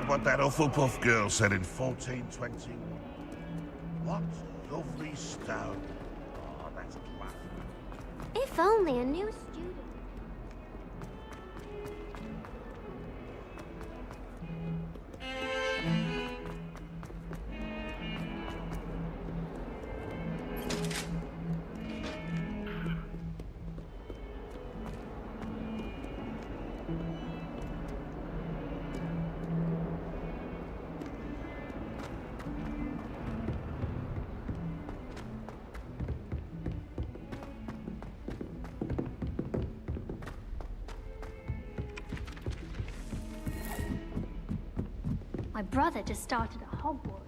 what that Hufflepuff girl said in 1420? What lovely stone. Oh, that's class. If only a new student. My brother just started at Hogwarts.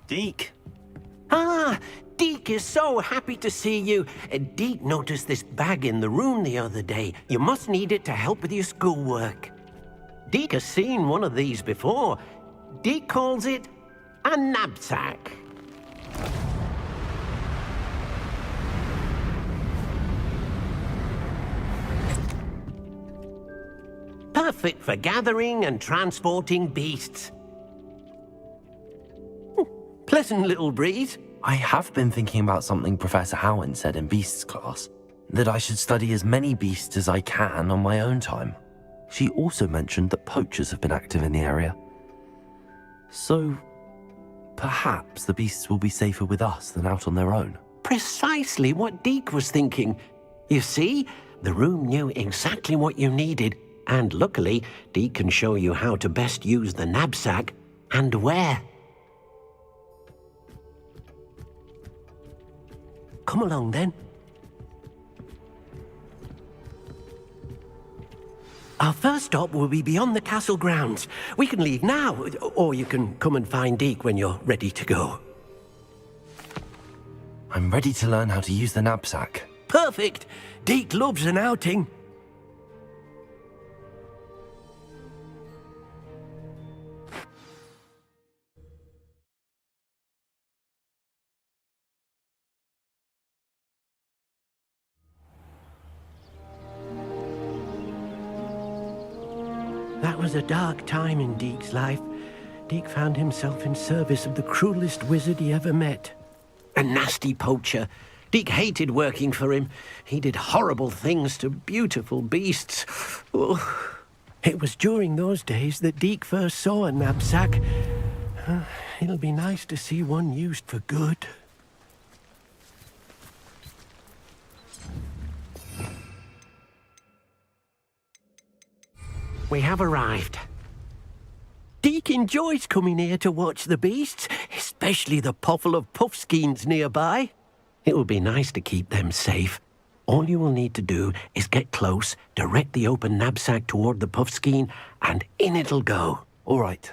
Deke. Ah, Deke is so happy to see you. Deke noticed this bag in the room the other day. You must need it to help with your schoolwork. Deke has seen one of these before. Deke calls it a knapsack. Perfect for gathering and transporting beasts. Pleasant little breeze. I have been thinking about something Professor Howard said in Beasts class, that I should study as many beasts as I can on my own time. She also mentioned that poachers have been active in the area. So, perhaps the beasts will be safer with us than out on their own. Precisely what Deke was thinking. You see, the room knew exactly what you needed, and luckily, Deke can show you how to best use the knapsack and where. Come along, then. Our first stop will be beyond the castle grounds. We can leave now, or you can come and find Deke when you're ready to go. I'm ready to learn how to use the knapsack. Perfect! Deke loves an outing. That was a dark time in Deke's life. Deke found himself in service of the cruelest wizard he ever met. A nasty poacher. Deke hated working for him. He did horrible things to beautiful beasts. Oh. It was during those days that Deke first saw a knapsack. It'll be nice to see one used for good. We have arrived. Deke enjoys coming here to watch the beasts, especially the poffle of puffskeins nearby. It will be nice to keep them safe. All you will need to do is get close, direct the open knapsack toward the puffskein, and in it'll go. All right.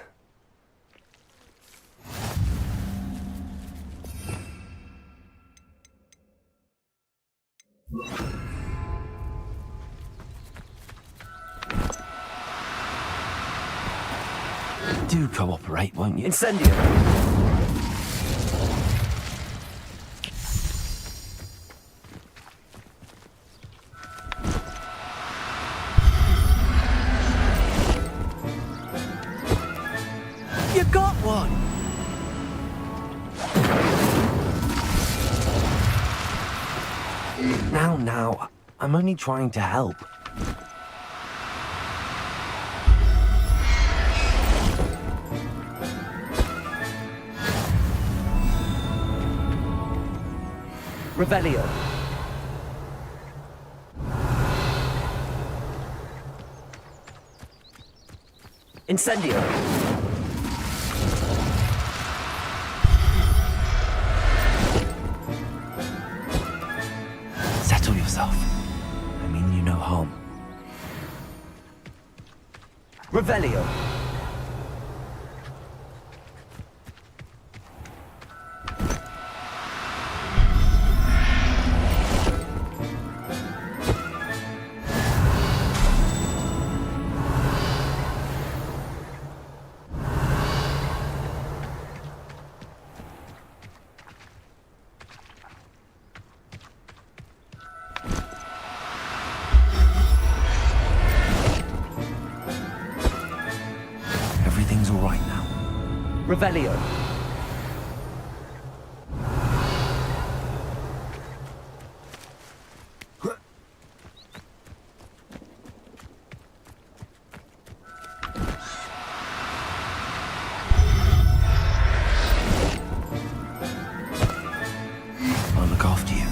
Do cooperate, won't you? Incendio! You got one! Now, I'm only trying to help. Revelio. Incendio. Settle yourself. I mean you no harm. Revelio. Everything's all right now. Revelio. I'll look after you.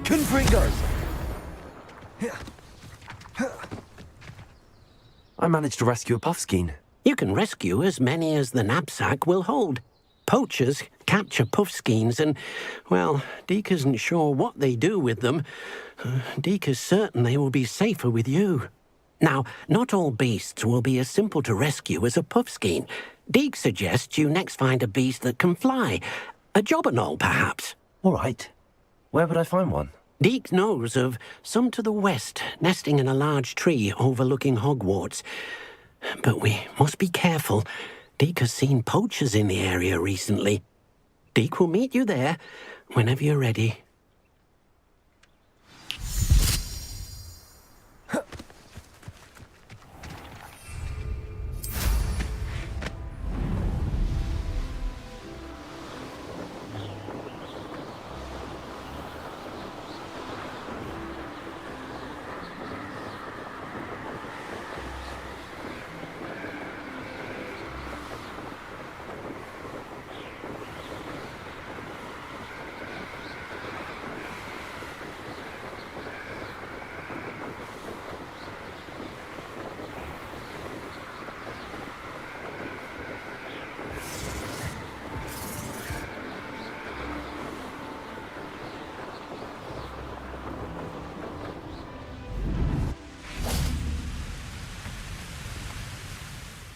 Confringo! I managed to rescue a puffskein. You can rescue as many as the knapsack will hold. Poachers capture puffskeins and, well, Deke isn't sure what they do with them. Deke is certain they will be safer with you. Now, not all beasts will be as simple to rescue as a puffskein. Deke suggests you next find a beast that can fly. A jobberknoll, perhaps. All right. Where would I find one? Deke knows of some to the west, nesting in a large tree overlooking Hogwarts. But we must be careful. Deke has seen poachers in the area recently. Deke will meet you there whenever you're ready.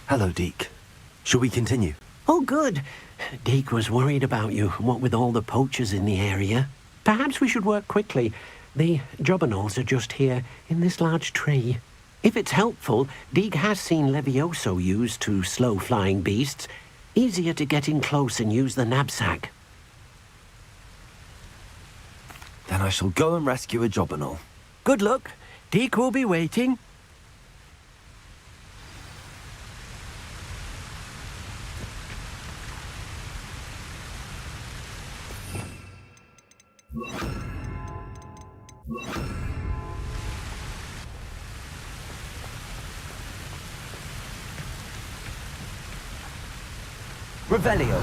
Hello, Deke. Shall we continue? Oh, good. Deke was worried about you, what with all the poachers in the area. Perhaps we should work quickly. The jobberknolls are just here, in this large tree. If it's helpful, Deke has seen Levioso used to slow flying beasts. Easier to get in close and use the knapsack. Then I shall go and rescue a jobberknoll. Good luck. Deke will be waiting. Revelio.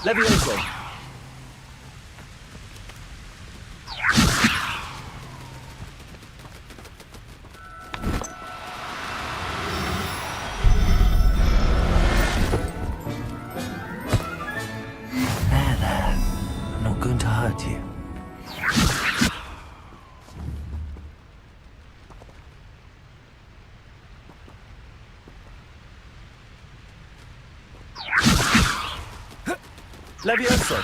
Levioso. There. I'm not going to hurt you. Levioso.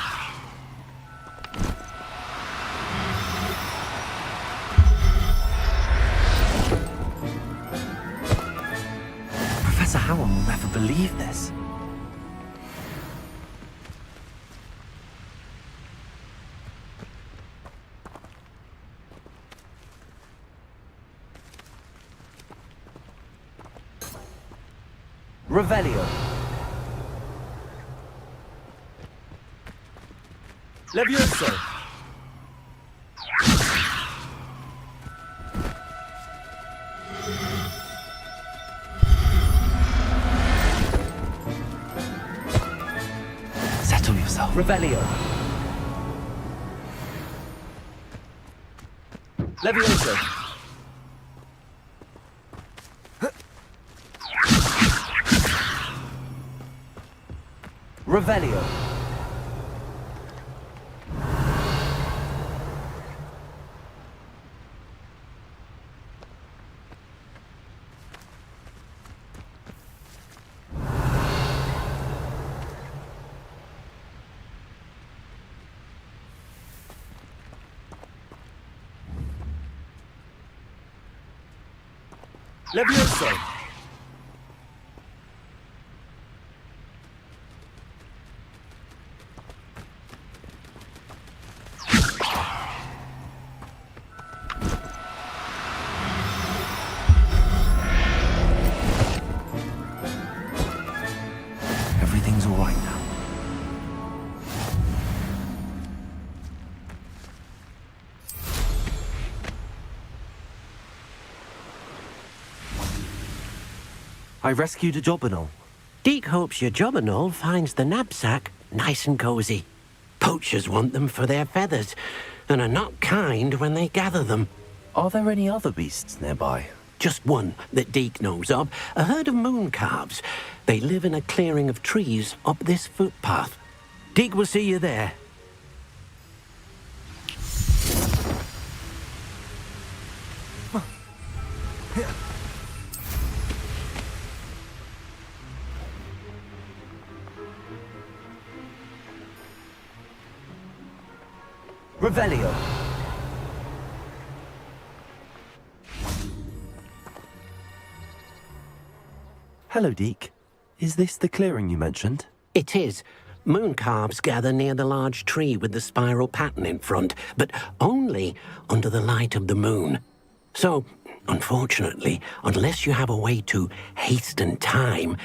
Professor Howard will never believe this. Revelio. Levioso. Settle yourself. Revelio. Levioso. Revelio. Levioso! Everything's all right now. I rescued a Jobberknoll. Deek hopes your Jobberknoll finds the knapsack nice and cozy. Poachers want them for their feathers, and are not kind when they gather them. Are there any other beasts nearby? Just one that Deek knows of, a herd of moon calves. They live in a clearing of trees up this footpath. Deek will see you there. Revelio. Hello, Deek. Is this the clearing you mentioned? It is. Moon calves gather near the large tree with the spiral pattern in front, but only under the light of the moon. So, unfortunately, unless you have a way to hasten time,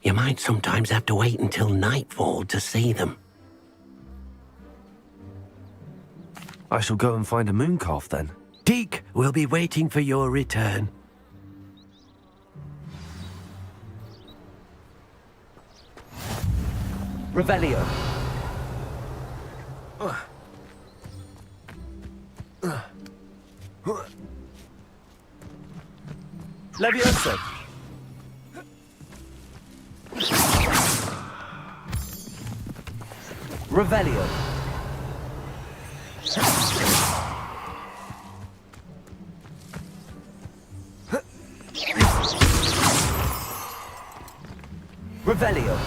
you might sometimes have to wait until nightfall to see them. I shall go and find a moon calf then. Deek will be waiting for your return. Revelio. Levioso. Revelio. Revelio.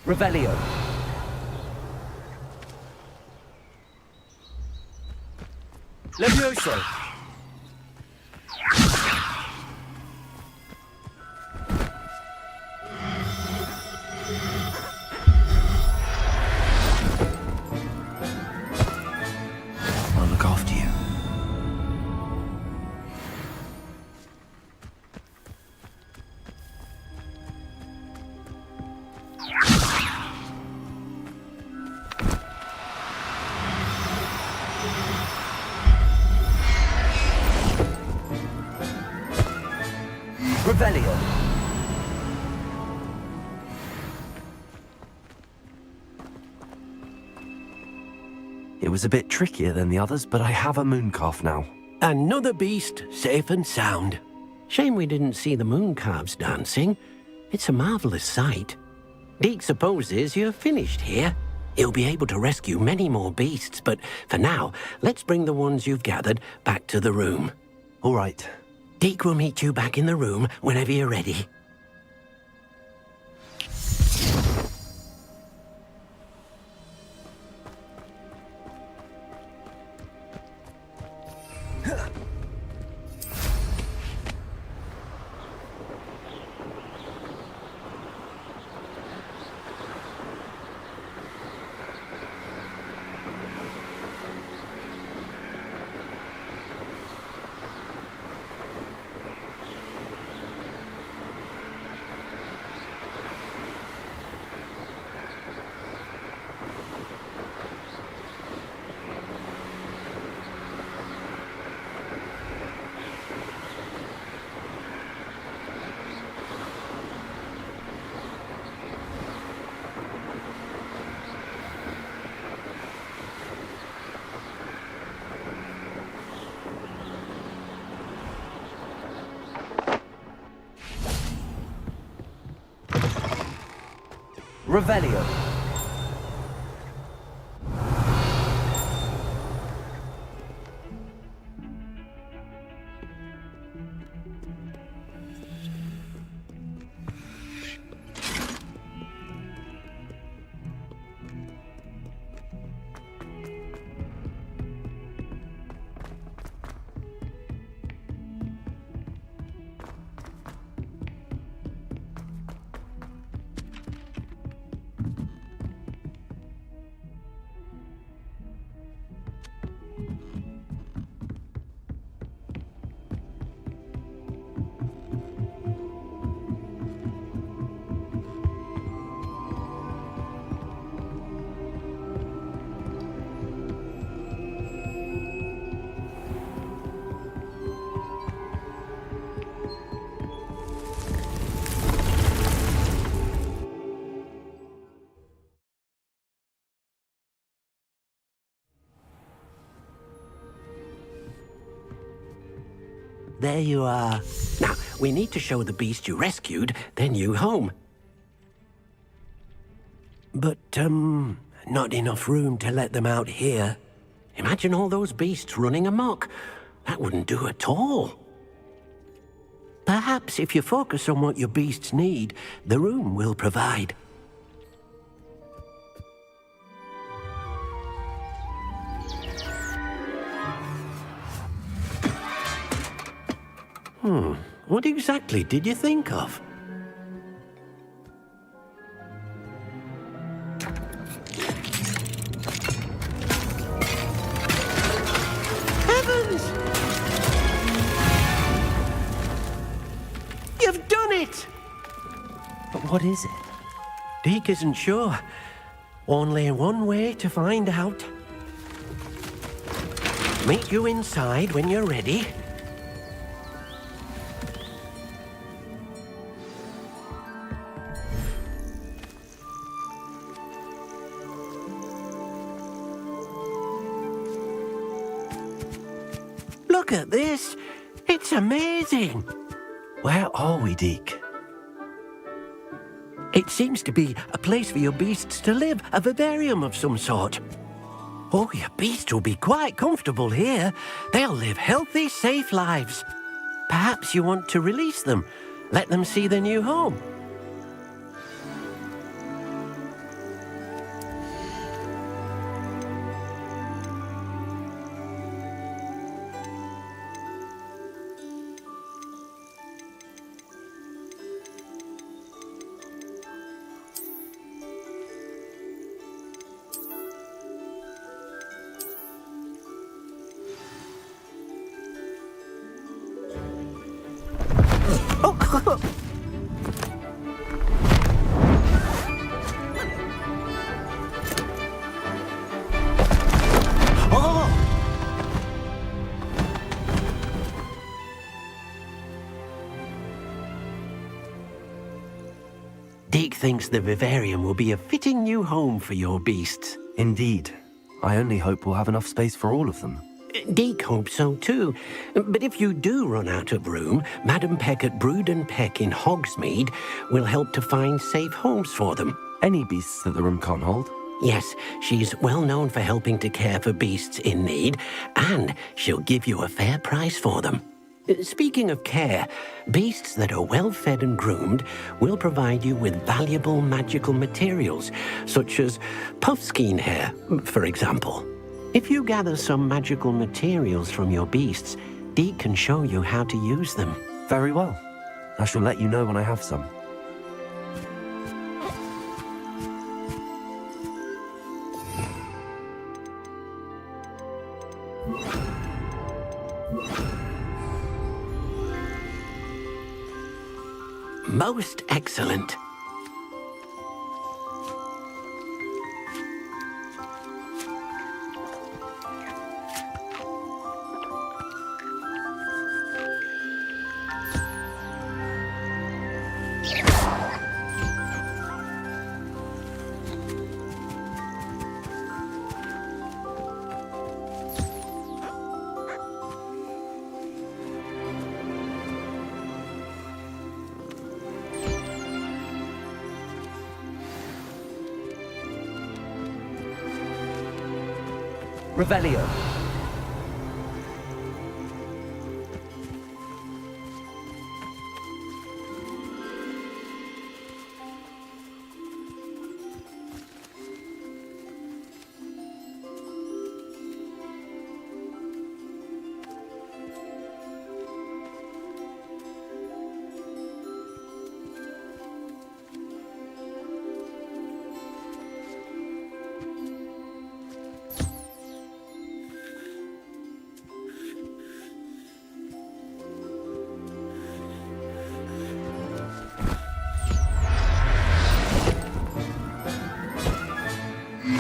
Revelio. Levioso. I'll look after you. Revelio. It was a bit trickier than the others, but I have a moon calf now. Another beast, safe and sound. Shame we didn't see the moon calves dancing. It's a marvelous sight. Deek supposes you're finished here. He'll be able to rescue many more beasts, but for now, let's bring the ones you've gathered back to the room. All right. Deek will meet you back in the room whenever you're ready. Revelio. There you are. Now, we need to show the beast you rescued their new home. But, not enough room to let them out here. Imagine all those beasts running amok. That wouldn't do at all. Perhaps if you focus on what your beasts need, the room will provide. What exactly did you think of? Heavens! You've done it! But what is it? Deke isn't sure. Only one way to find out. Meet you inside when you're ready. Look at this. It's amazing. Where are we, Deke? It seems to be a place for your beasts to live, a vivarium of some sort. Oh, your beasts will be quite comfortable here. They'll live healthy, safe lives. Perhaps you want to release them, let them see their new home. Deke thinks the vivarium will be a fitting new home for your beasts. Indeed. I only hope we'll have enough space for all of them. Deke hopes so too. But if you do run out of room, Madam Peck at Brood and Peck in Hogsmeade will help to find safe homes for them. Any beasts that the room can't hold? Yes, she's well known for helping to care for beasts in need, and she'll give you a fair price for them. Speaking of care, beasts that are well fed and groomed will provide you with valuable magical materials, such as puffskein hair, for example. If you gather some magical materials from your beasts, Deke can show you how to use them. Very well. I shall let you know when I have some. Most excellent. Revelio.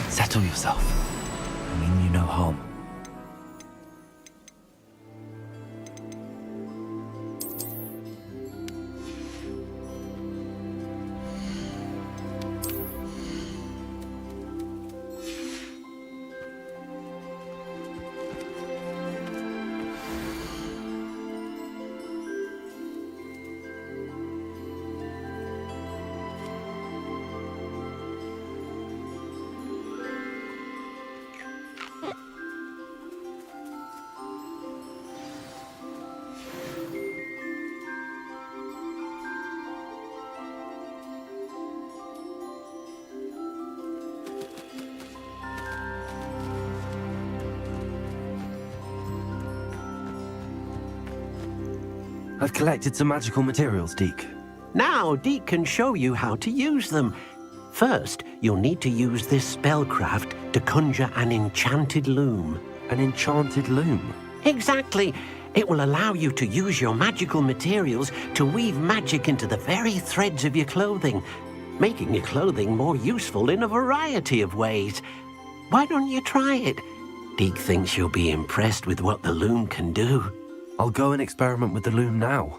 Settle yourself. I mean you no harm. I've collected some magical materials, Deke. Now, Deke can show you how to use them. First, you'll need to use this spellcraft to conjure an enchanted loom. An enchanted loom? Exactly. It will allow you to use your magical materials to weave magic into the very threads of your clothing, making your clothing more useful in a variety of ways. Why don't you try it? Deke thinks you'll be impressed with what the loom can do. I'll go and experiment with the loom now.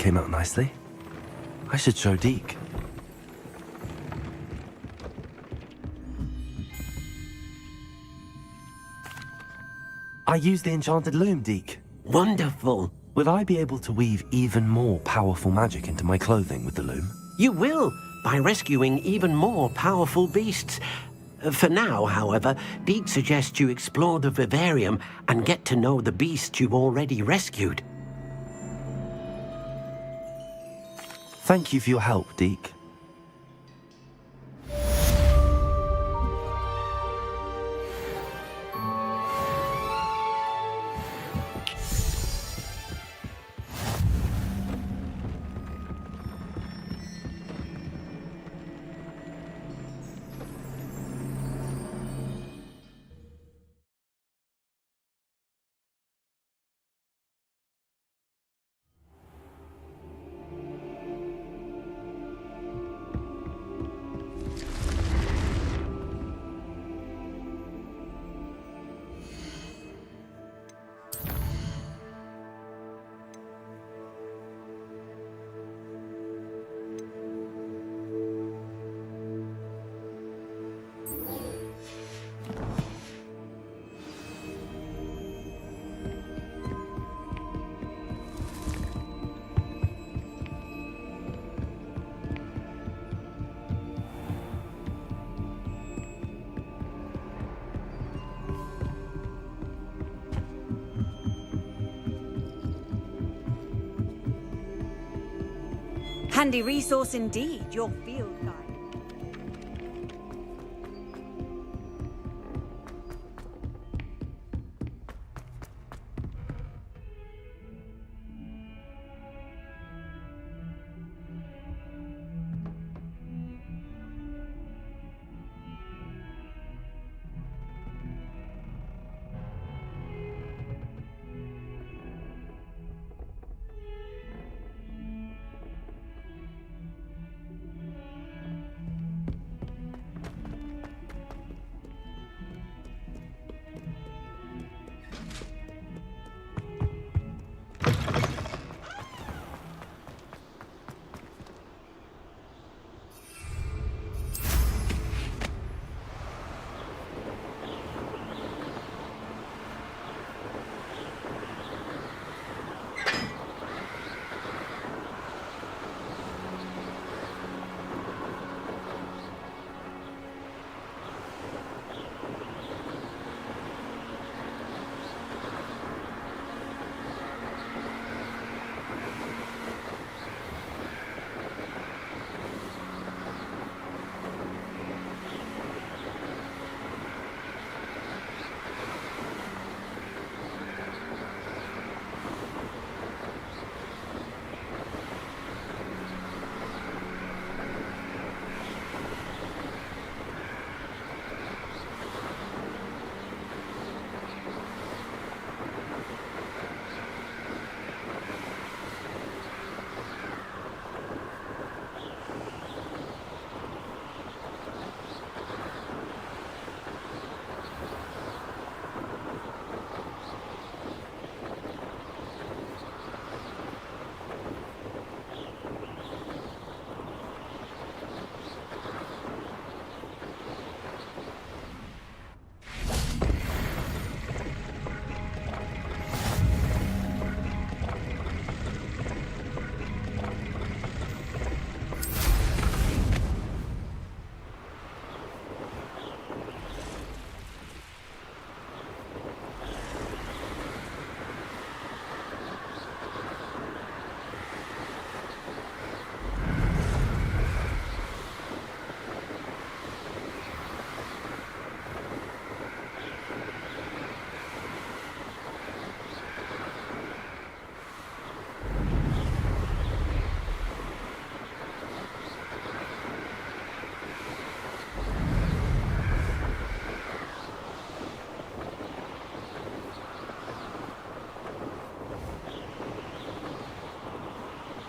came out nicely. I should show Deke. I used the enchanted loom, Deke. Wonderful. Will I be able to weave even more powerful magic into my clothing with the loom? You will, by rescuing even more powerful beasts. For now, however, Deke suggests you explore the vivarium and get to know the beasts you've already rescued. Thank you for your help, Deke. Handy resource indeed, your field guide.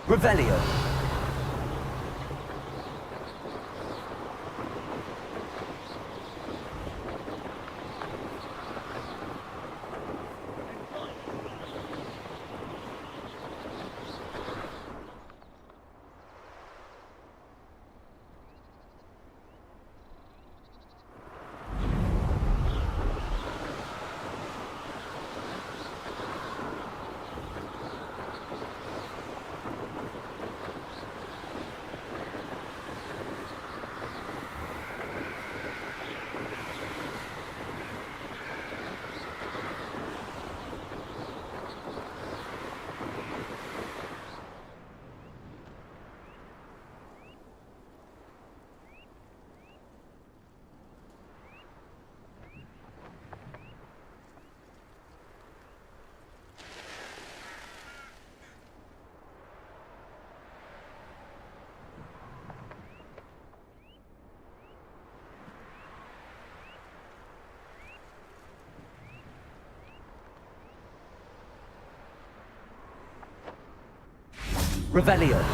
Revelio. Revelio.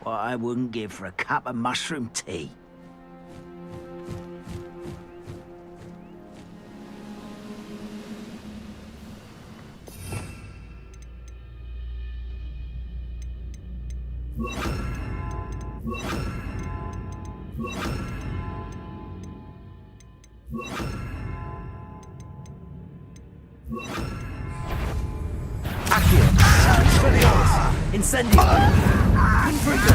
What I wouldn't give for a cup of mushroom tea. Accio. Expelliarmus. Incendio. Confringo.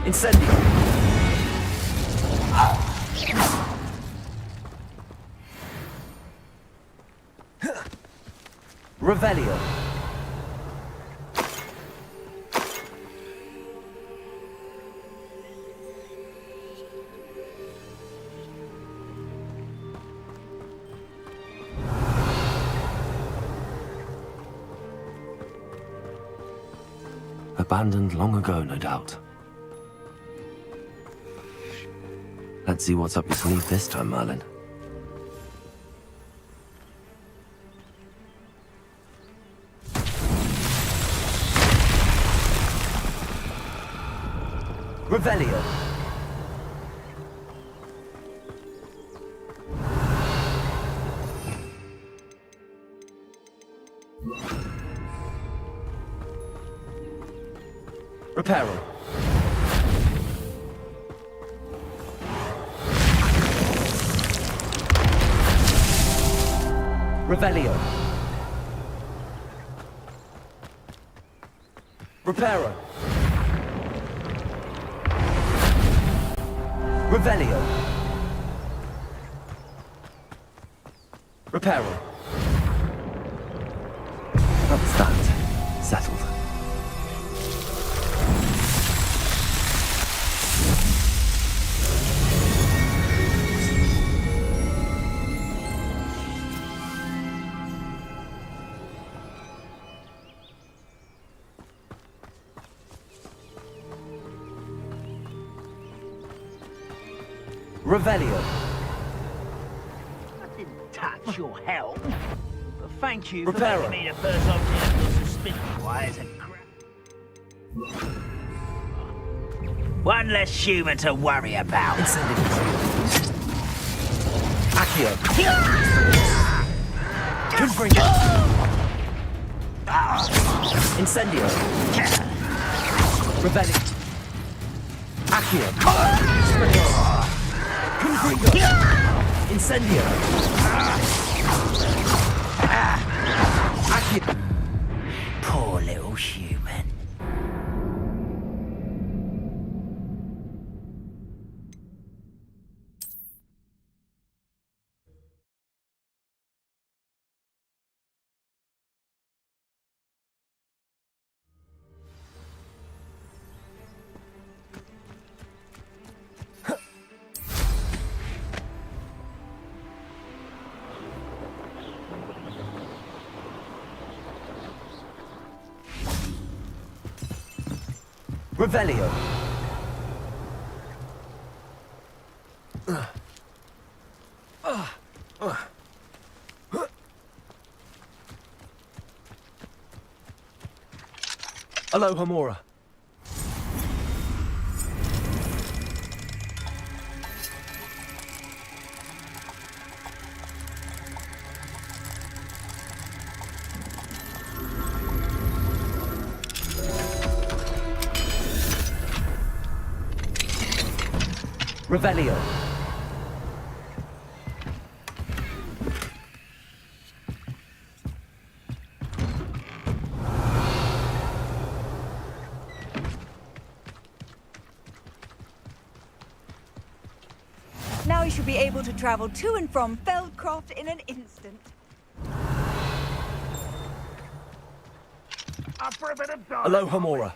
Incendio. Revelio. Abandoned long ago, no doubt. Let's see what's up your sleeve this time, Merlin. Revelio. Reparo. Revelio. Reparo. Revelio. Reparo. That's that. Settled. Revelio. I didn't touch your help. But thank you for Reparo. making me the first object of suspicion-wise and one less human to worry about. Accio. Confringo. Incendio. Revelio. Accio. Confringo. Incendio. Accio. Poor little human. Revelio. Aloha Mora. Revelio. Now boy should be able to travel to and from Feldcroft in an instant. Up for a bit of dog. Hello, Homora.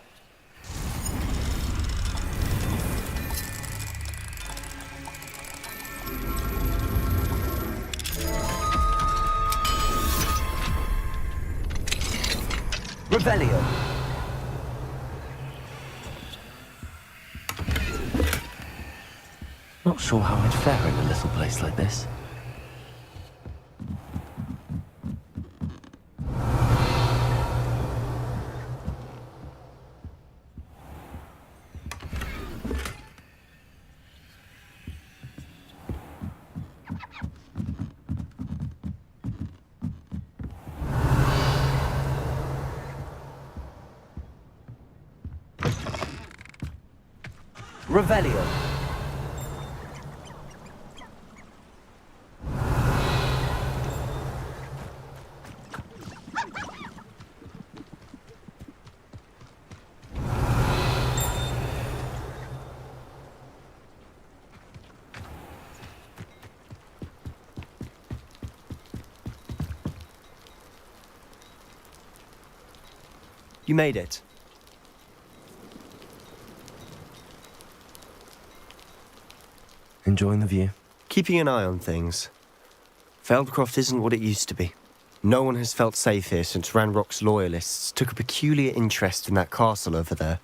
Revelio. Not sure how I'd fare in a little place like this. Revelio. You made it. Enjoying the view? Keeping an eye on things. Feldcroft isn't what it used to be. No one has felt safe here since Ranrock's loyalists took a peculiar interest in that castle over there.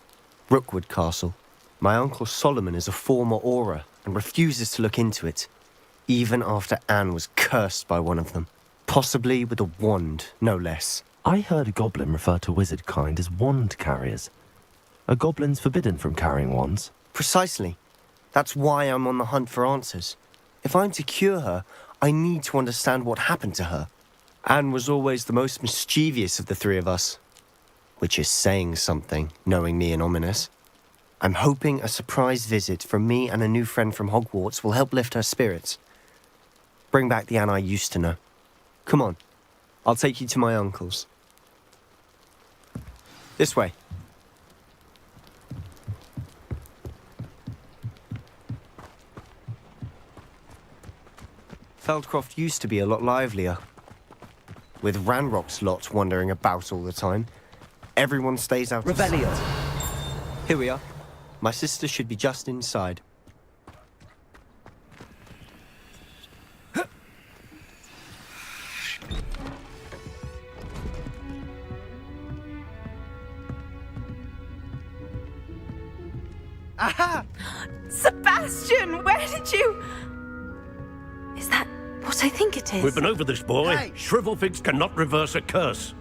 Rookwood Castle. My uncle Solomon is a former Auror and refuses to look into it, even after Anne was cursed by one of them. Possibly with a wand, no less. I heard a goblin refer to wizard kind as wand carriers. Are goblins forbidden from carrying wands? Precisely. That's why I'm on the hunt for answers. If I'm to cure her, I need to understand what happened to her. Anne was always the most mischievous of the three of us. Which is saying something, knowing me and Ominous. I'm hoping a surprise visit from me and a new friend from Hogwarts will help lift her spirits. Bring back the Anne I used to know. Come on, I'll take you to my uncle's. This way. Feldcroft used to be a lot livelier. With Ranrock's lot wandering about all the time, everyone stays out of sight. Revelio. Here we are. My sister should be just inside. Aha! Sebastian, where did you... Is that what I think it is? We've been over this, boy. Hey! Shrivelfigs cannot reverse a curse.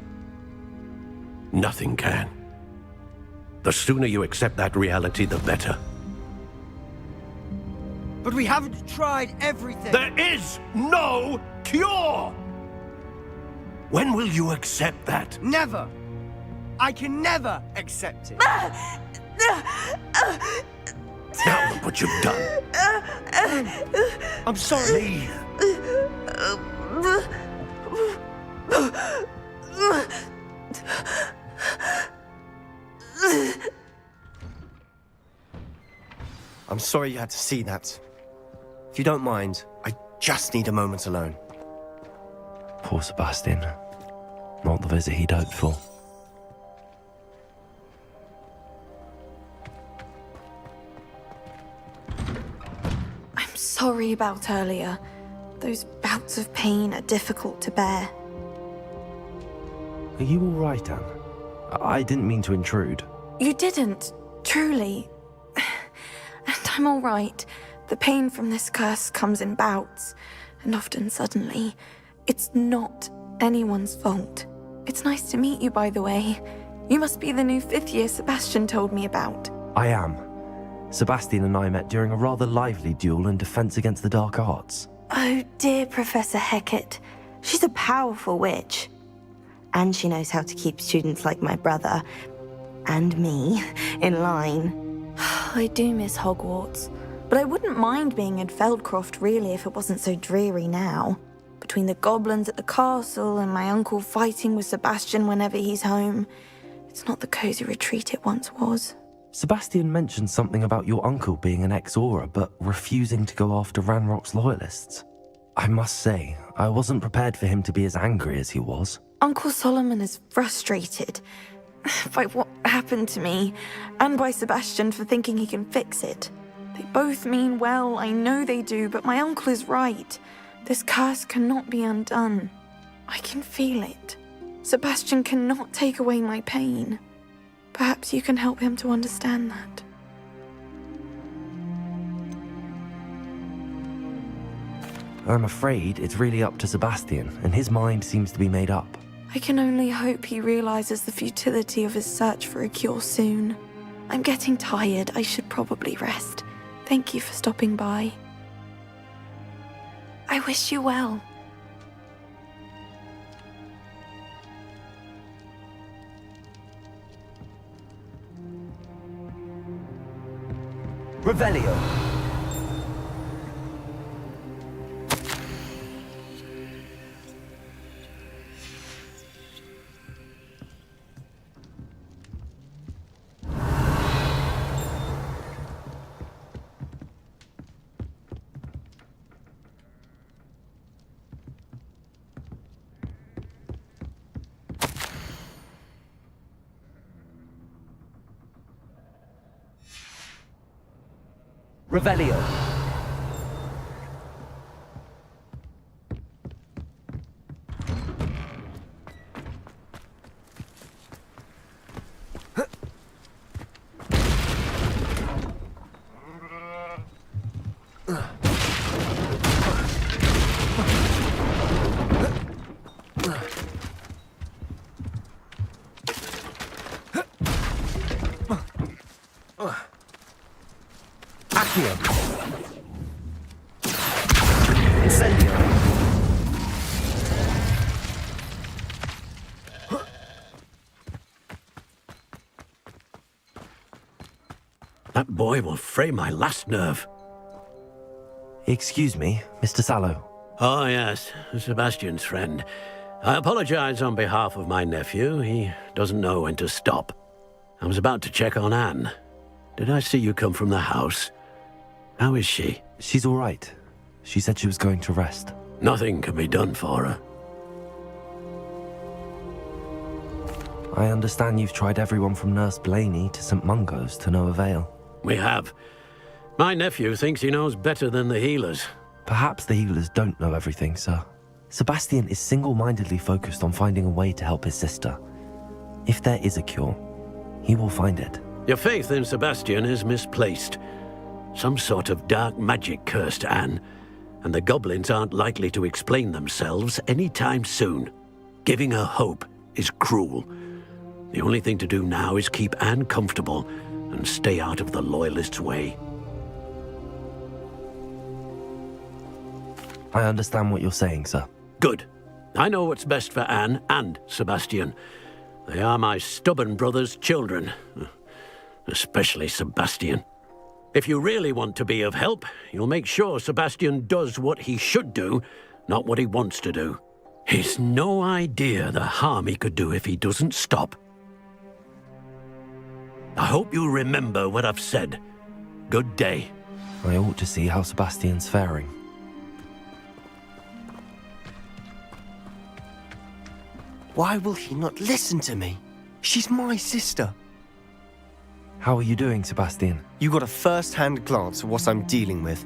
Nothing can. The sooner you accept that reality, the better. But we haven't tried everything. There is no cure! When will you accept that? Never. I can never accept it. Now look what you've done. I'm sorry. Leave. I'm sorry you had to see that. If you don't mind, I just need a moment alone. Poor Sebastian. Not the visit he'd hoped for. I'm sorry about earlier. Those bouts of pain are difficult to bear. Are you all right, Anne? I didn't mean to intrude. You didn't, truly. And I'm all right. The pain from this curse comes in bouts, and often suddenly. It's not anyone's fault. It's nice to meet you, by the way. You must be the new 5th year Sebastian told me about. I am. Sebastian and I met during a rather lively duel in defense against the dark arts. Oh, dear Professor Hecat. She's a powerful witch. And she knows how to keep students like my brother, and me, in line. I do miss Hogwarts, but I wouldn't mind being in Feldcroft, really, if it wasn't so dreary now. Between the goblins at the castle and my uncle fighting with Sebastian whenever he's home, it's not the cozy retreat it once was. Sebastian mentioned something about your uncle being an ex-Aura, but refusing to go after Ranrock's loyalists. I must say, I wasn't prepared for him to be as angry as he was. Uncle Solomon is frustrated by what happened to me, and by Sebastian for thinking he can fix it. They both mean well, I know they do, but my uncle is right. This curse cannot be undone. I can feel it. Sebastian cannot take away my pain. Perhaps you can help him to understand that. I'm afraid it's really up to Sebastian, and his mind seems to be made up. I can only hope he realizes the futility of his search for a cure soon. I'm getting tired. I should probably rest. Thank you for stopping by. I wish you well. Revelio. Revelio. That boy will fray my last nerve. Excuse me, Mr. Sallow. Oh, yes, Sebastian's friend. I apologize on behalf of my nephew. He doesn't know when to stop. I was about to check on Anne. Did I see you come from the house? How is she? She's all right. She said she was going to rest. Nothing can be done for her. I understand you've tried everyone from Nurse Blaney to St. Mungo's to no avail. We have. My nephew thinks he knows better than the healers. Perhaps the healers don't know everything, sir. Sebastian is single-mindedly focused on finding a way to help his sister. If there is a cure, he will find it. Your faith in Sebastian is misplaced. Some sort of dark magic cursed Anne, and the goblins aren't likely to explain themselves anytime soon. Giving her hope is cruel. The only thing to do now is keep Anne comfortable and stay out of the Loyalists' way. I understand what you're saying, sir. Good. I know what's best for Anne and Sebastian. They are my stubborn brother's children. Especially Sebastian. If you really want to be of help, you'll make sure Sebastian does what he should do, not what he wants to do. He's no idea the harm he could do if he doesn't stop. I hope you remember what I've said. Good day. I ought to see how Sebastian's faring. Why will he not listen to me? She's my sister. How are you doing, Sebastian? You got a first-hand glance at what I'm dealing with.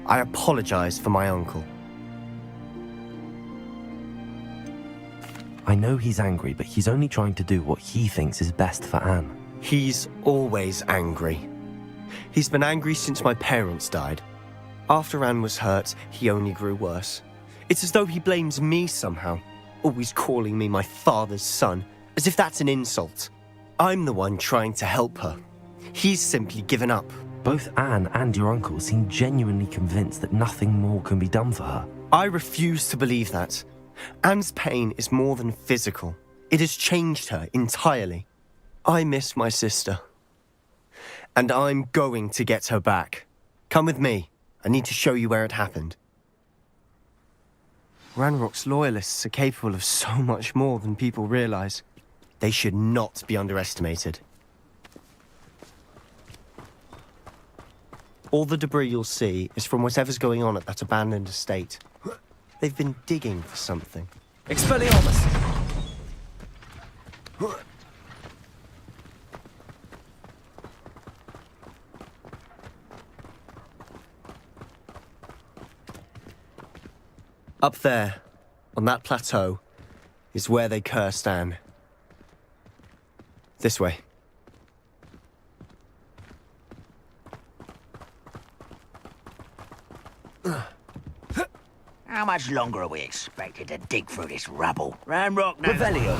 I apologize for my uncle. I know he's angry, but he's only trying to do what he thinks is best for Anne. He's always angry. He's been angry since my parents died. After Anne was hurt, he only grew worse. It's as though he blames me somehow, always calling me my father's son, as if that's an insult. I'm the one trying to help her. He's simply given up. Both Anne and your uncle seem genuinely convinced that nothing more can be done for her. I refuse to believe that. Anne's pain is more than physical. It has changed her entirely. I miss my sister. And I'm going to get her back. Come with me. I need to show you where it happened. Ranrock's loyalists are capable of so much more than people realize. They should not be underestimated. All the debris you'll see is from whatever's going on at that abandoned estate. They've been digging for something. Expelliarmus! Up there, on that plateau, is where they cursed Anne. This way. How much longer are we expected to dig through this rubble? Ramrock knows. Revelio.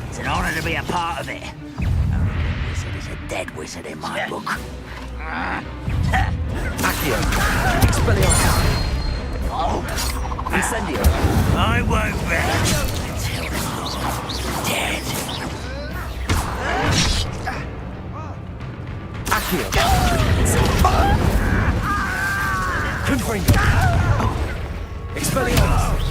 It's an honor to be a part of it. Only a wizard is a dead wizard in my book. Accio. Expelliarmus. Incendio. I won't rest until you're dead. Accio. Confringo. Expelliarmus.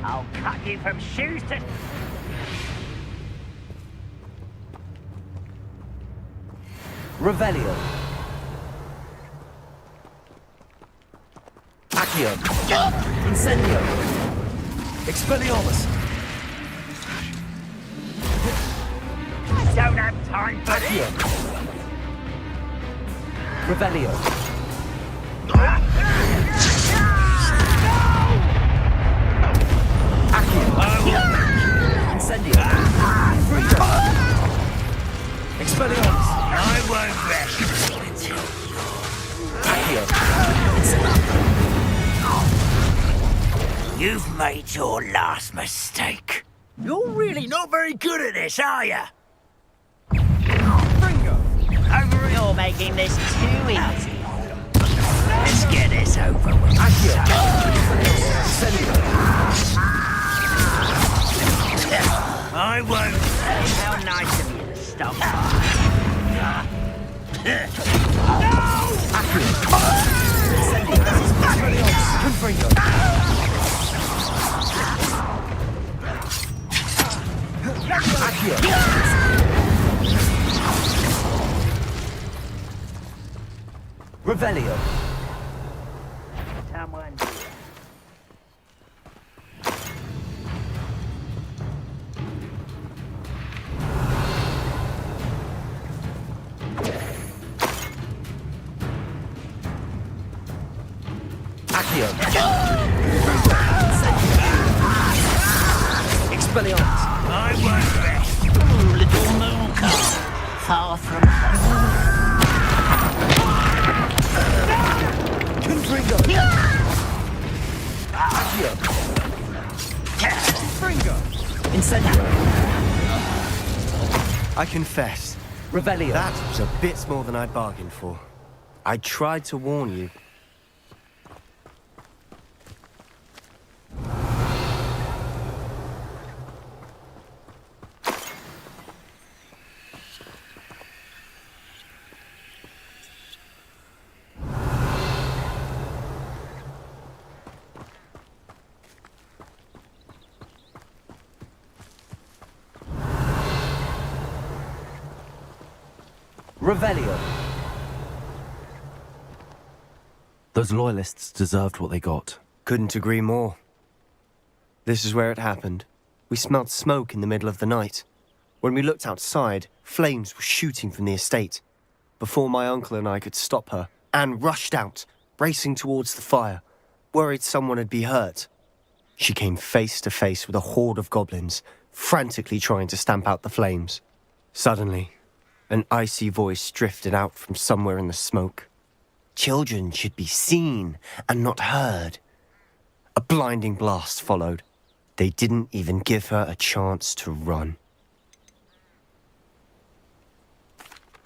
I'll cut you from shoes to... Revelio. Accio. Incendio. Expelliarmus. I don't have time for Accio. Revelio. Accio. Incendio. Freedom. Expelliarmus. I won't rest until Accio. you've made your last mistake. You're really not very good at this, are you? You're making this too easy. Let's get this over with. Accio. I won't. How nice of you to stop by. Confringo. Accio. Revelio. Someone. Accio. Expelliarmus. I won't rest. Little moon calf, far from home. Confringo. Accio. Confringo. Incendio. I confess, Revelio. that was a bit more than I bargained for. I tried to warn you. Revelio. Those loyalists deserved what they got. Couldn't agree more. This is where it happened. We smelled smoke in the middle of the night. When we looked outside, flames were shooting from the estate. Before my uncle and I could stop her, Anne rushed out, racing towards the fire, worried someone had been hurt. She came face to face with a horde of goblins, frantically trying to stamp out the flames. Suddenly, an icy voice drifted out from somewhere in the smoke. Children should be seen and not heard. A blinding blast followed. They didn't even give her a chance to run.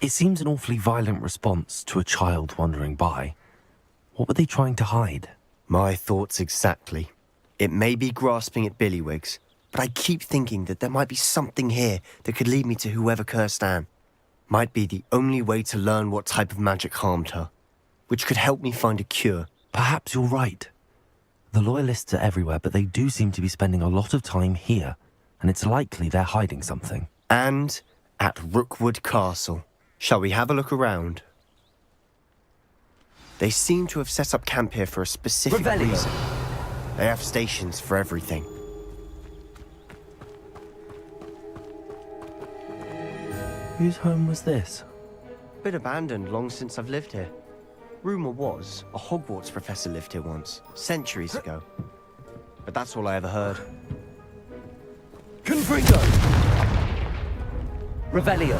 It seems an awfully violent response to a child wandering by. What were they trying to hide? My thoughts exactly. It may be grasping at Billywigs, but I keep thinking that there might be something here that could lead me to whoever cursed Anne. Might be the only way to learn what type of magic harmed her, which could help me find a cure. Perhaps you're right. The loyalists are everywhere, but they do seem to be spending a lot of time here. and it's likely they're hiding something. And at Rookwood Castle. Shall we have a look around? They seem to have set up camp here for a specific reason. They have stations for everything. Whose home was this? Been abandoned long since I've lived here. Rumour was a Hogwarts professor lived here once, centuries ago. But that's all I ever heard. Confringo! Revelio.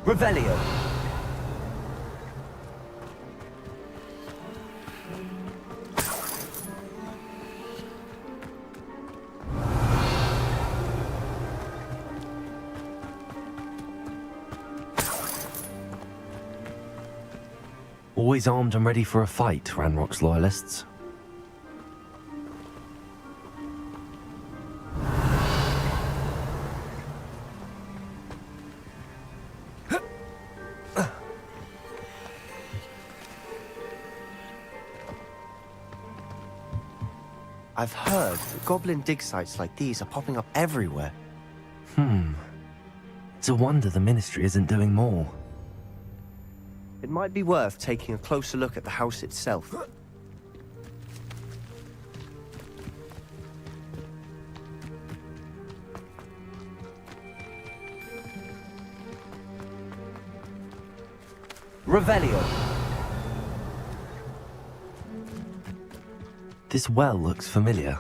Revelio. Always armed and ready for a fight, Ranrock's loyalists. I've heard that goblin dig sites like these are popping up everywhere. It's a wonder the Ministry isn't doing more. It might be worth taking a closer look at the house itself. Revelio. This well looks familiar.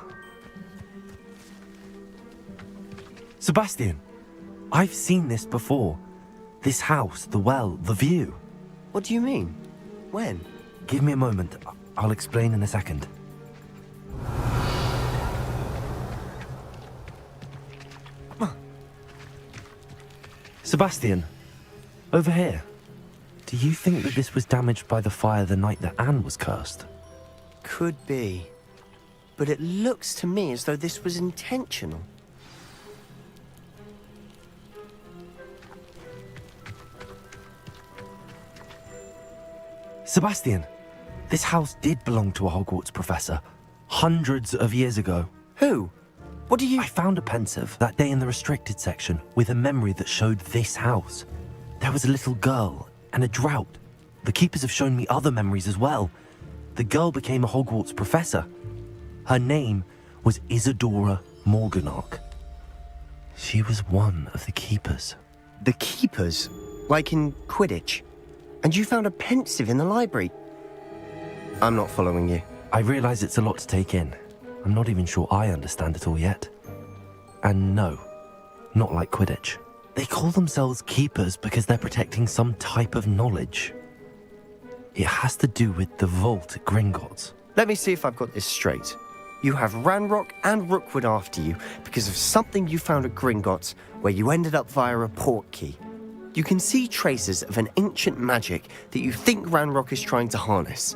Sebastian, I've seen this before. This house, the well, the view. What do you mean? When? Give me a moment. I'll explain in a second. Sebastian, over here. Do you think that this was damaged by the fire the night that Anne was cursed? Could be. But it looks to me as though this was intentional. Sebastian, this house did belong to a Hogwarts professor, hundreds of years ago. Who? What do you... I found a pensive that day in the restricted section with a memory that showed this house. There was a little girl and a drought. The keepers have shown me other memories as well. The girl became a Hogwarts professor. Her name was Isadora Morganach. She was one of the keepers. The keepers? Like in Quidditch? And you found a pensive in the library? I'm not following you. I realize it's a lot to take in. I'm not even sure I understand it all yet. And no, not like Quidditch. They call themselves keepers because they're protecting some type of knowledge. It has to do with the vault at Gringotts. Let me see if I've got this straight. You have Ranrock and Rookwood after you because of something you found at Gringotts where you ended up via a portkey. You can see traces of an ancient magic that you think Ranrock is trying to harness.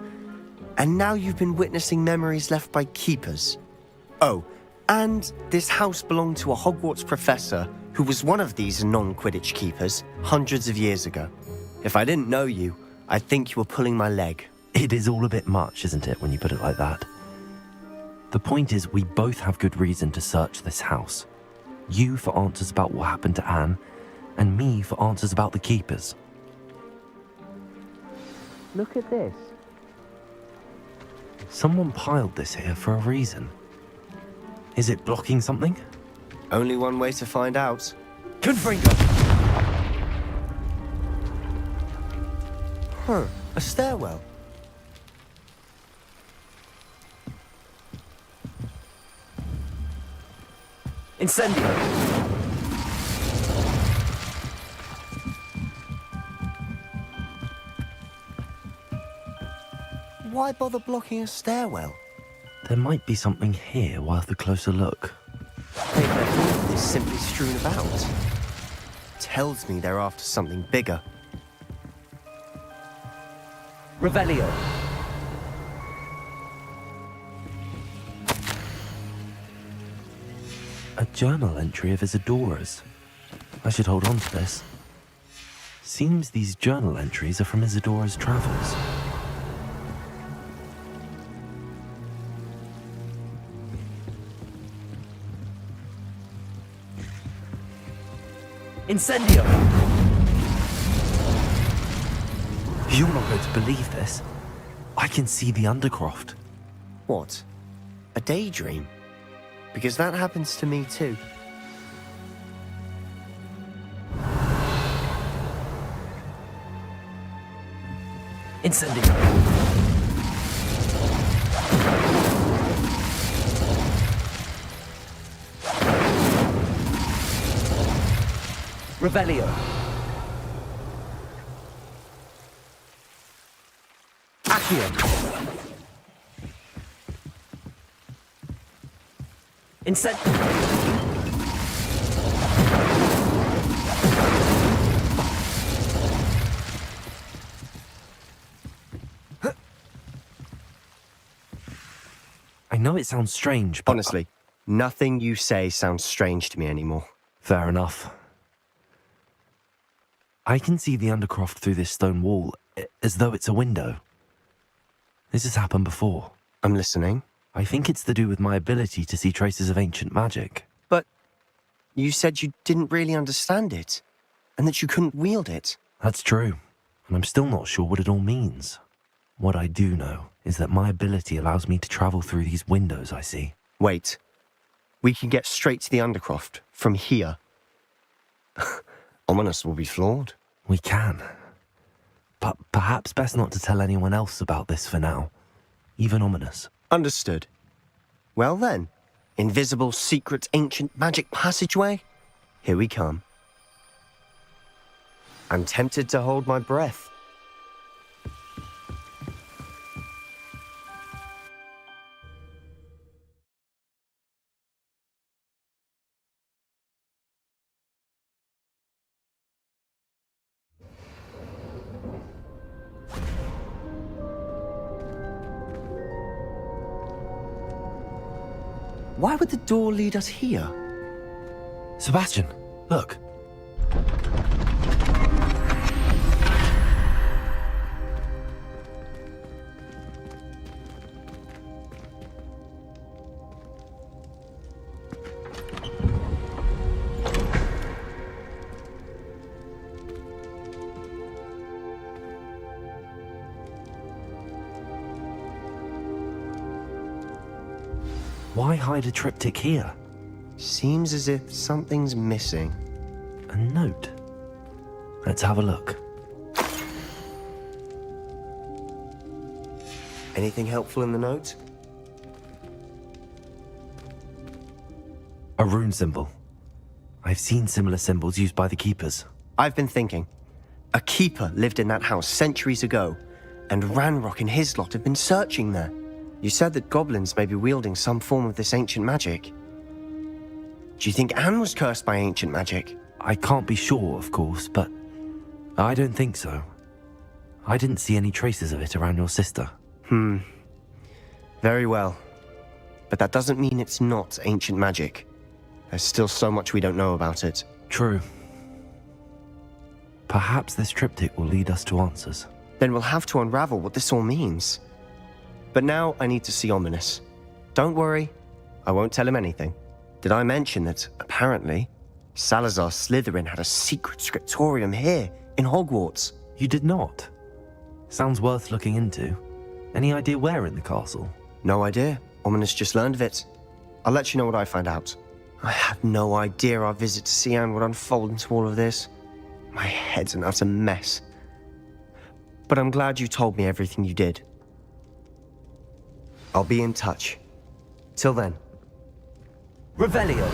And now you've been witnessing memories left by keepers. Oh, and this house belonged to a Hogwarts professor who was one of these non-Quidditch keepers hundreds of years ago. If I didn't know you, I'd think you were pulling my leg. It is all a bit much, isn't it, when you put it like that? The point is, we both have good reason to search this house. You for answers about what happened to Anne, and me for answers about the keepers. Look at this. Someone piled this here for a reason. Is it blocking something? Only one way to find out. Confringo. Huh, a stairwell. Incendio. why bother blocking a stairwell? There might be something here worth a closer look. They've left all of this simply strewn about. Tells me they're after something bigger. Revelio. A journal entry of Isadora's. I should hold on to this. Seems these journal entries are from Isadora's travels. Incendio! You're not going to believe this. I can see the Undercroft. What? A daydream? Because that happens to me too. Incendio! Revelio. Accio. I know it sounds strange, but... Honestly, nothing you say sounds strange to me anymore. Fair enough. I can see the Undercroft through this stone wall, as though it's a window. This has happened before. I'm listening. I think it's to do with my ability to see traces of ancient magic. But you said you didn't really understand it, and that you couldn't wield it. That's true, and I'm still not sure what it all means. What I do know is that my ability allows me to travel through these windows I see. Wait. We can get straight to the Undercroft from here. Ominous will be floored. We can. But perhaps best not to tell anyone else about this for now. Even Ominous. Understood. Well then, invisible, secret, ancient magic passageway? Here we come. I'm tempted to hold my breath. Why would the door lead us here? Sebastian, look. Why hide a triptych here? Seems as if something's missing. A note. Let's have a look. Anything helpful in the note? A rune symbol. I've seen similar symbols used by the keepers. I've been thinking. A keeper lived in that house centuries ago, and Ranrock and his lot have been searching there. You said that goblins may be wielding some form of this ancient magic. Do you think Anne was cursed by ancient magic? I can't be sure, of course, but I don't think so. I didn't see any traces of it around your sister. Very well. But that doesn't mean it's not ancient magic. There's still so much we don't know about it. True. Perhaps this triptych will lead us to answers. Then we'll have to unravel what this all means. But now I need to see Ominous. Don't worry, I won't tell him anything. Did I mention that, apparently, Salazar Slytherin had a secret scriptorium here, in Hogwarts? You did not? Sounds worth looking into. Any idea where in the castle? No idea. Ominous just learned of it. I'll let you know what I find out. I had no idea our visit to Sian would unfold into all of this. My head's an utter mess. But I'm glad you told me everything you did. I'll be in touch. Till then. Revelio.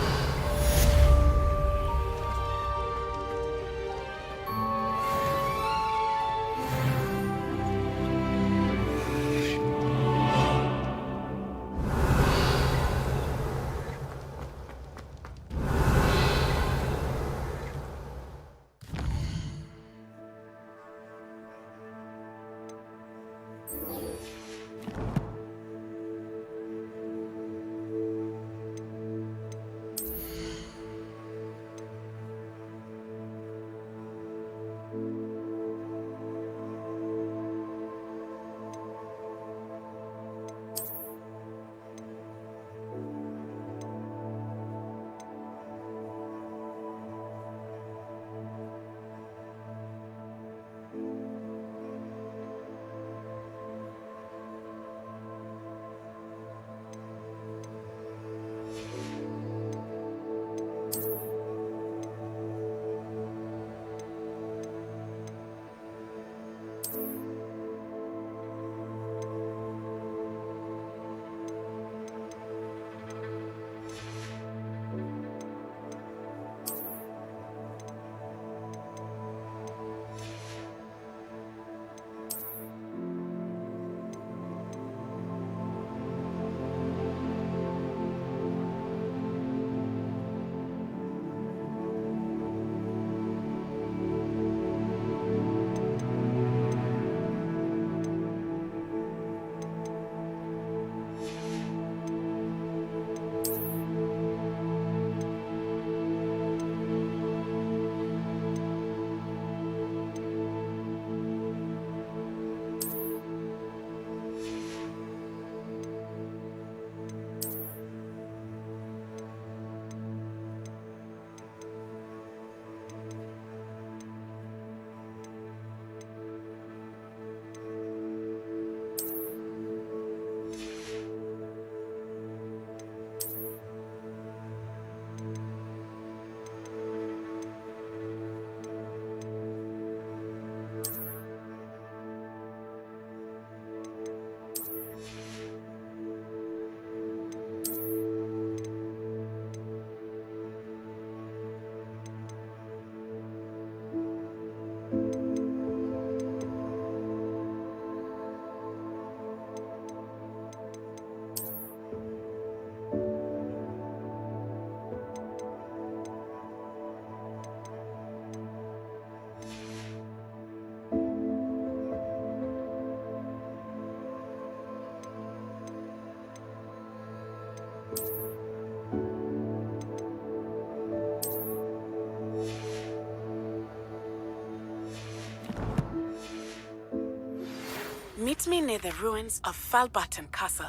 Meet me near the ruins of Falbaton Castle.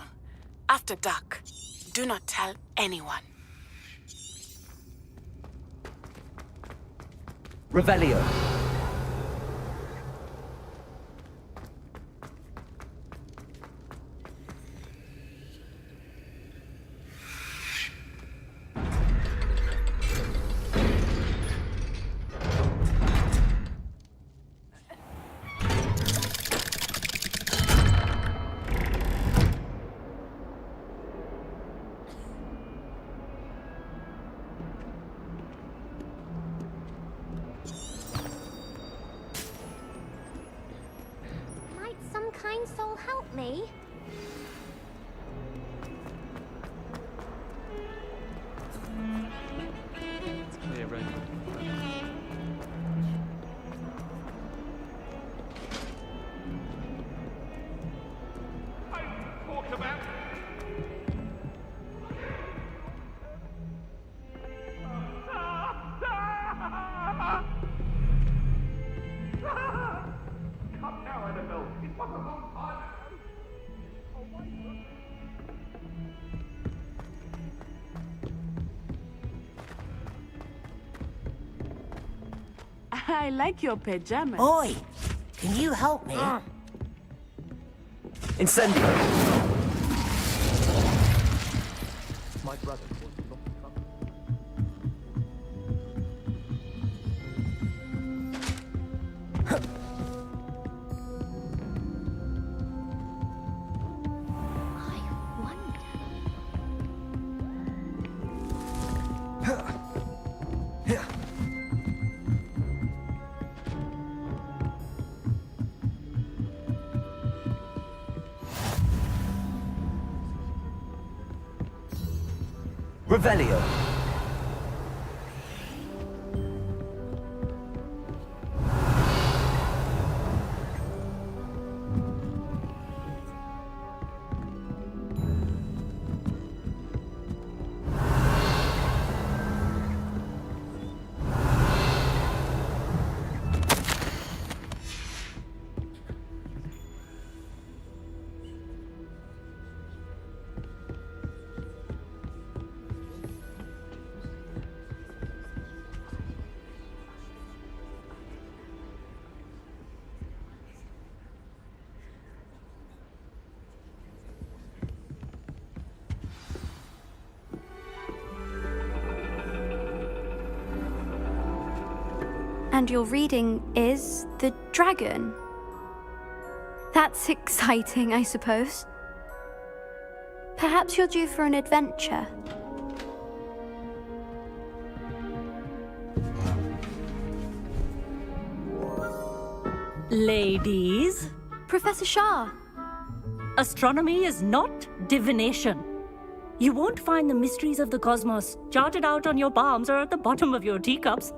After dark. Do not tell anyone. Revelio. Might some kind soul help me? Yeah, right. Talk about. Come now, Annabelle. It was a long time ago. I like your pajamas. Oi! Can you help me? Incendio. My brother. I wonder. Revelio. And your reading is the dragon. That's exciting, I suppose. Perhaps you're due for an adventure. Ladies, Professor Shah. astronomy is not divination. You won't find the mysteries of the cosmos charted out on your palms or at the bottom of your teacups.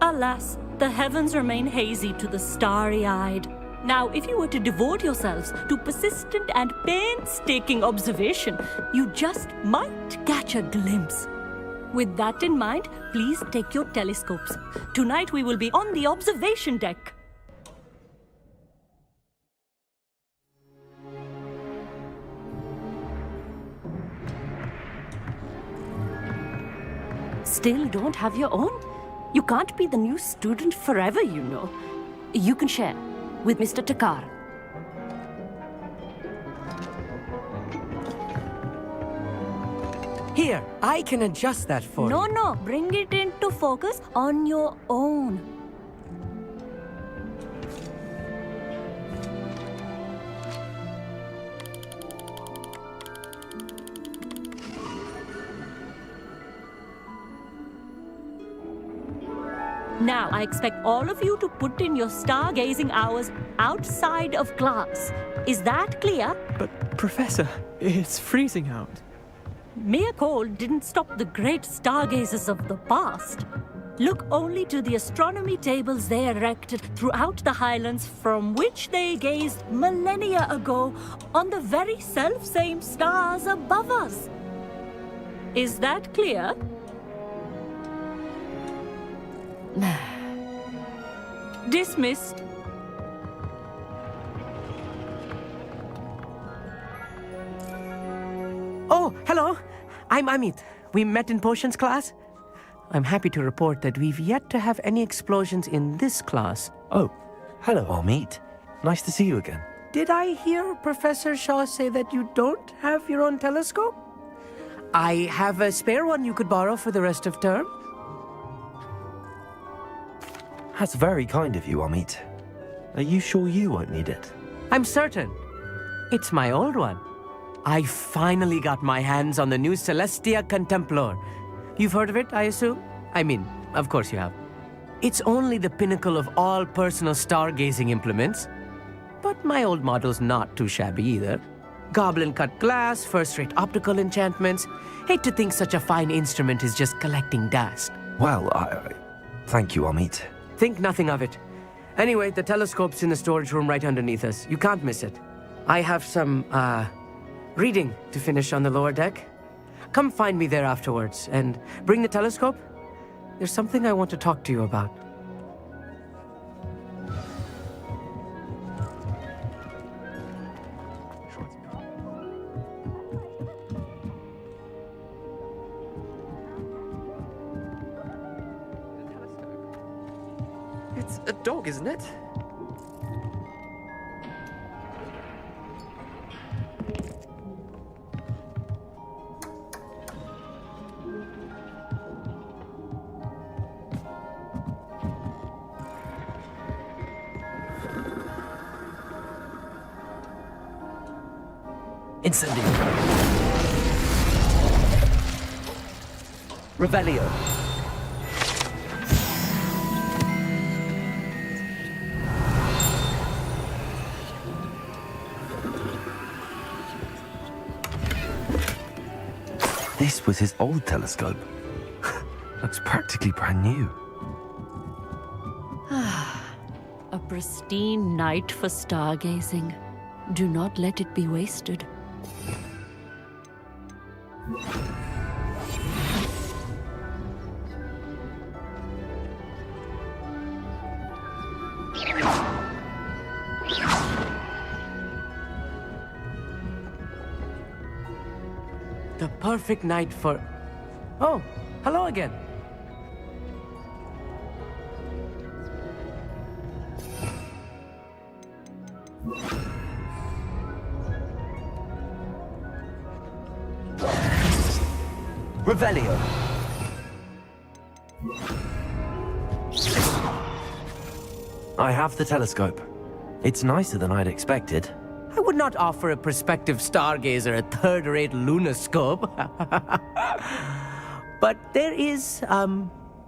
Alas, the heavens remain hazy to the starry-eyed. Now, if you were to devote yourselves to persistent and painstaking observation, you just might catch a glimpse. With that in mind, please take your telescopes. Tonight we will be on the observation deck. Still don't have your own? You can't be the new student forever, you know. You can share with Mr. Takar. Here, I can adjust that for you. No, bring it into focus on your own. Now, I expect all of you to put in your stargazing hours outside of class. Is that clear? But, Professor, it's freezing out. Mere cold didn't stop the great stargazers of the past. Look only to the astronomy tables they erected throughout the highlands from which they gazed millennia ago on the very self-same stars above us. Is that clear? Dismissed. Oh, hello. I'm Amit. We met in potions class. I'm happy to report that we've yet to have any explosions in this class. Oh, hello, Amit. Nice to see you again. Did I hear Professor Shaw say that you don't have your own telescope? I have a spare one you could borrow for the rest of term. That's very kind of you, Amit. Are you sure you won't need it? I'm certain. It's my old one. I finally got my hands on the new Celestia Contemplar. You've heard of it, I assume? I mean, of course you have. It's only the pinnacle of all personal stargazing implements. But my old model's not too shabby either. Goblin-cut glass, first-rate optical enchantments. Hate to think such a fine instrument is just collecting dust. Well, thank you, Amit. Think nothing of it. Anyway, the telescope's in the storage room right underneath us. You can't miss it. I have some, reading to finish on the lower deck. Come find me there afterwards, and bring the telescope. There's something I want to talk to you about. It's a dog, isn't it? Incendio. Revelio. This was his old telescope. Looks practically brand new. A pristine night for stargazing. Do not let it be wasted. The perfect night for... Oh, hello again. Revelio. I have the telescope. It's nicer than I'd expected. I would not offer a prospective stargazer a third-rate lunoscope. But there is,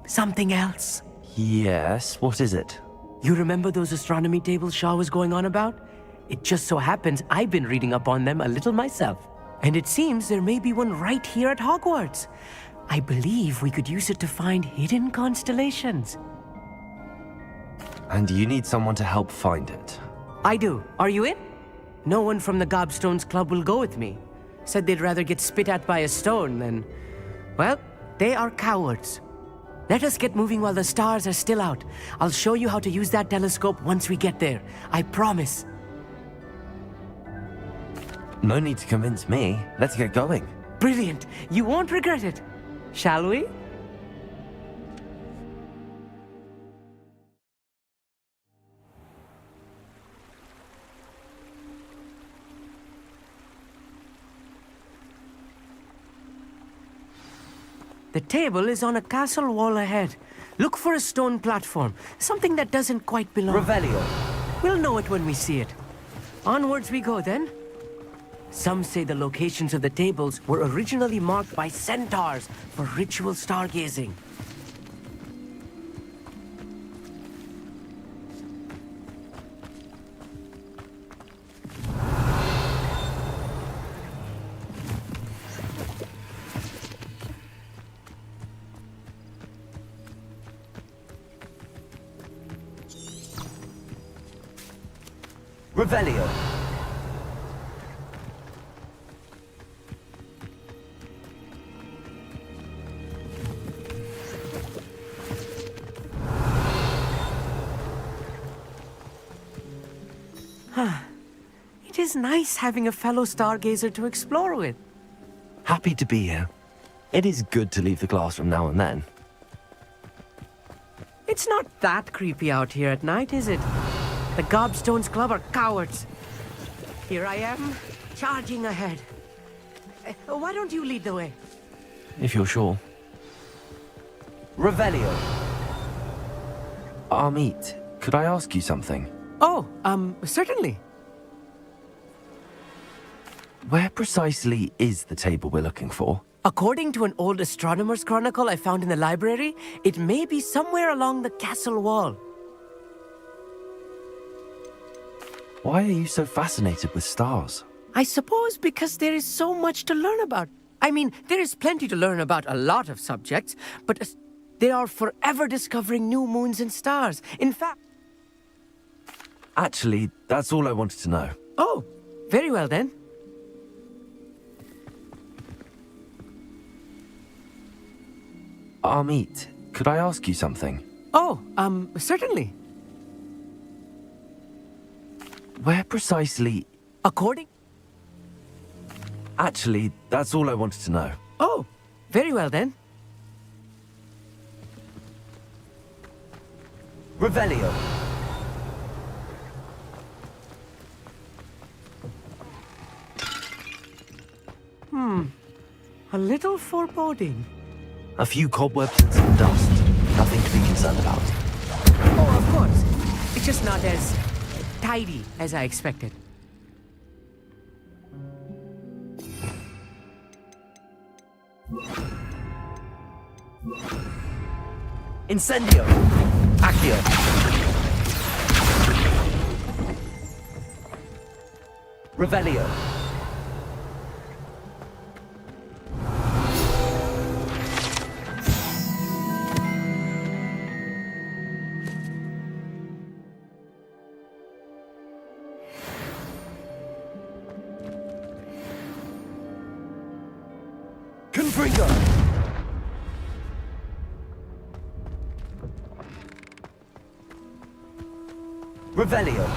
something else. Yes, what is it? You remember those astronomy tables Shaw was going on about? It just so happens I've been reading up on them a little myself. And it seems there may be one right here at Hogwarts. I believe we could use it to find hidden constellations. And you need someone to help find it. I do. Are you in? No one from the Gobstones Club will go with me. Said they'd rather get spit at by a stone than... Well, they are cowards. Let us get moving while the stars are still out. I'll show you how to use that telescope once we get there. I promise. No need to convince me. Let's get going. Brilliant. You won't regret it. Shall we? The table is on a castle wall ahead. Look for a stone platform, something that doesn't quite belong. Revelio. We'll know it when we see it. Onwards we go then. Some say the locations of the tables were originally marked by centaurs for ritual stargazing. Revelio. It is nice having a fellow stargazer to explore with. Happy to be here. It is good to leave the classroom now and then. It's not that creepy out here at night, is it? The Gobstones Club are cowards. Here I am, charging ahead. Why don't you lead the way? If you're sure. Revelio. Amit, could I ask you something? Oh, certainly. Where precisely is the table we're looking for? According to an old astronomer's chronicle I found in the library, it may be somewhere along the castle wall. Why are you so fascinated with stars? I suppose because there is so much to learn about. I mean, there is plenty to learn about a lot of subjects, but they are forever discovering new moons and stars. In fact... Actually, that's all I wanted to know. Oh, very well then. Amit, could I ask you something? Oh, certainly. Where precisely... According... Actually, that's all I wanted to know. Oh, very well then. Revelio. A little foreboding. A few cobwebs and some dust. Nothing to be concerned about. Oh, of course. It's just not as tidy as I expected. Incendio! Accio! Revelio! Confringo! Revelio!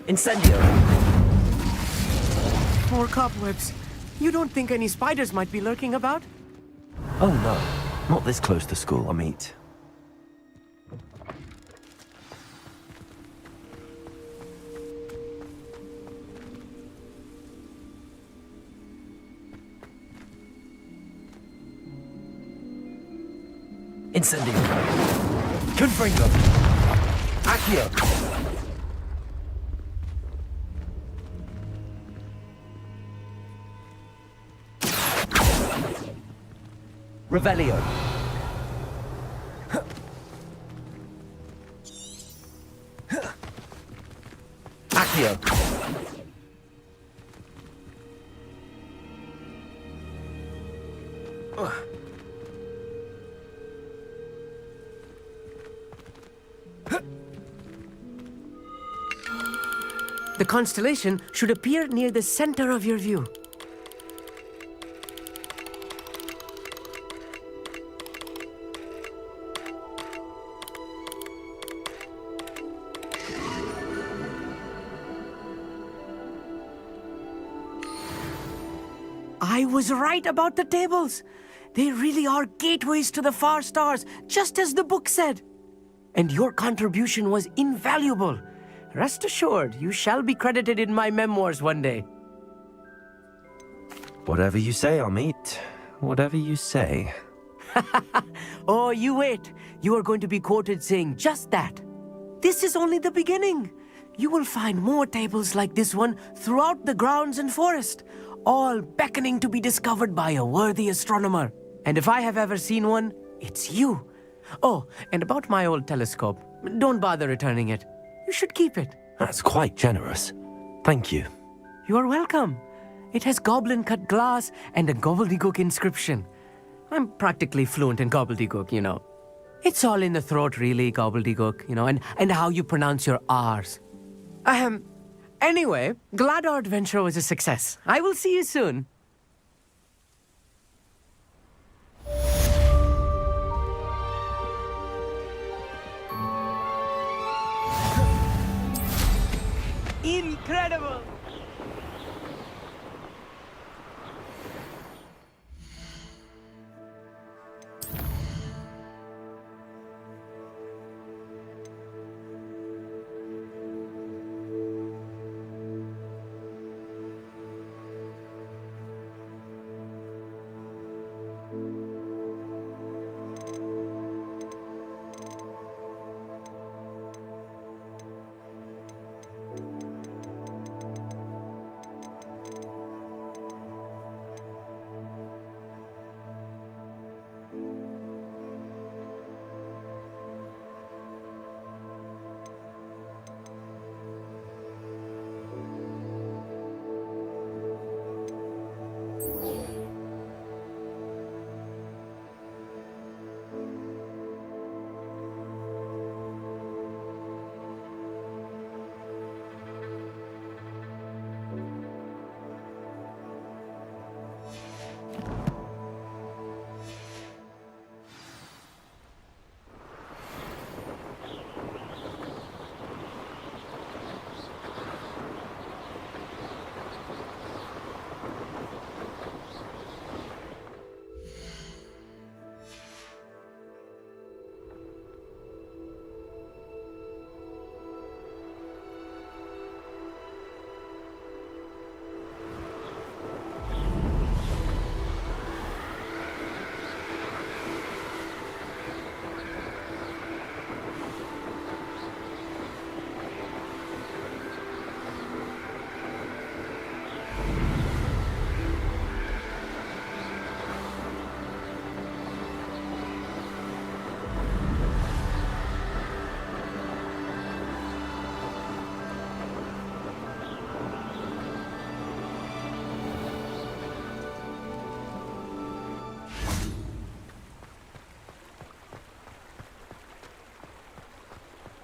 Incendio! More cobwebs. You don't think any spiders might be lurking about? Oh no, not this close to school, Amit. Incendio. Confringo. Accio. Revelio. Accio. The constellation should appear near the center of your view. I was right about the tables. They really are gateways to the far stars, just as the book said. And your contribution was invaluable. Rest assured, you shall be credited in my memoirs one day. Whatever you say, Amit. Whatever you say. Oh, you wait. You are going to be quoted saying just that. This is only the beginning. You will find more tables like this one throughout the grounds and forest, all beckoning to be discovered by a worthy astronomer. And if I have ever seen one, it's you. Oh, and about my old telescope, don't bother returning it. You should keep it. That's quite generous. Thank you. You are welcome. It has goblin-cut glass and a gobbledygook inscription. I'm practically fluent in gobbledygook, you know. It's all in the throat, really, gobbledygook, you know, and how you pronounce your R's. Anyway, glad our adventure was a success. I will see you soon. Incredible!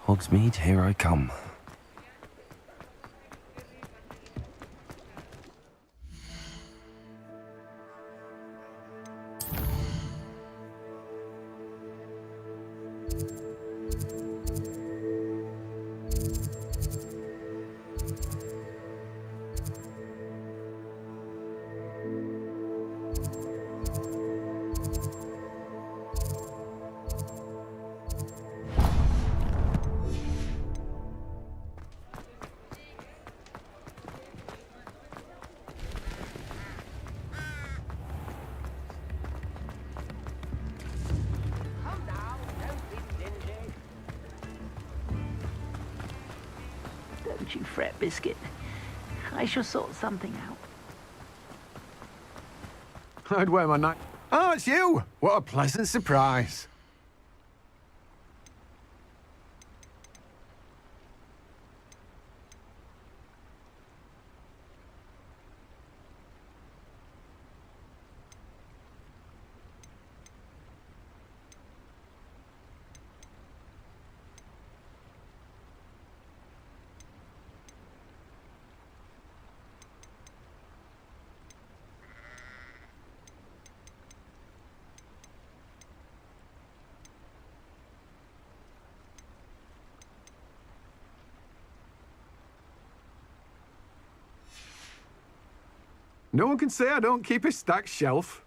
Hogsmeade, here I come. Don't you fret, Biscuit. I shall sort something out. I'd wear my night. Oh, it's you! What a pleasant surprise. No one can say I don't keep a stacked shelf.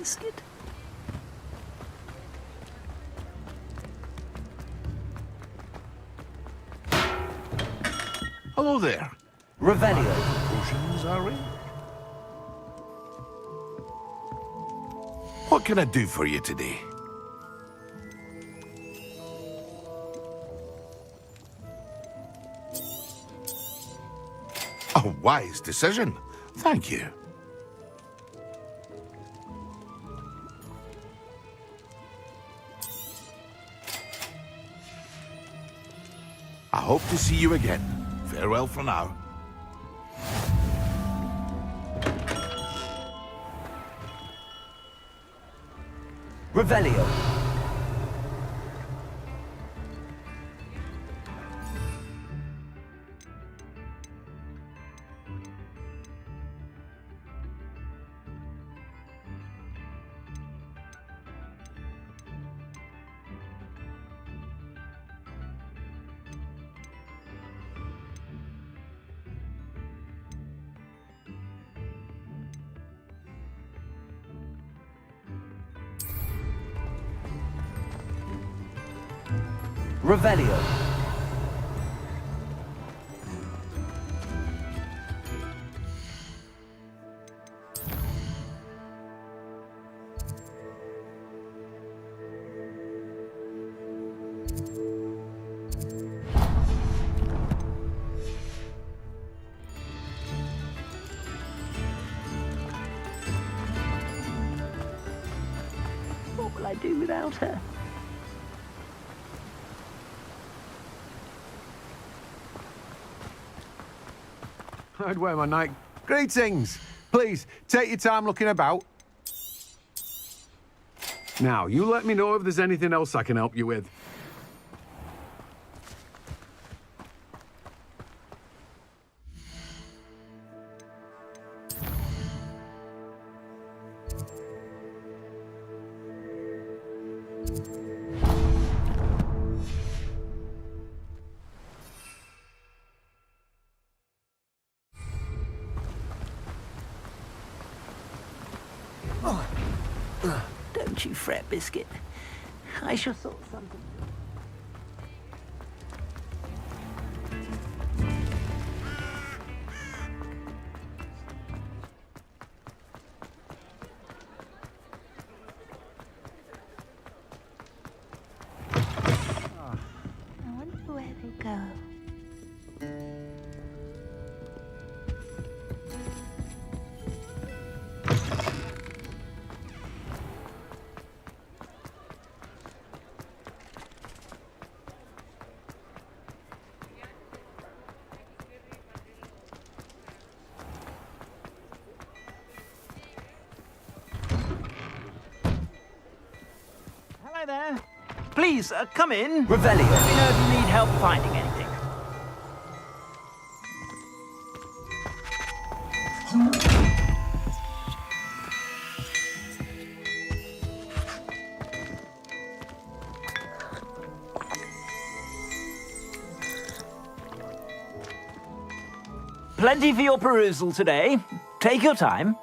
Biscuit. Hello there. Revelio. Potions are in. What can I do for you today? A wise decision. Thank you. I hope to see you again. Farewell for now. Revelio. Revelio. do without her. I'd wear my night. Greetings! Please, take your time looking about. Now, you let me know if there's anything else I can help you with. Don't you fret, Biscuit. I shall sort something. I wonder where they go. Hello there. Please, come in. Revelio. Let me know if you need help finding anything. Plenty for your perusal today. Take your time.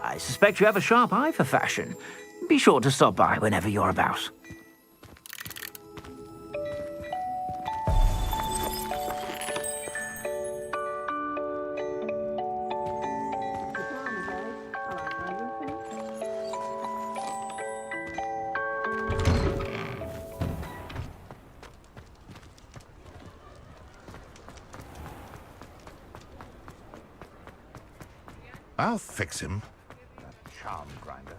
I suspect you have a sharp eye for fashion. Be sure to stop by whenever you're about. I'll fix him. That charm grinder.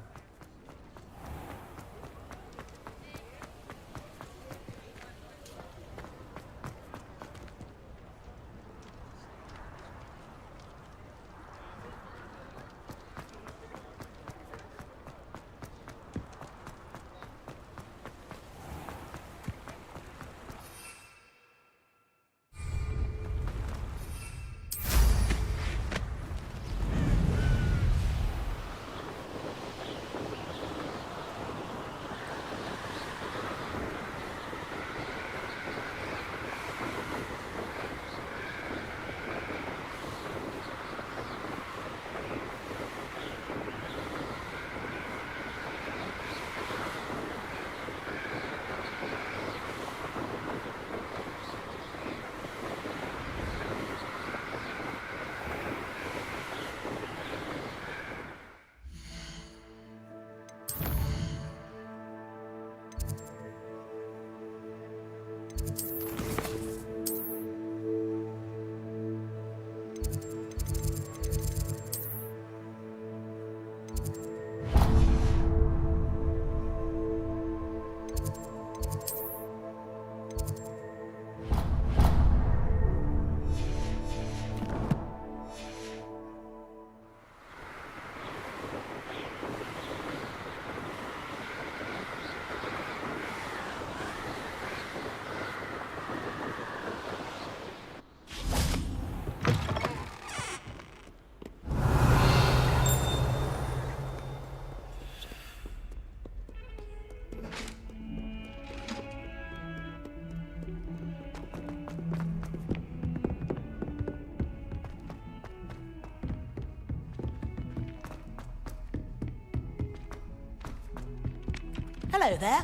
Hello there.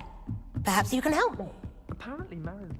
Perhaps you can help me. Apparently, Marin.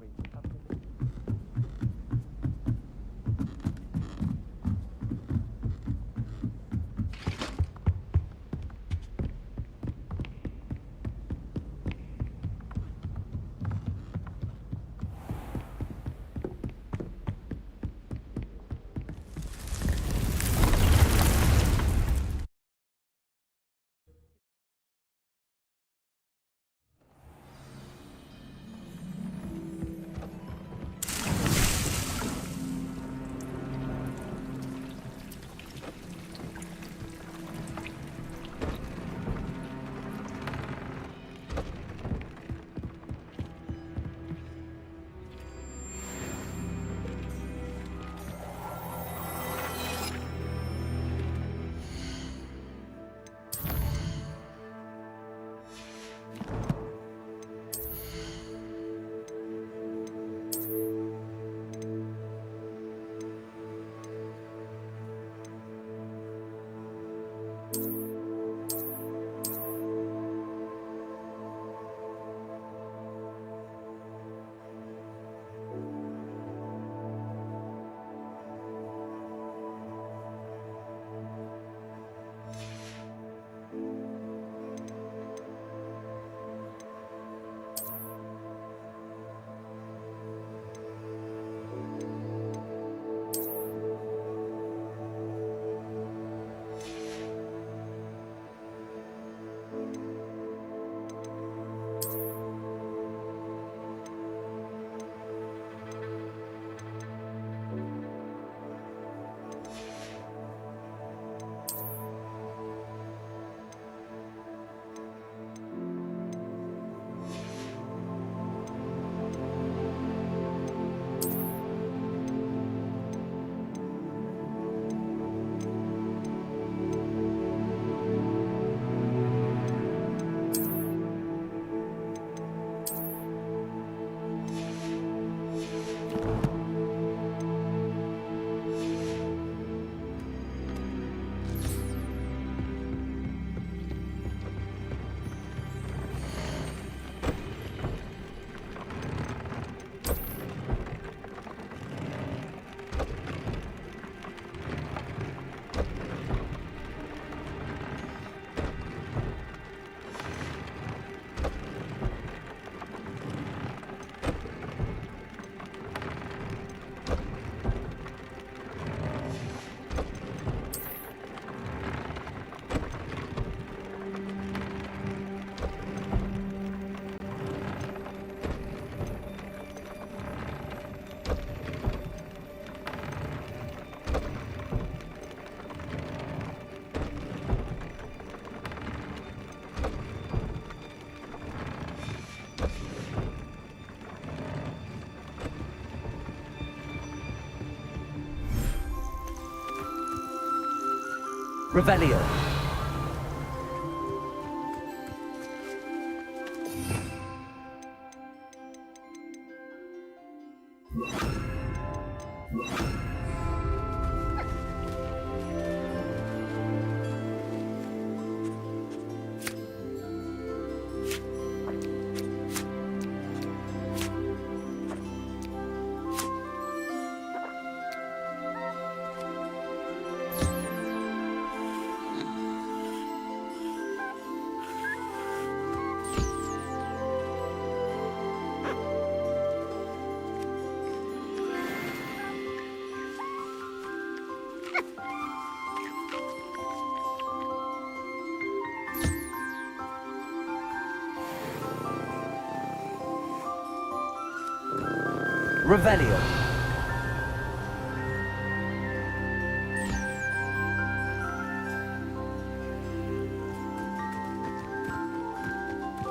Revelio. Revelio.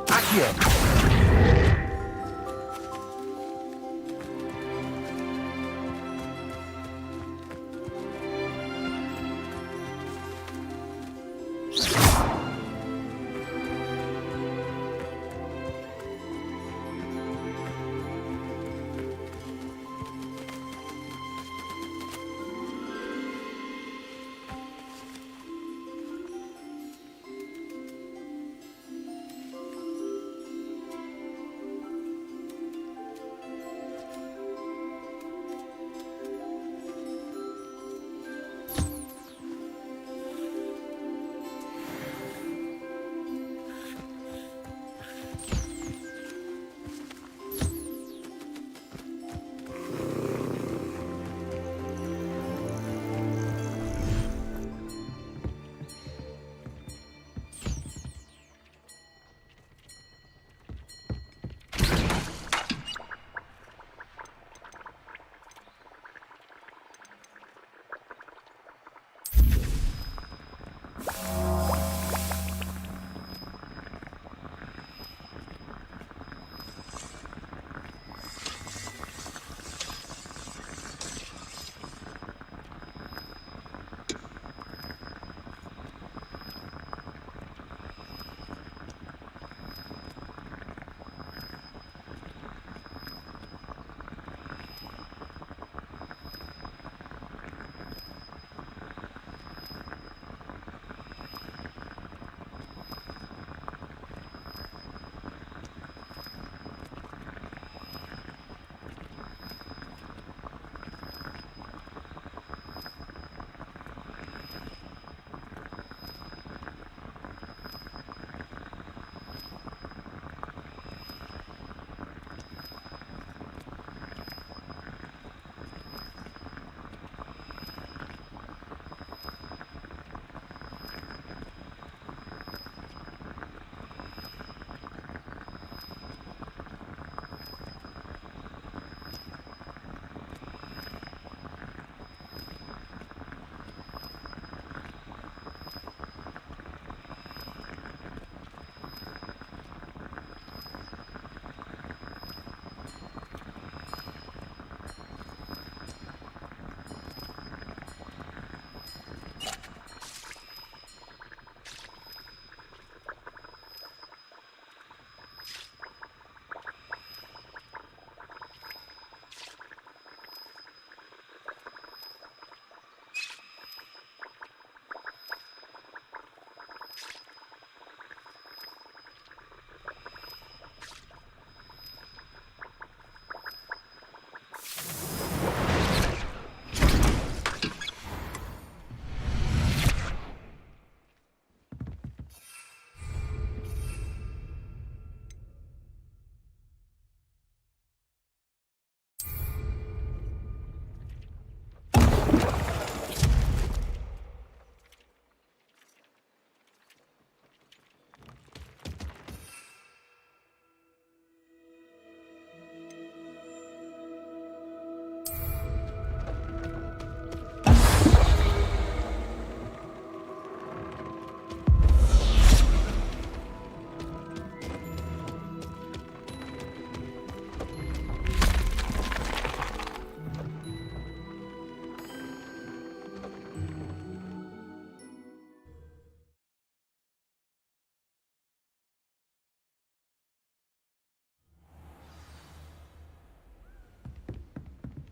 Accio.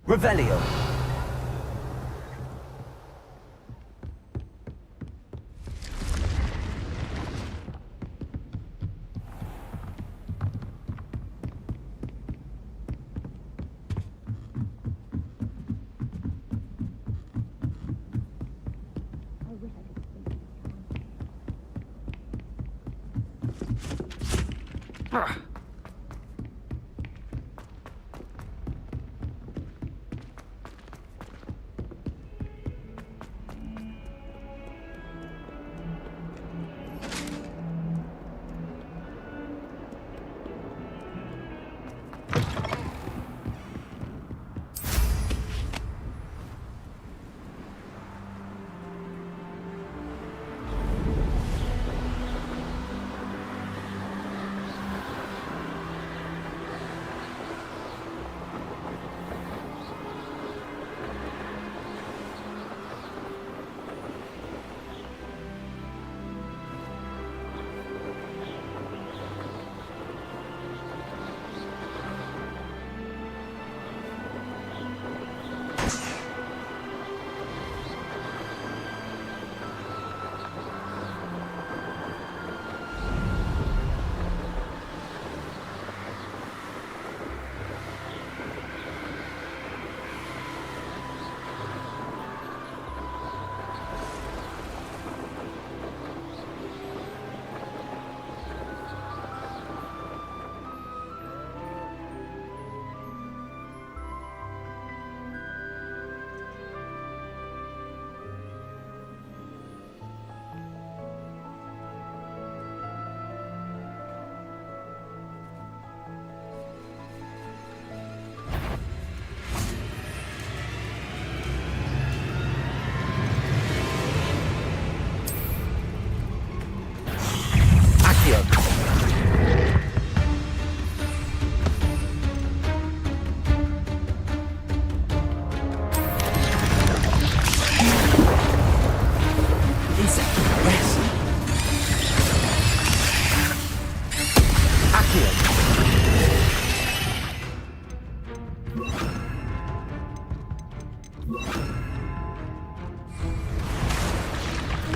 Revelio.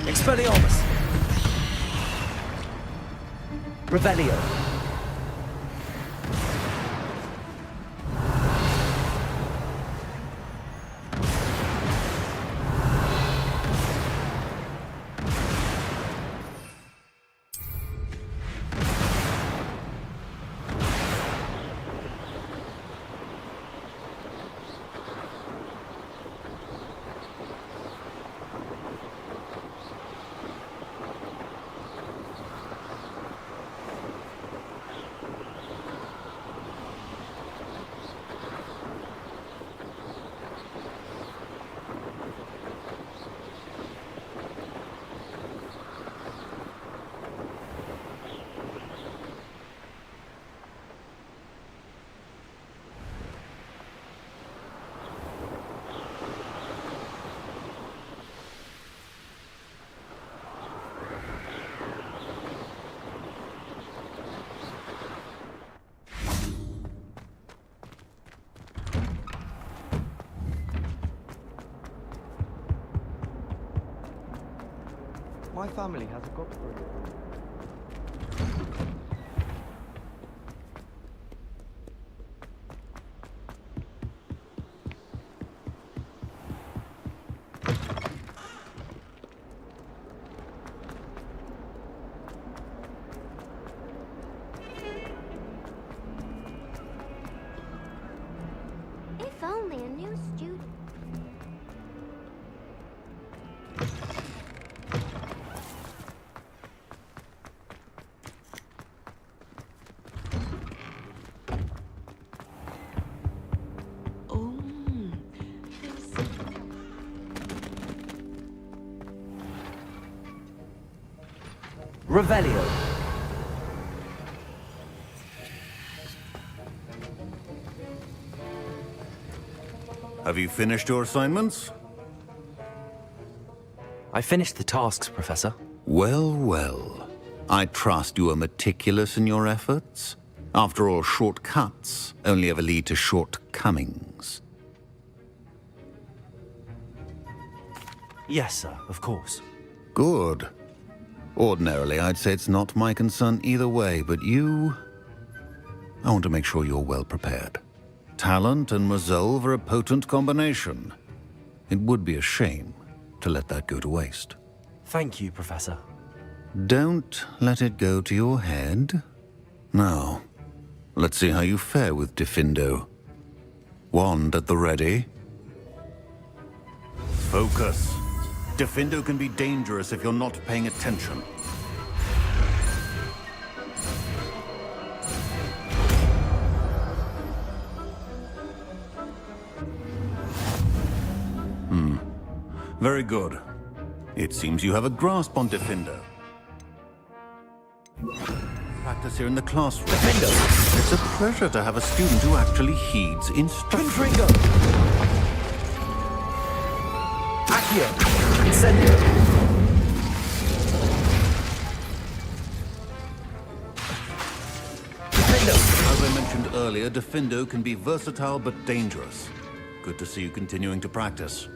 Expelliarmus. Revelio. My family has a godbrother. If only a new student. Revelio. Have you finished your assignments? I finished the tasks, Professor. Well, well. I trust you are meticulous in your efforts. After all, shortcuts only ever lead to shortcomings. Yes, sir, of course. Good. Ordinarily, I'd say it's not my concern either way, but you... I want to make sure you're well prepared. Talent and resolve are a potent combination. It would be a shame to let that go to waste. Thank you, Professor. Don't let it go to your head. Now, let's see how you fare with Diffindo. Wand at the ready. Focus. Diffindo can be dangerous if you're not paying attention. Very good. It seems you have a grasp on Diffindo. Practice here in the classroom. Diffindo! It's a pleasure to have a student who actually heeds instruction. Accio! Incendio! As I mentioned earlier, Diffindo can be versatile but dangerous. Good to see you continuing to practice.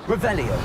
Revelio.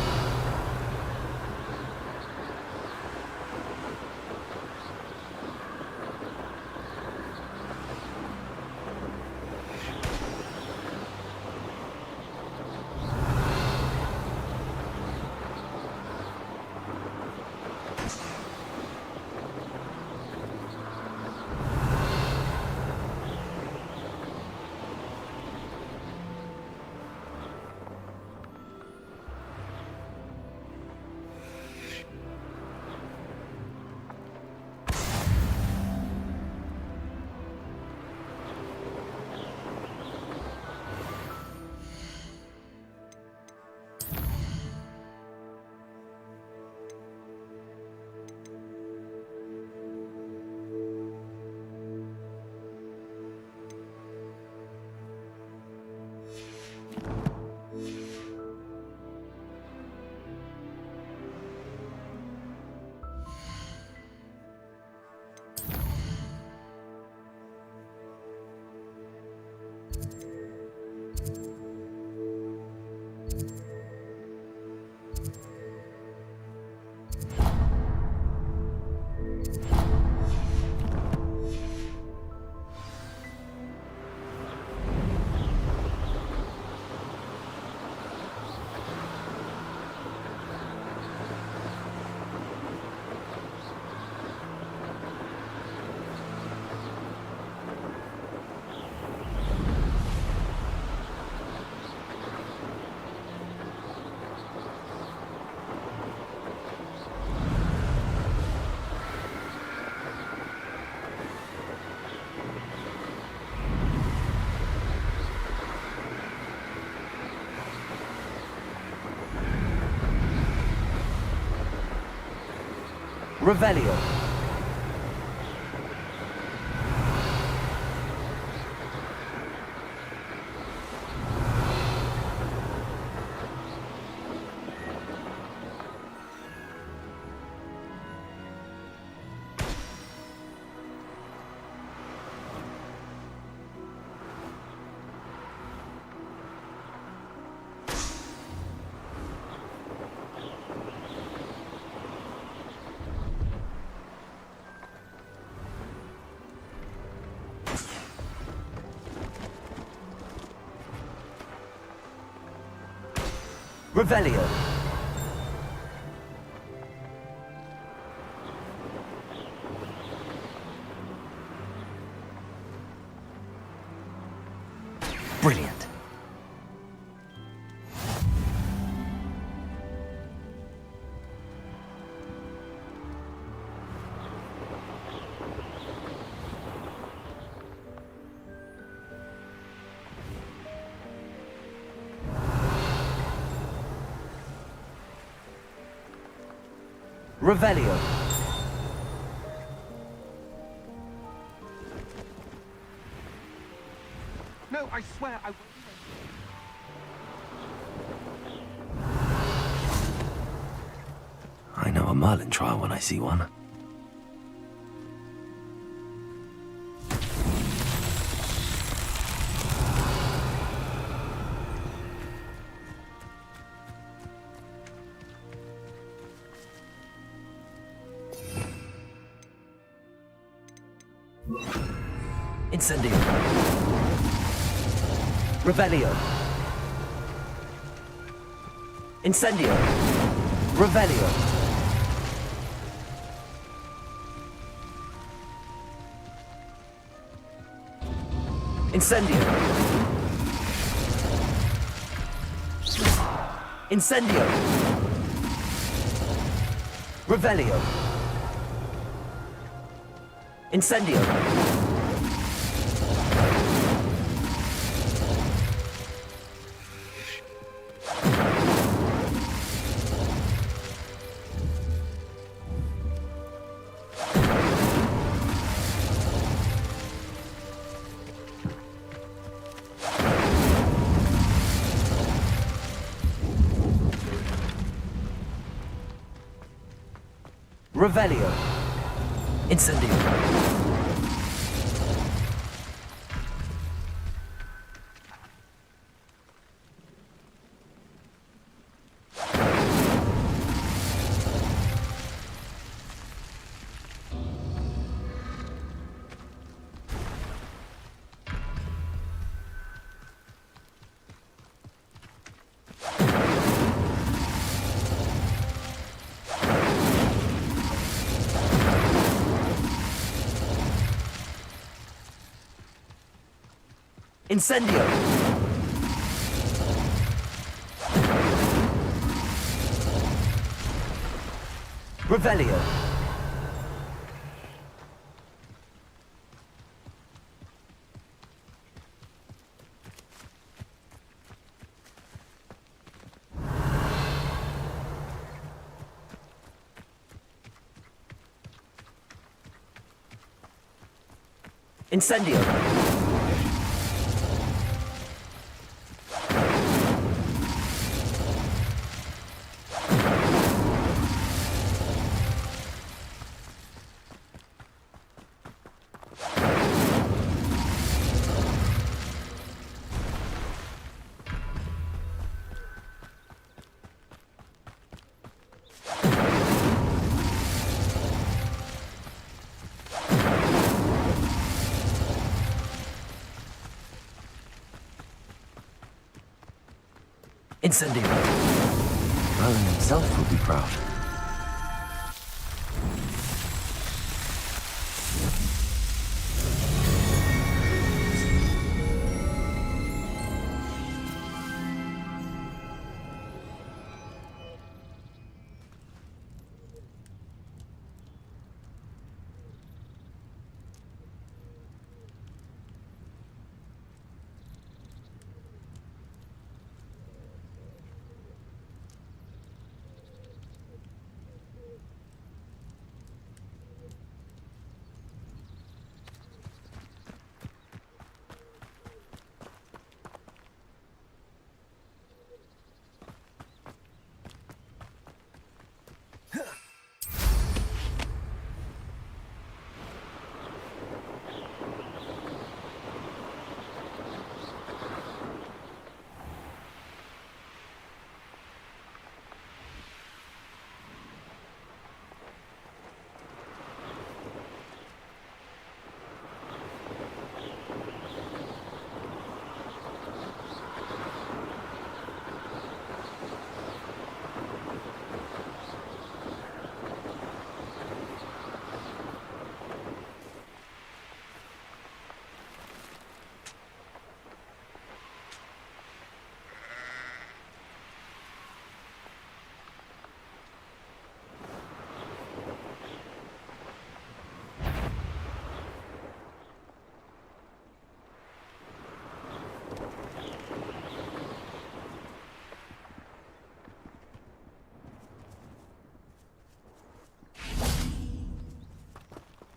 Revelio. Revelio. Brilliant. Revelio. No, I swear I... I know a Merlin trial when I see one. Incendio. Revelio. Incendio. Revelio. Incendio. Incendio. Revelio. Incendio. Revelio. Incendio. Incendio. Revelio. Incendio. Incendio. Merlin himself will be proud.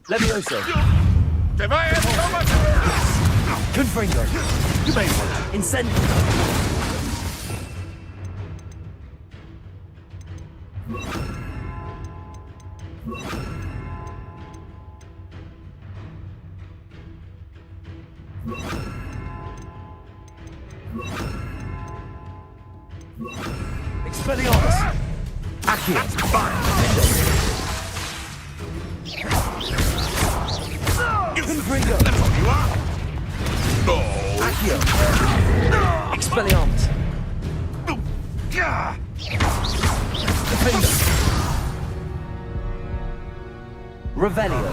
Levioso. Deviant, so much! Confringo. You may want Incendio. Expelliarmus. Accio. Confringo. You are? No. Accio. Expelliarmus. Defender. Revelio.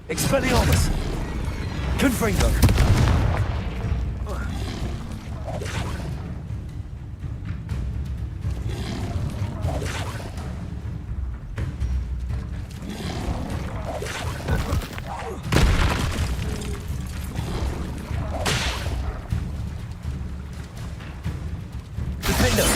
Expelliarmus. Confringo. Defender.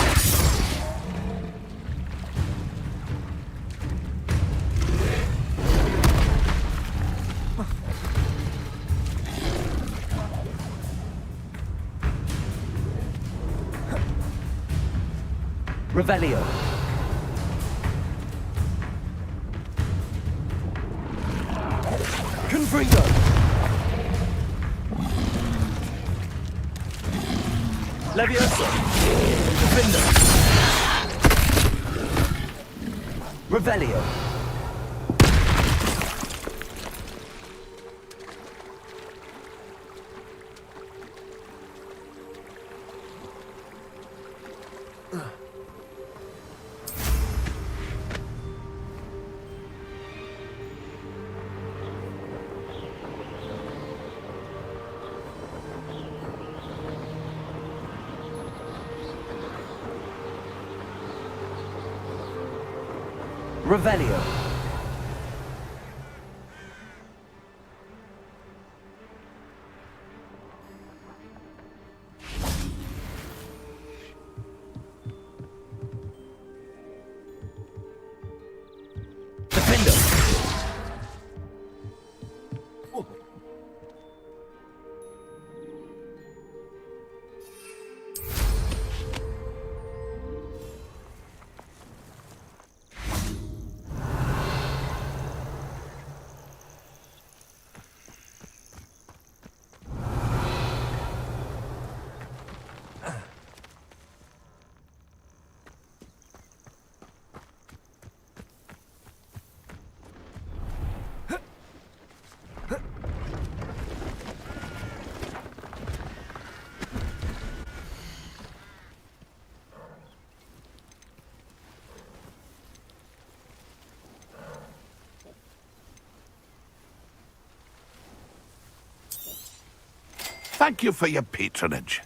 Revelio. Confringo. Levioso. Defender. Revelio. Revelio. Defender. Thank you for your patronage.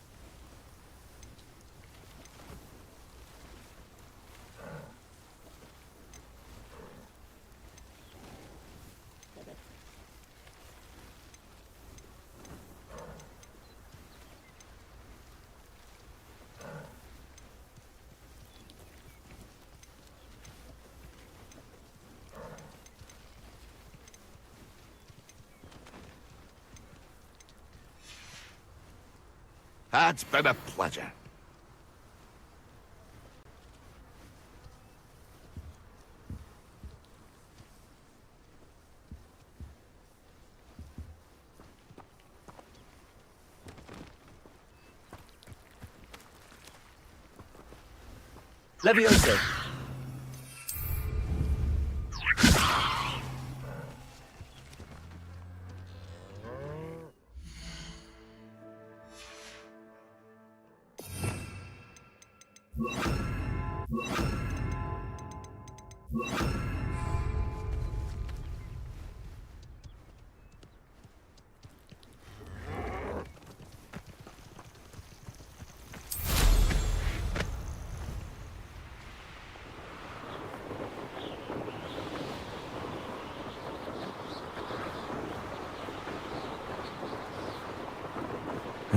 It's been a pleasure. Levioso.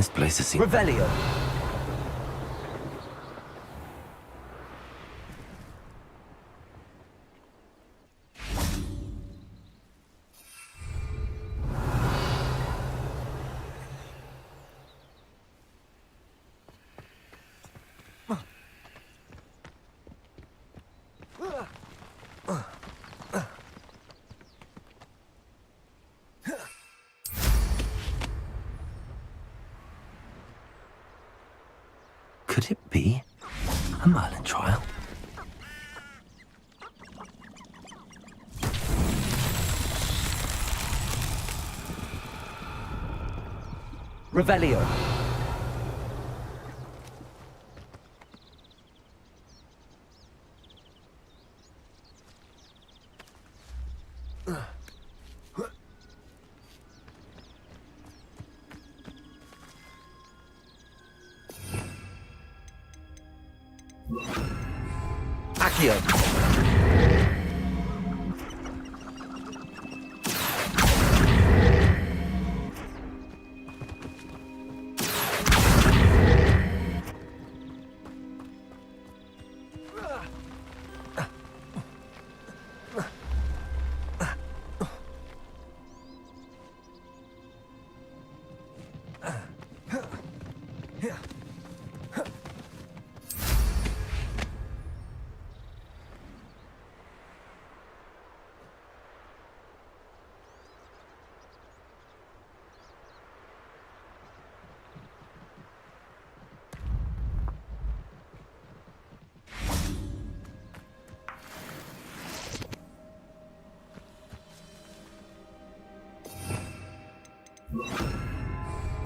This place has seen... Revelio. Could it be a Merlin trial? Revelio. Accio.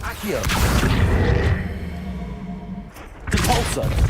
Accio. Compulsor.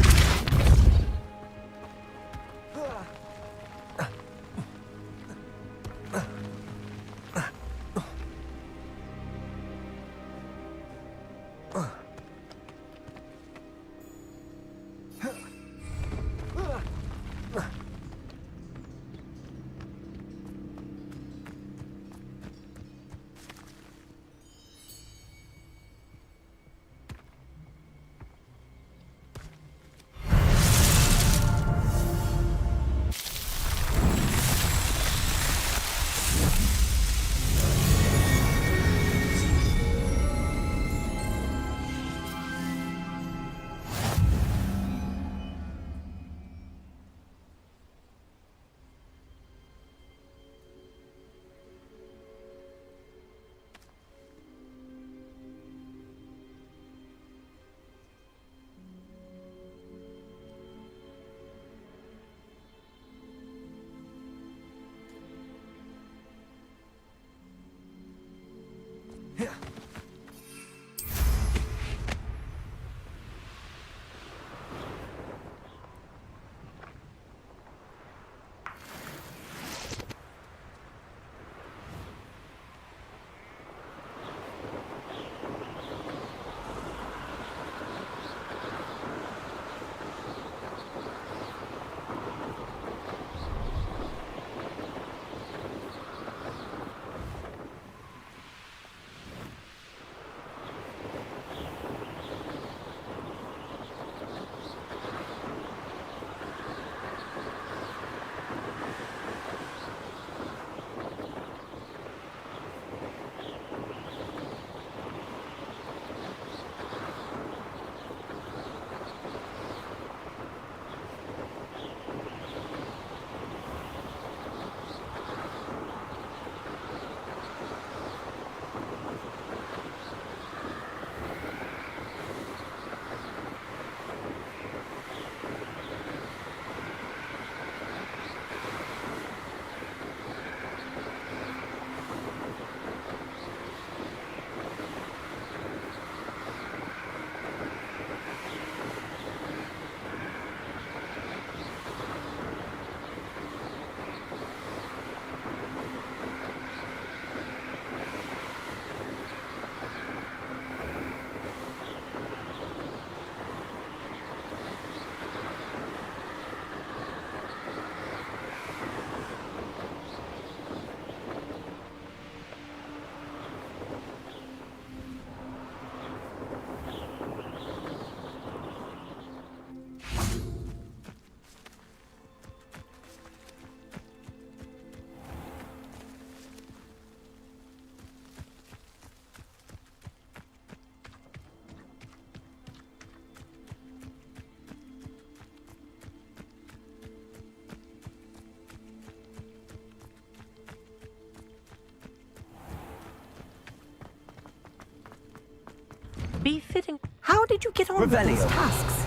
befitting. How did you get on with these Revelio. tasks?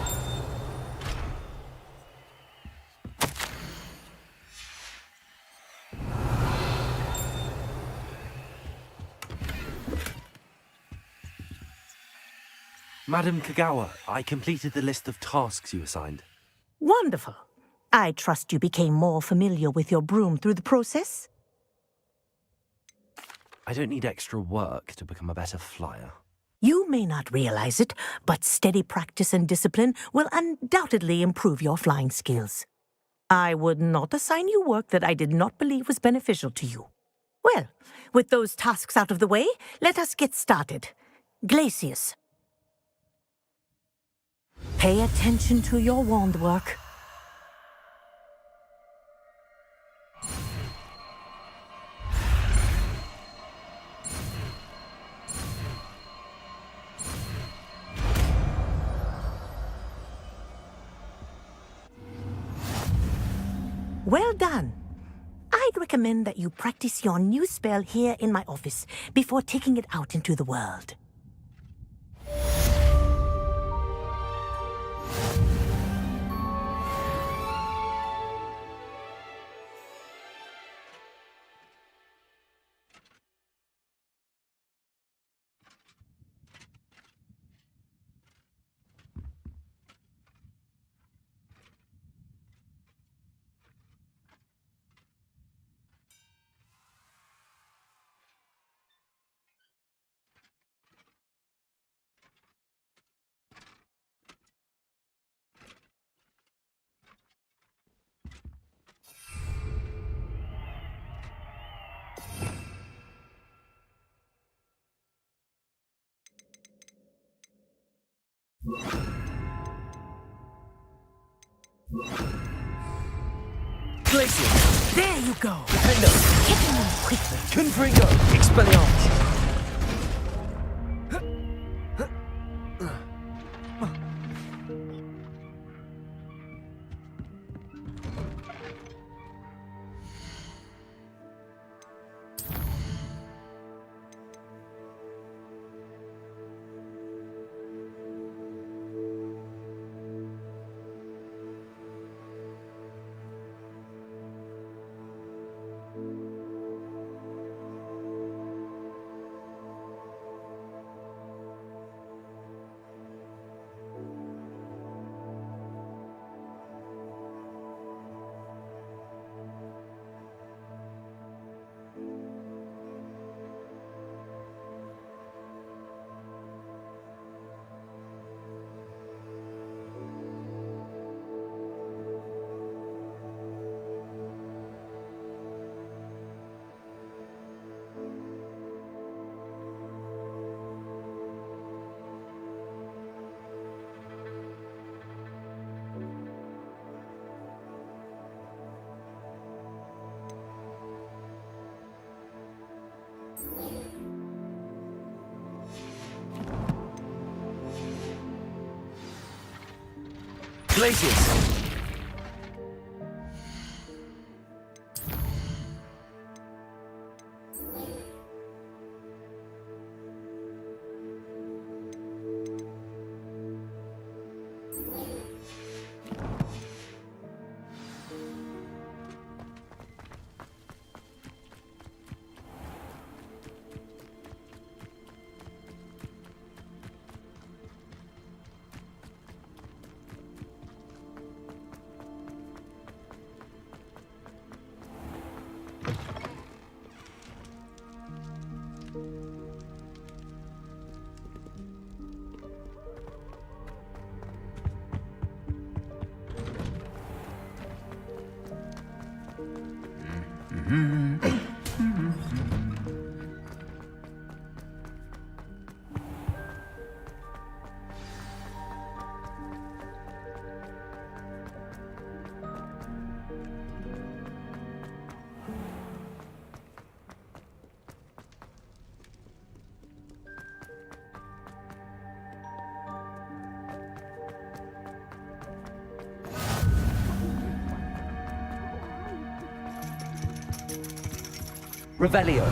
Madam Kagawa, I completed the list of tasks you assigned. Wonderful. I trust you became more familiar with your broom through the process? I don't need extra work to become a better flyer. You may not realize it, but steady practice and discipline will undoubtedly improve your flying skills. I would not assign you work that I did not believe was beneficial to you. Well, with those tasks out of the way, let us get started. Glacius. Pay attention to your wand work. Well done. I'd recommend that you practice your new spell here in my office before taking it out into the world. Glacius! There you go! Defendo! Hitting them quickly! Confringo! Expelliarmus! Glacius! Revelio.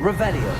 Revelio.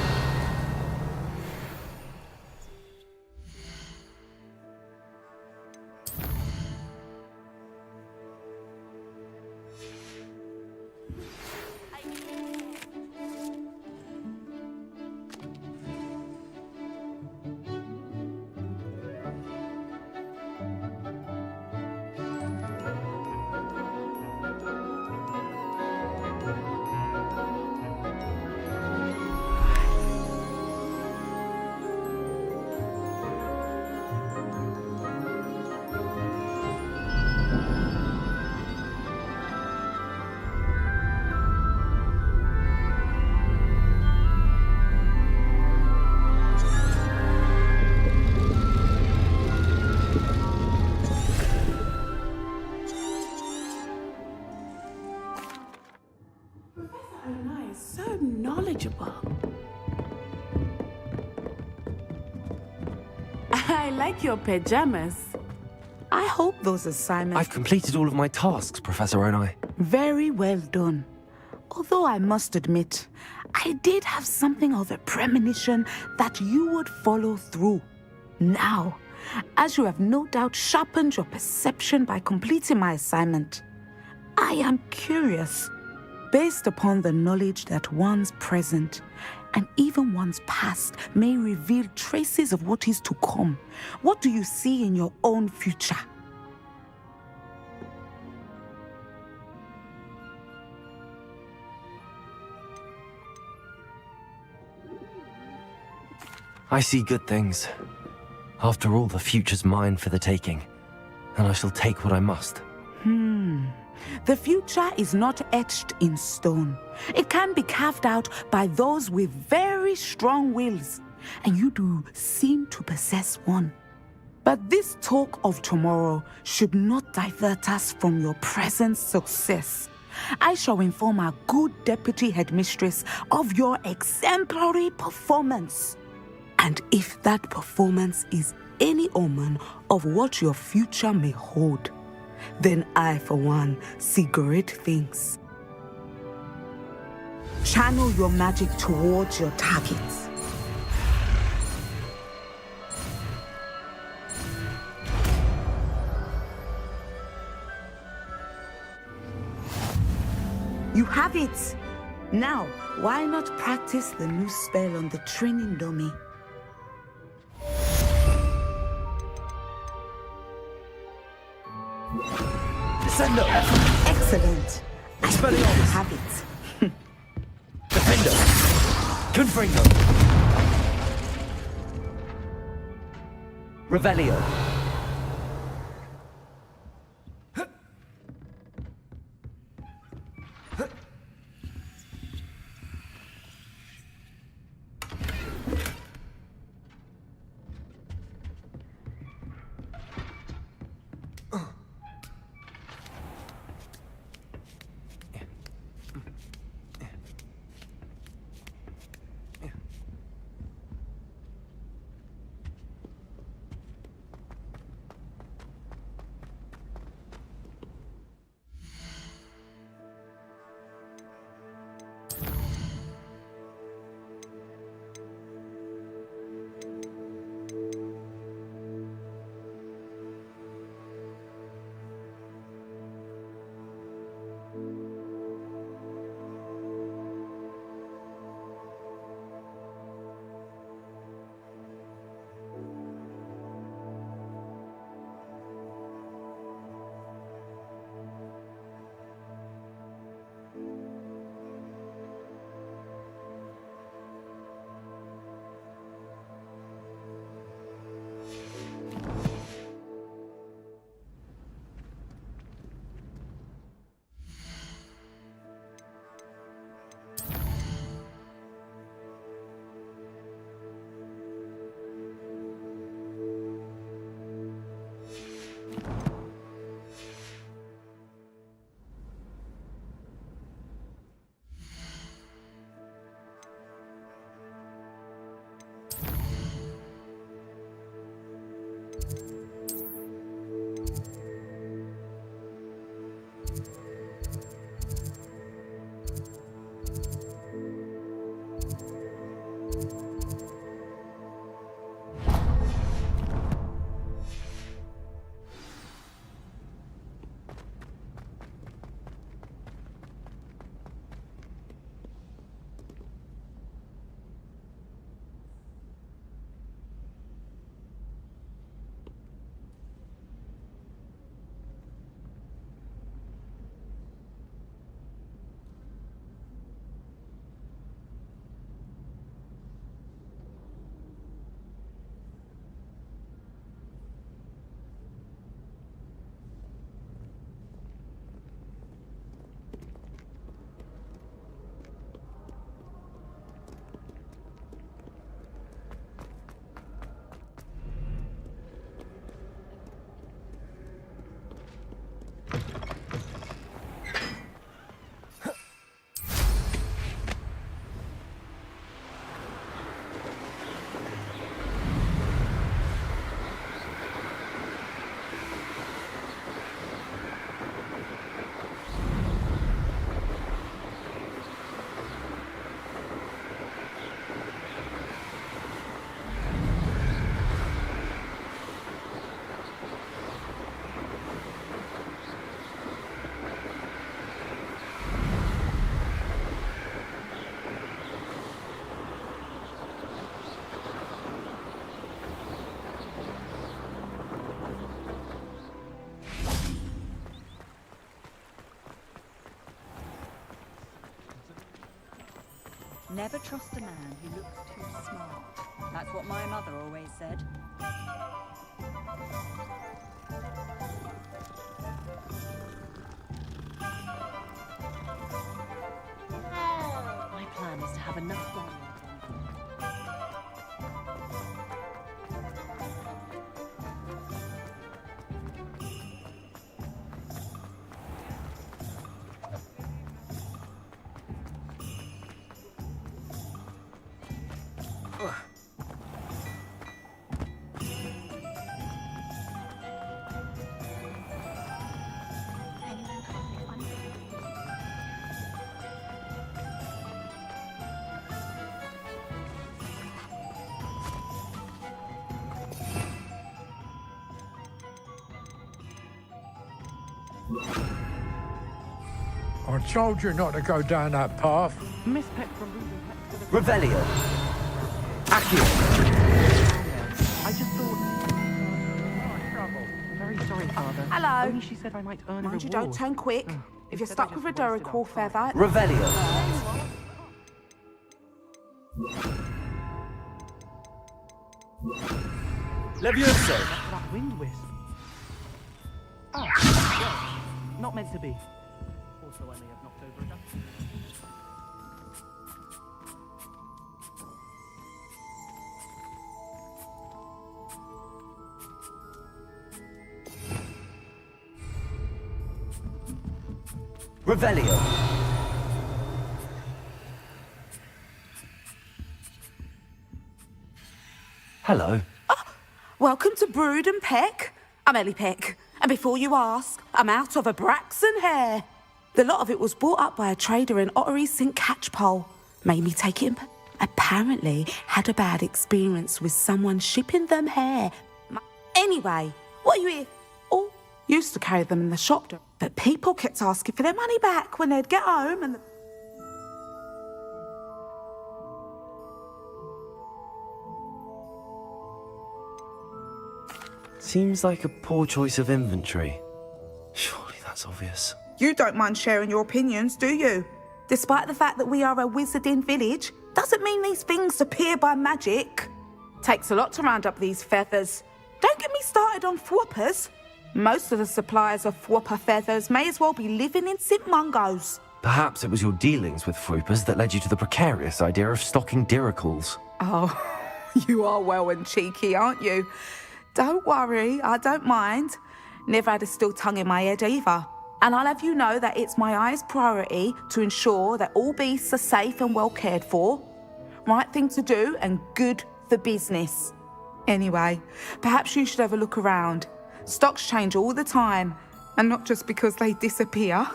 So knowledgeable. I like your pajamas. I hope those assignments... I've completed all of my tasks, Professor Onai. Very well done. Although I must admit, I did have something of a premonition that you would follow through. Now, as you have no doubt sharpened your perception by completing my assignment, I am curious. Based upon the knowledge that one's present and even one's past may reveal traces of what is to come, what do you see in your own future? I see good things. After all, the future's mine for the taking, and I shall take what I must. The future is not etched in stone. It can be carved out by those with very strong wills, and you do seem to possess one. But this talk of tomorrow should not divert us from your present success. I shall inform our good deputy headmistress of your exemplary performance. And if that performance is any omen of what your future may hold, then I, for one, see great things. Channel your magic towards your targets. You have it! Now, why not practice the new spell on the training dummy? Descendo! Excellent! Expelliarmus! Have it. Defendo! Confringo! Revelio! Never trust a man who looks too smart. That's what my mother always said. My plan is to have enough diamonds. I told you not to go down that path. Miss Peck from Revelio. Accio. I just thought... Very sorry, Father. Hello. Only she said I might earn a Mind you reward. don't turn quick. If you're stuck with a Duracell feather... Revelio. Levioso. That wind wisp. Ah, well, not meant to be. Also, I may have knocked over a duck. Revelio. Hello. Welcome to Brood and Peck. I'm Ellie Peck. And before you ask, I'm out of a Braxton hair. The lot of it was bought up by a trader in Ottery St. Catchpole. Made me take it in. Apparently had a bad experience with someone shipping them hair. Anyway, what are you here? Oh, used to carry them in the shop. But people kept asking for their money back when they'd get home and... Seems like a poor choice of inventory. Surely that's obvious. You don't mind sharing your opinions, do you? Despite the fact that we are a wizarding village, doesn't mean these things appear by magic. Takes a lot to round up these feathers. Don't get me started on thwoppers. Most of the suppliers of thwopper feathers may as well be living in St. Mungo's. Perhaps it was your dealings with Froopers that led you to the precarious idea of stocking diracles. Oh, you are well and cheeky, aren't you? Don't worry, I don't mind. Never had a still tongue in my head either. And I'll have you know that it's my highest priority to ensure that all beasts are safe and well cared for. Right thing to do and good for business. Anyway, perhaps you should have a look around. Stocks change all the time, and not just because they disappear.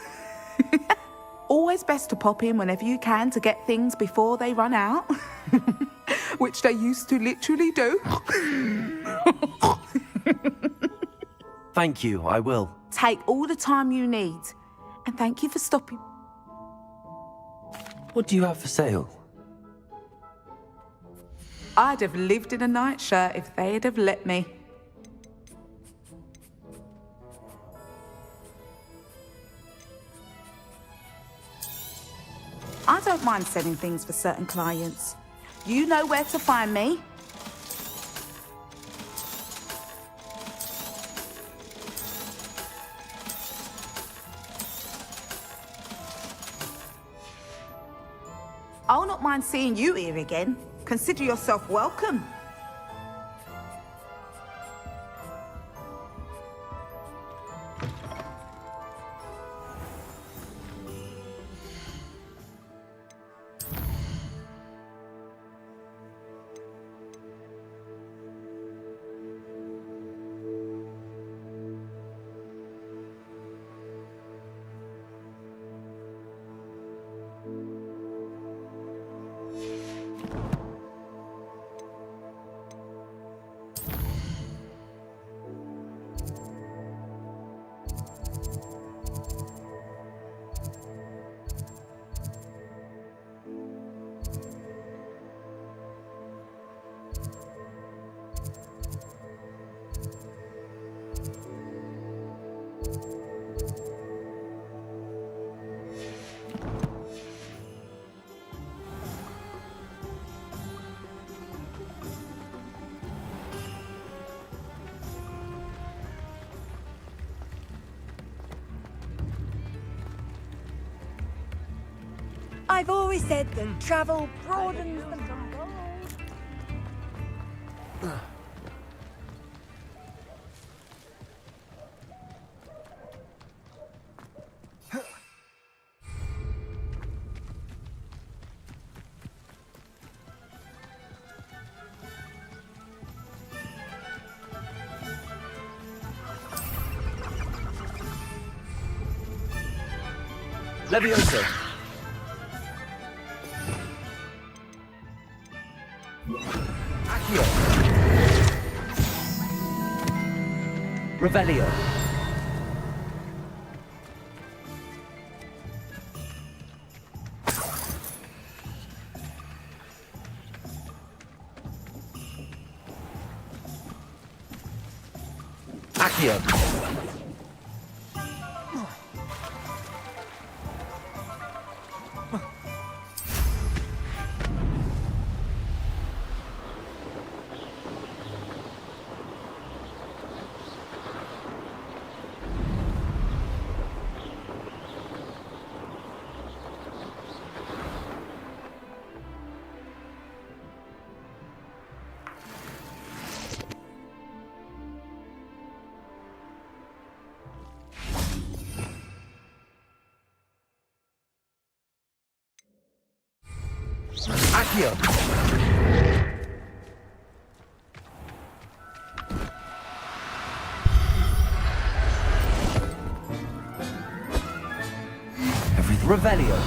Always best to pop in whenever you can to get things before they run out. Which they used to literally do. Thank you, I will. Take all the time you need. And thank you for stopping. What do you have for sale? I'd have lived in a nightshirt if they'd have let me. I don't mind selling things for certain clients. You know where to find me. I'll not mind seeing you here again. Consider yourself welcome. I've always said that travel broadens the mind. Levioso. Accio. Revelio. Accio. Accio. Everything. Revelio.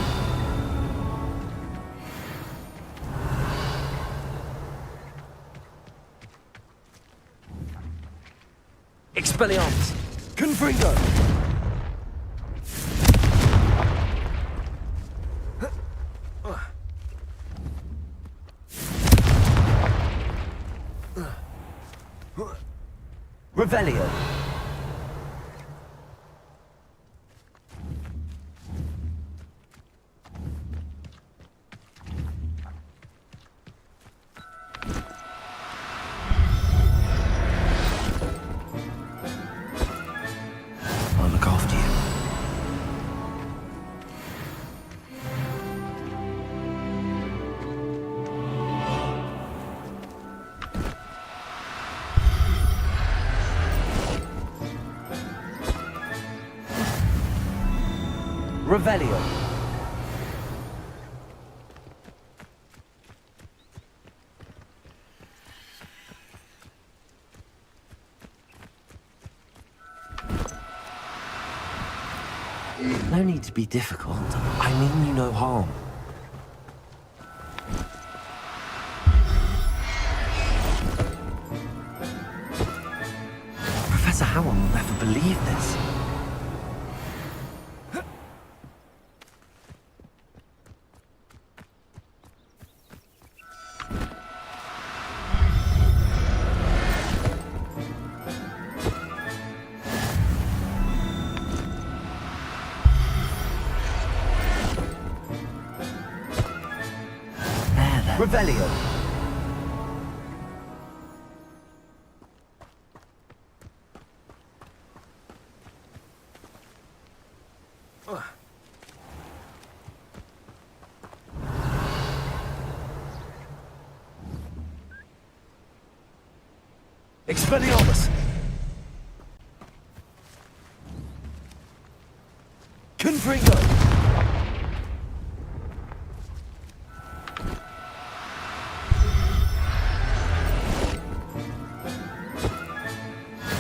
Expelliarmus. Confringo. Revelio. I'll look after you. Revelio. No need to be difficult. I mean you no harm. Professor Howell will never believe this. Revelio. Expelliarmus. Confringo.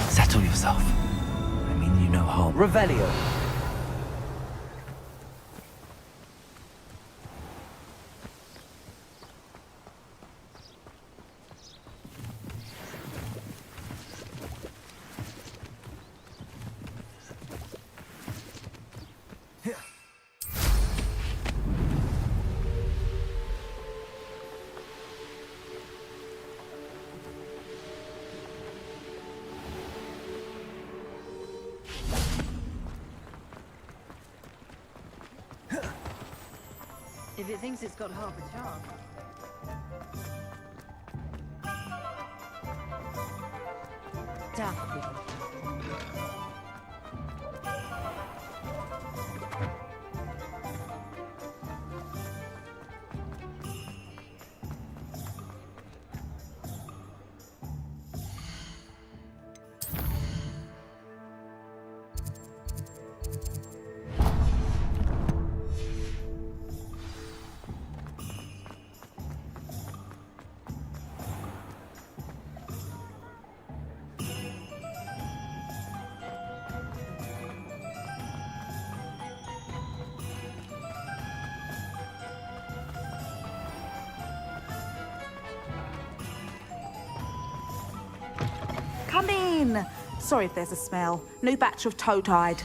Settle yourself. I mean you no harm. Revelio. If it thinks it's got half a chance. Sorry if there's a smell. New batch of toe-tied.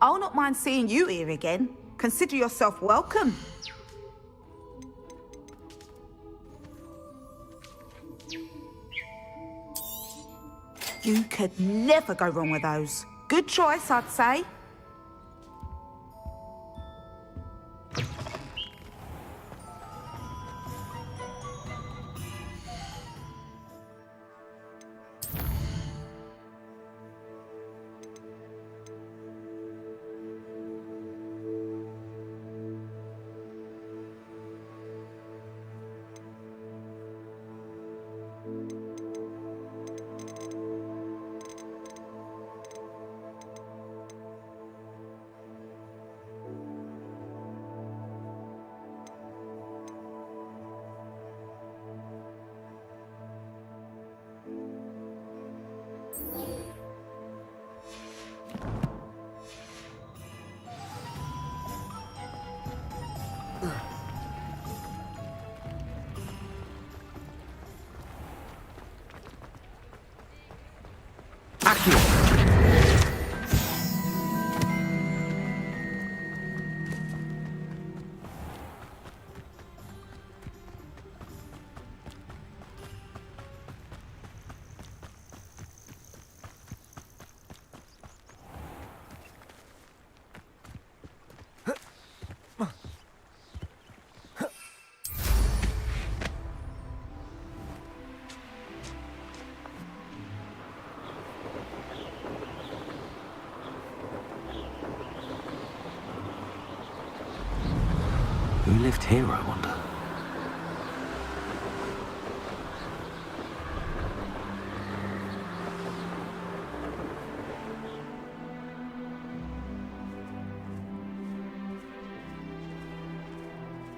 I'll not mind seeing you here again. Consider yourself welcome. You could never go wrong with those. Good choice, I'd say. Who lived here, I wonder?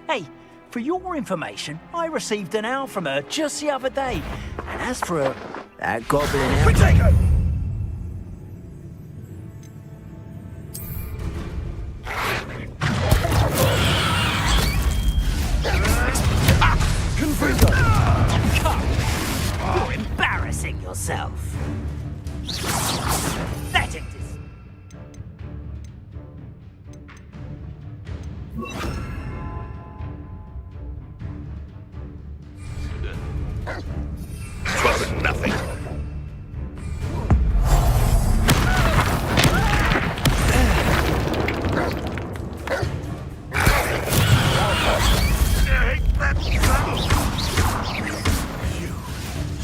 Hey, for your information, I received an owl from her just the other day. And as for her, that goblin owl... Retake You're embarrassing yourself. Let it dis... Trust nothing.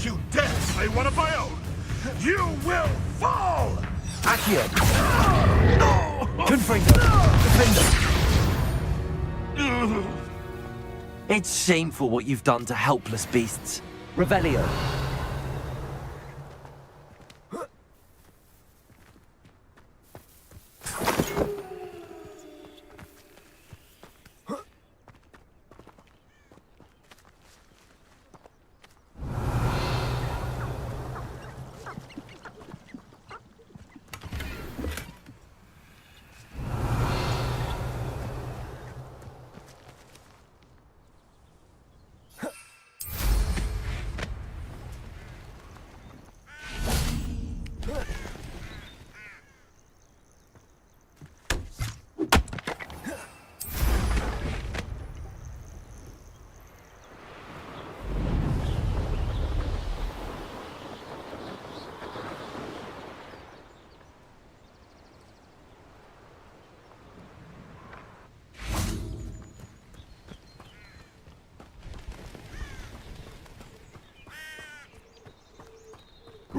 You dare slay one of my own! You will fall! Accio! Confringo! Defender! It's shameful what you've done to helpless beasts. Revelio!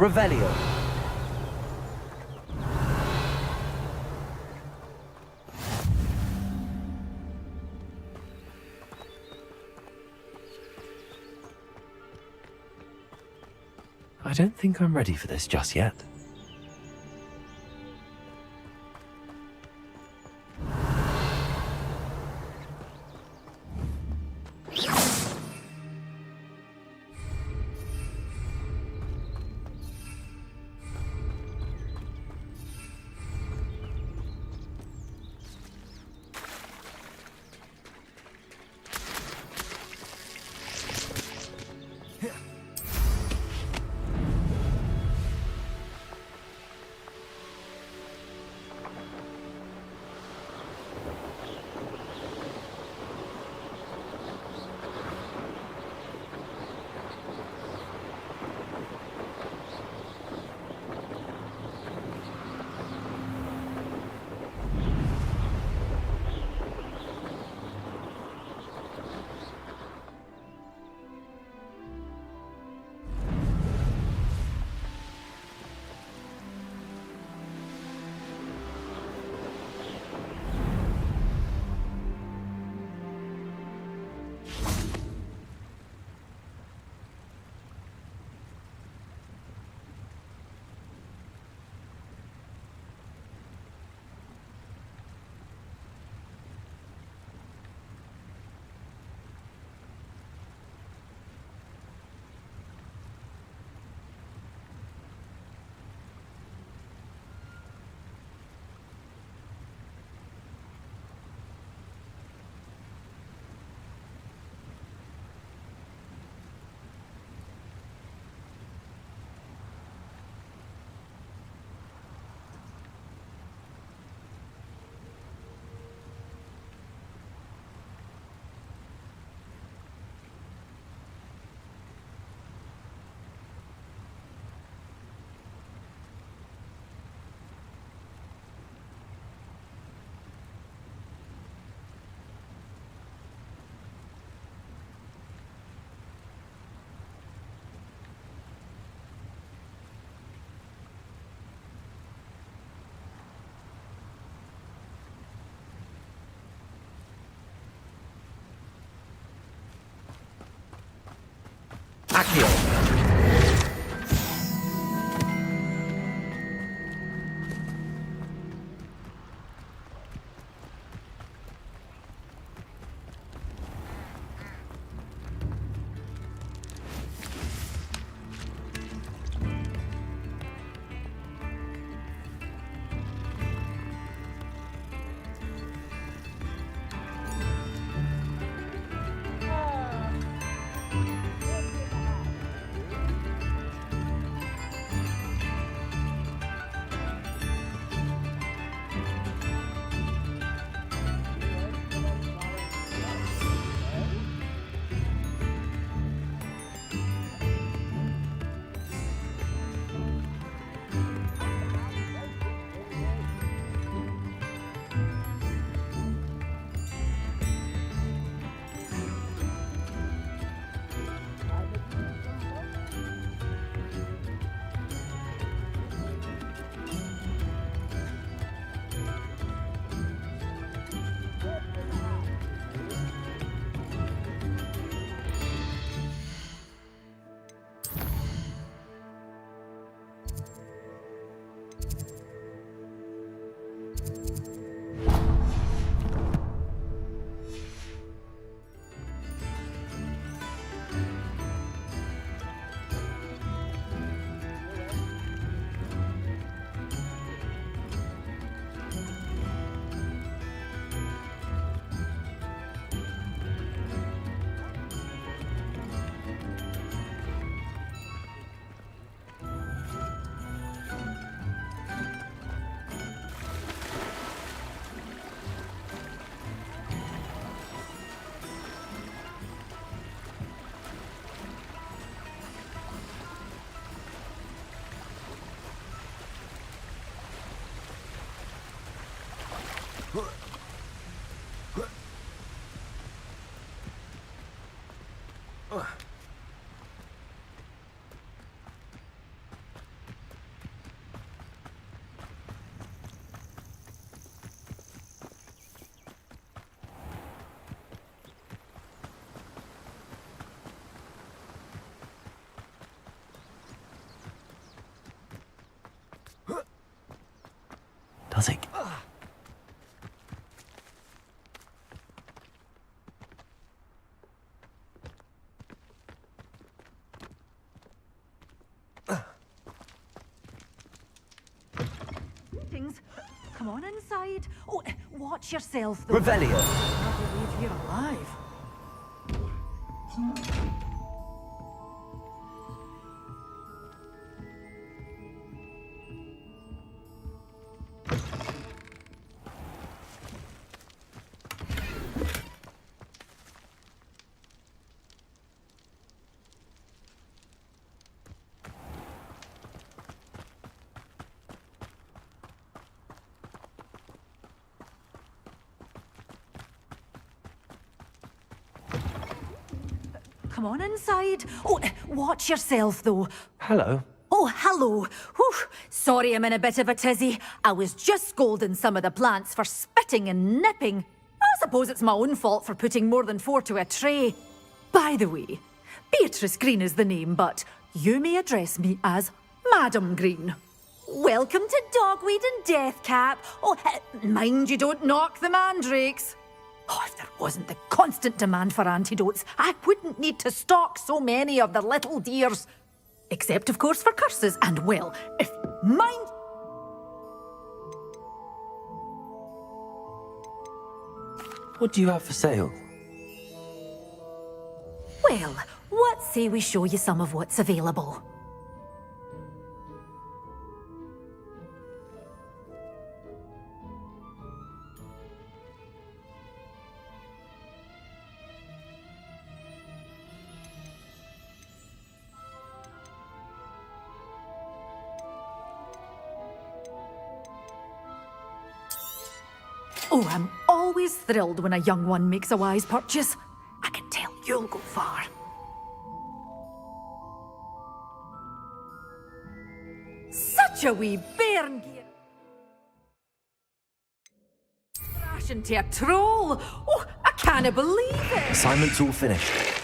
Revelio. I don't think I'm ready for this just yet. Does it? Things. Come on inside. Oh, watch yourself, though. Revelio. Can't believe you're alive. Come on inside. Oh, watch yourself, though. Hello. Oh, hello. Whew. Sorry I'm in a bit of a tizzy. I was just scolding some of the plants for spitting and nipping. I suppose it's my own fault for putting more than 4 to a tray. By the way, Beatrice Green is the name, but you may address me as Madam Green. Welcome to Dogweed and Deathcap. Oh, mind you don't knock the mandrakes. Oh, if there wasn't the constant demand for antidotes, I wouldn't need to stock so many of the little dears. Except, of course, for curses. And, well, if mind... What do you have for sale? Well, what say we show you some of what's available? Oh, I'm always thrilled when a young one makes a wise purchase. I can tell you'll go far. Such a wee bairn gear. Crash into a troll. Oh, I can't believe it. Assignment's all finished.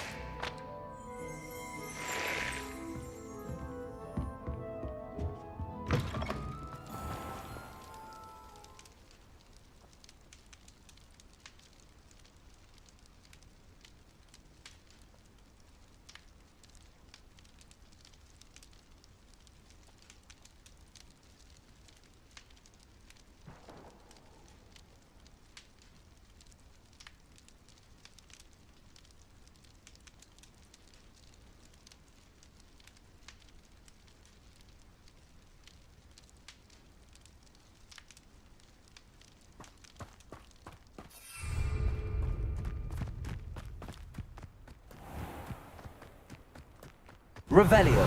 Revelio.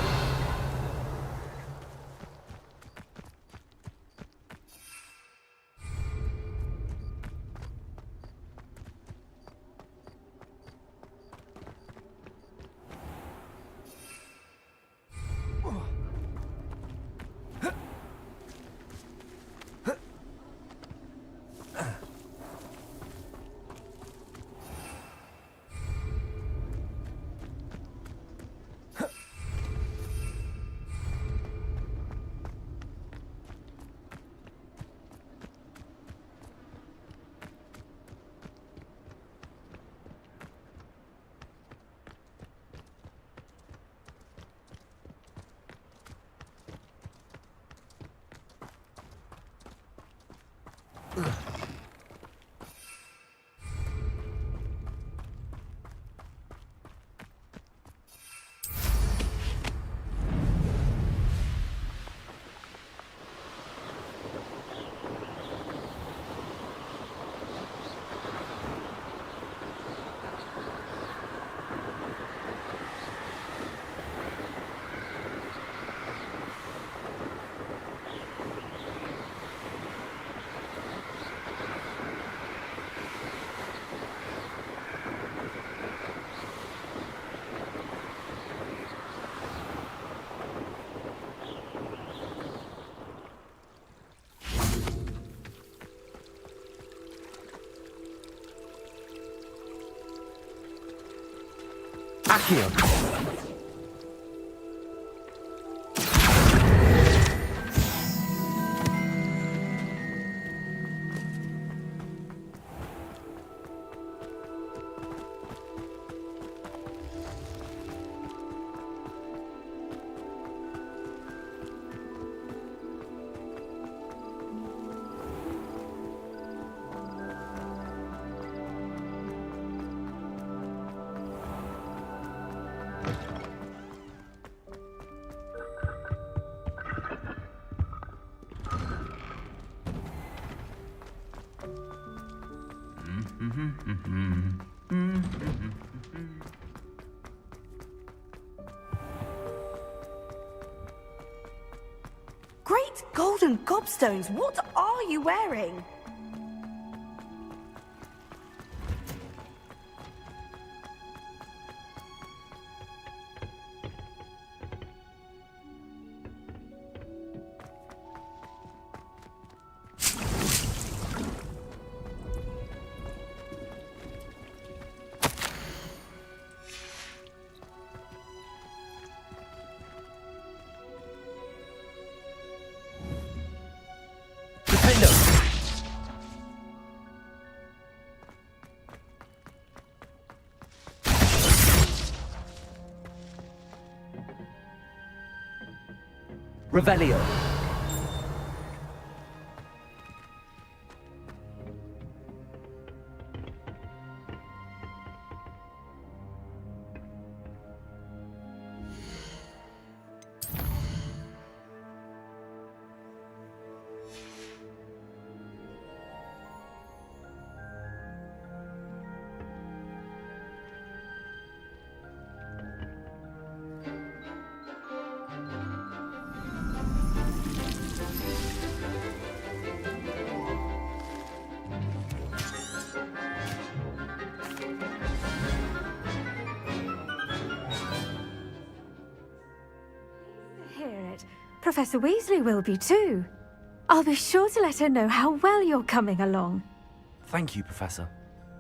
Accio. Great golden gobstones, what are you wearing? Revelio. Hear it. Professor Weasley will be too. I'll be sure to let her know how well you're coming along. Thank you, Professor.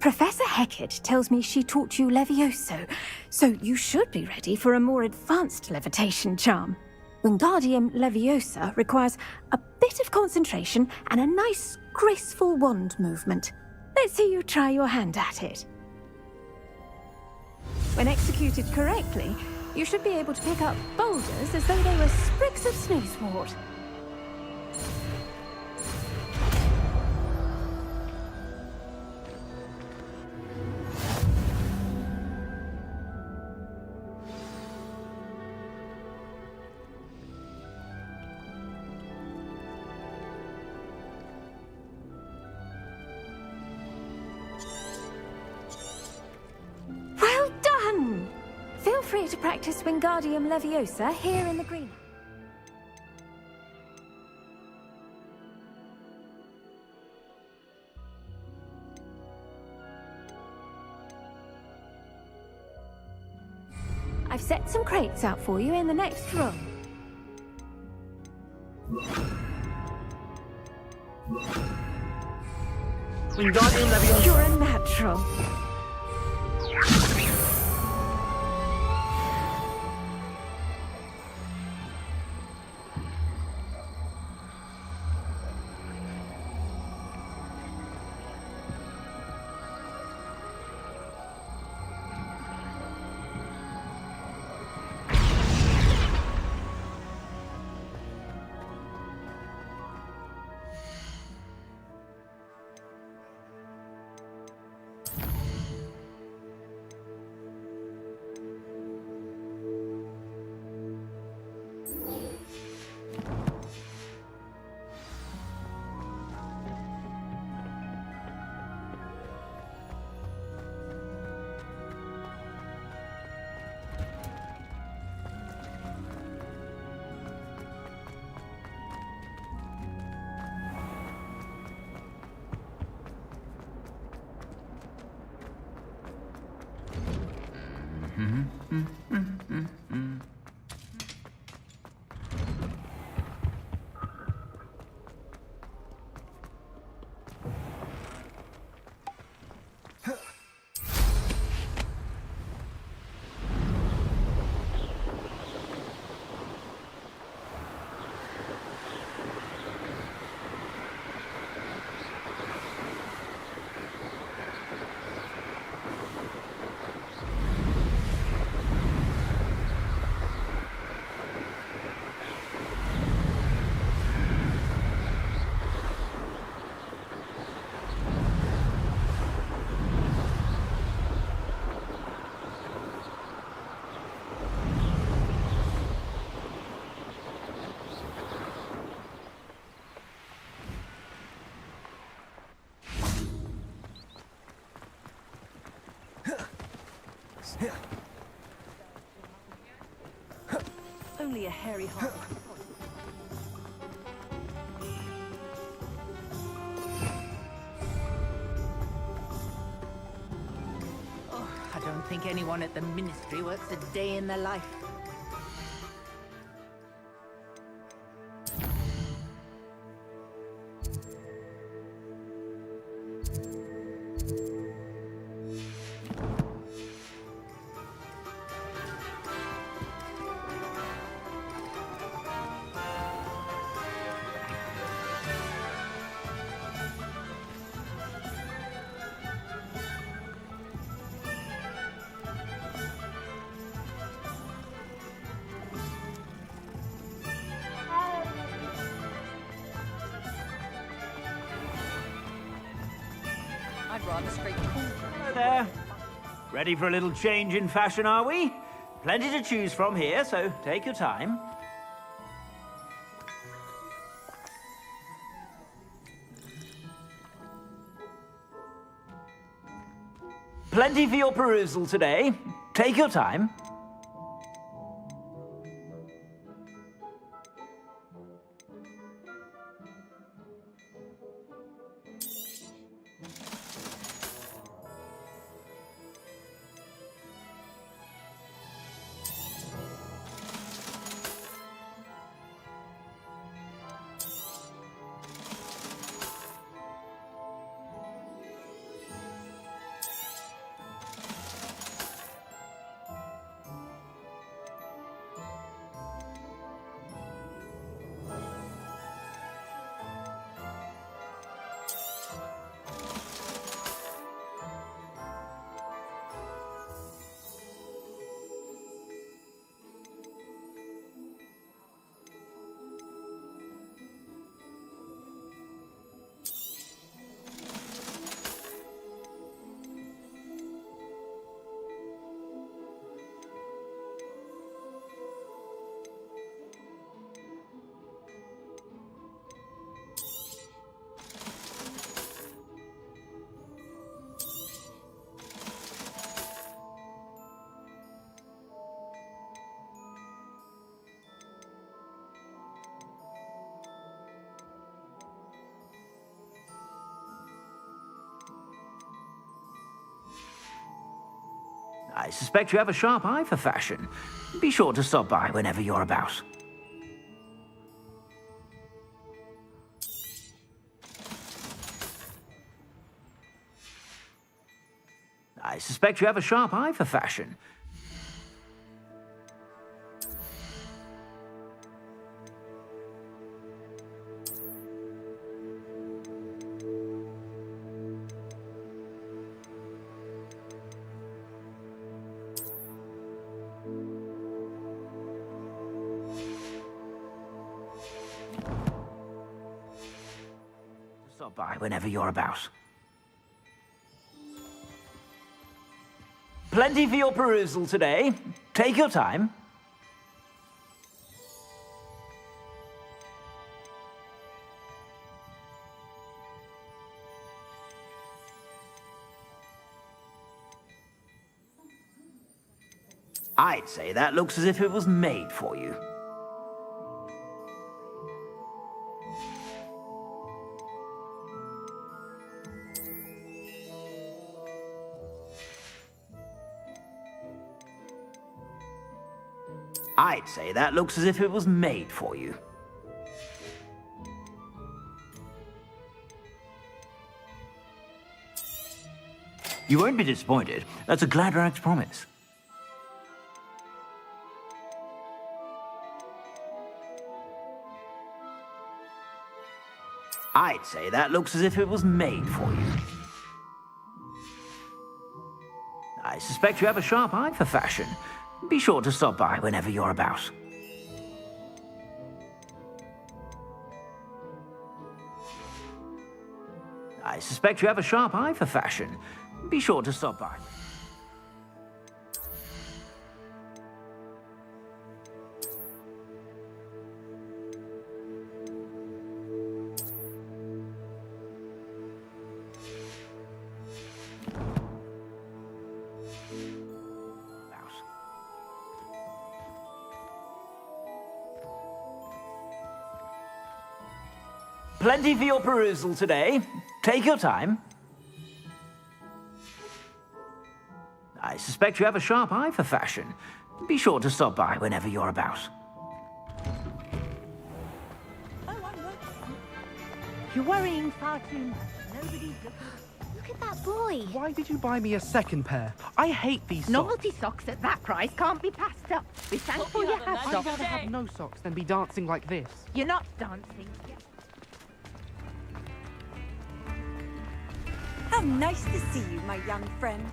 Professor Hecat tells me she taught you Levioso, so you should be ready for a more advanced levitation charm. Wingardium Leviosa requires a bit of concentration and a nice, graceful wand movement. Let's see you try your hand at it. When executed correctly, you should be able to pick up boulders as though they were sprigs of snooswort. Well done! Feel free to practice Wingardium Leviosa here in the green. I've set some crates out for you in the next room. Wingardium Leviosa. You're a natural. Only a hairy heart. Oh, I don't think anyone at the Ministry works a day in their life. I'd rather straight cool. Hello there. Ready for a little change in fashion, are we? Plenty to choose from here, so take your time. Plenty for your perusal today. Take your time. I suspect you have a sharp eye for fashion. Be sure to stop by whenever you're about. I suspect you have a sharp eye for fashion. Stop by whenever you're about. Plenty for your perusal today. Take your time. I'd say that looks as if it was made for you. I'd say that looks as if it was made for you. You won't be disappointed. That's a Gladrag's promise. I'd say that looks as if it was made for you. I suspect you have a sharp eye for fashion. Be sure to stop by whenever you're about. I suspect you have a sharp eye for fashion. Be sure to stop by. Plenty for your perusal today. Take your time. I suspect you have a sharp eye for fashion. Be sure to stop by whenever you're about. You're worrying far too much. Nobody's looking. Look at that boy. Why did you buy me a second pair? I hate these socks. Novelty socks at that price can't be passed up. Be thankful you have I'd socks. rather have no socks than be dancing like this. You're not dancing. How nice to see you, my young friend.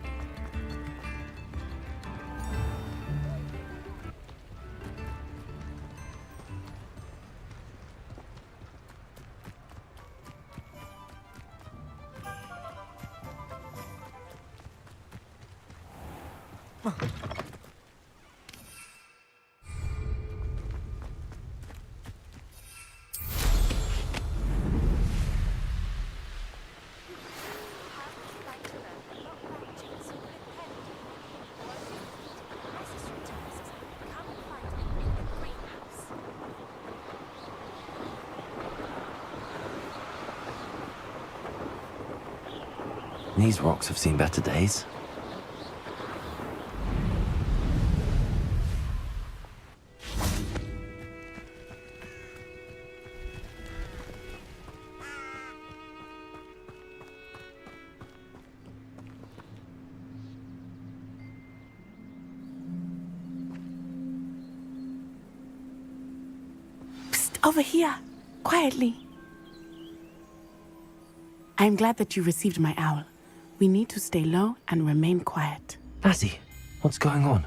These rocks have seen better days. Psst, over here, quietly. I'm glad that you received my owl. We need to stay low and remain quiet. Natty, what's going on?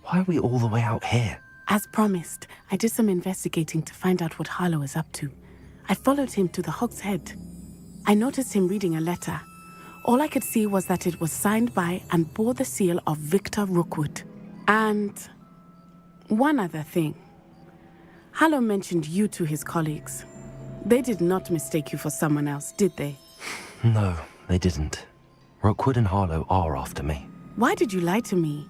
Why are we all the way out here? As promised, I did some investigating to find out what Harlow is up to. I followed him to the Hog's Head. I noticed him reading a letter. All I could see was that it was signed by and bore the seal of Victor Rookwood. And one other thing. Harlow mentioned you to his colleagues. They did not mistake you for someone else, did they? No, they didn't. Rookwood and Harlow are after me. Why did you lie to me?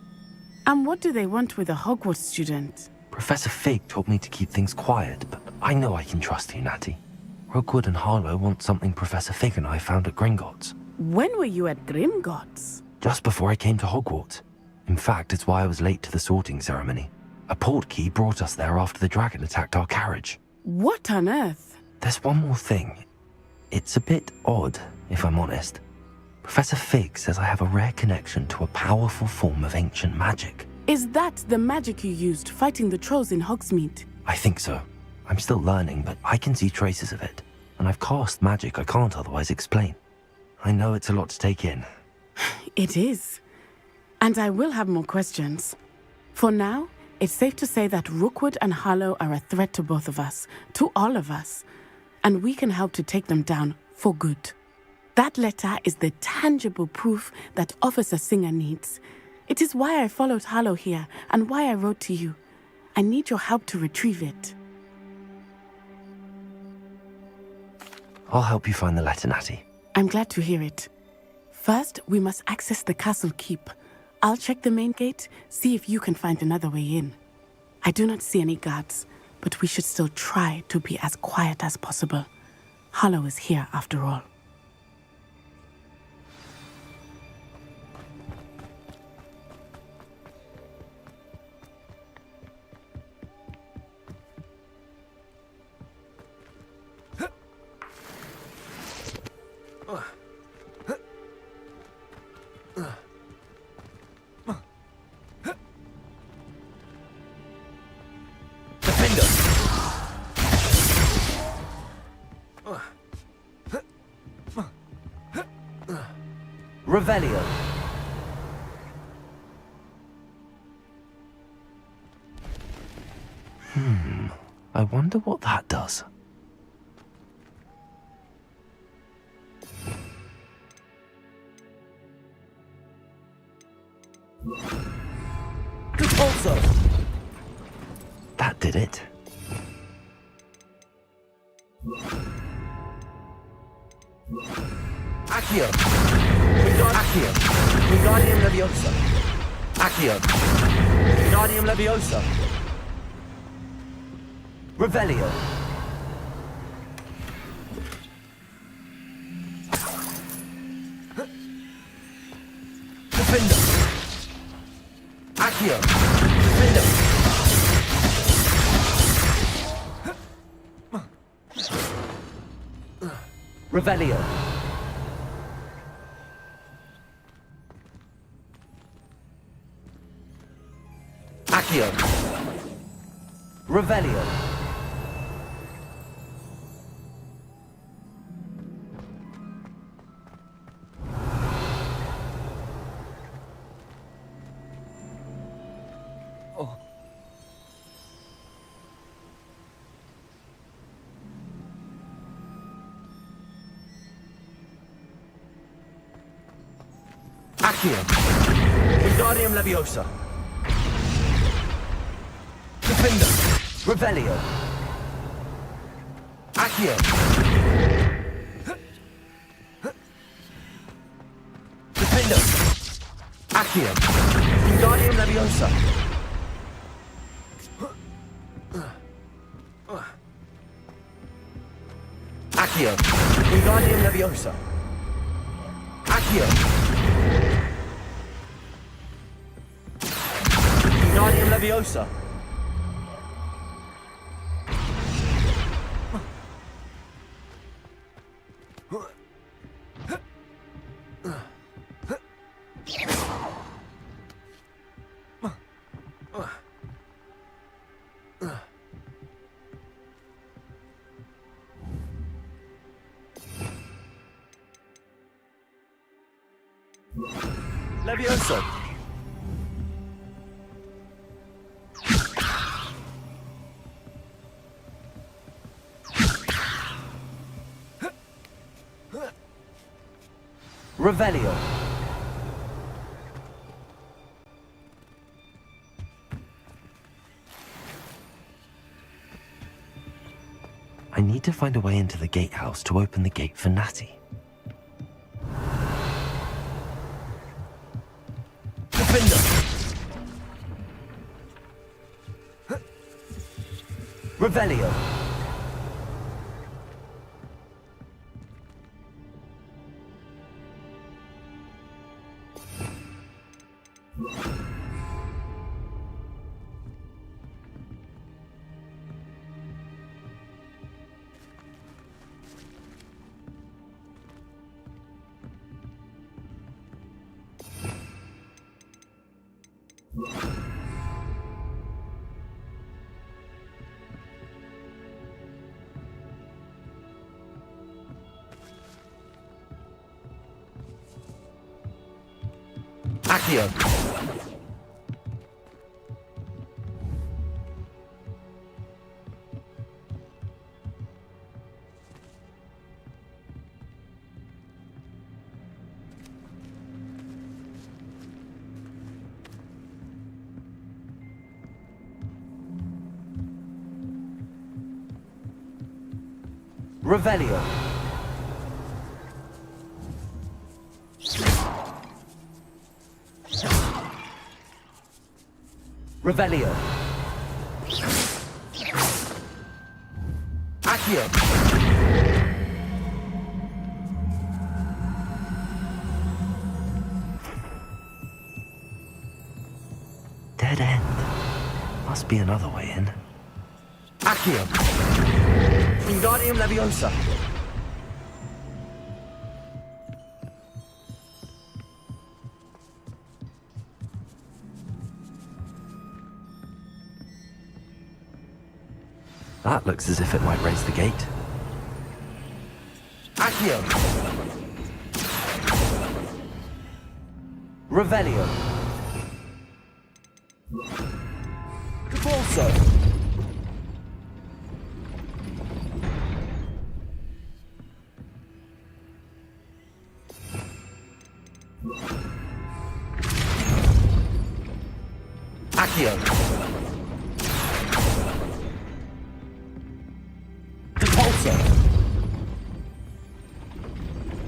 And what do they want with a Hogwarts student? Professor Fig told me to keep things quiet, but I know I can trust you, Natty. Rookwood and Harlow want something Professor Fig and I found at Gringotts. When were you at Gringotts? Just before I came to Hogwarts. In fact, it's why I was late to the sorting ceremony. A portkey brought us there after the dragon attacked our carriage. What on earth? There's one more thing. It's a bit odd, if I'm honest. Professor Fig says I have a rare connection to a powerful form of ancient magic. Is that the magic you used fighting the trolls in Hogsmeade? I think so. I'm still learning, but I can see traces of it. And I've cast magic I can't otherwise explain. I know it's a lot to take in. It is. And I will have more questions. For now, it's safe to say that Rookwood and Harlow are a threat to both of us, to all of us. And we can help to take them down for good. That letter is the tangible proof that Officer Singer needs. It is why I followed Harlow here and why I wrote to you. I need your help to retrieve it. I'll help you find the letter, Natty. I'm glad to hear it. First, we must access the castle keep. I'll check the main gate, see if you can find another way in. I do not see any guards, but we should still try to be as quiet as possible. Harlow is here after all. Revelio. I wonder what that does. Also. That did it. Accio. Accio. Wingardium Leviosa. Accio. Wingardium Leviosa. Revelio. Accio! Defender! Revelio! Accio! Revelio! Accio! Wingardium Leviosa! Defender! Revelio! Accio! Defender! Accio! Wingardium Leviosa! Accio! Wingardium Leviosa! Accio! Wingardium Leviosa! Leviosa! Revelio! I need to find a way into the gatehouse to open the gate for Natty. Defender! Revelio! Accio! Revelio! Revelio! Accio! Dead end. Must be another way in. Accio! Wingardium Leviosa! That looks as if it might raise the gate. Accio! Revelio! Capulso! Accio! Capulso!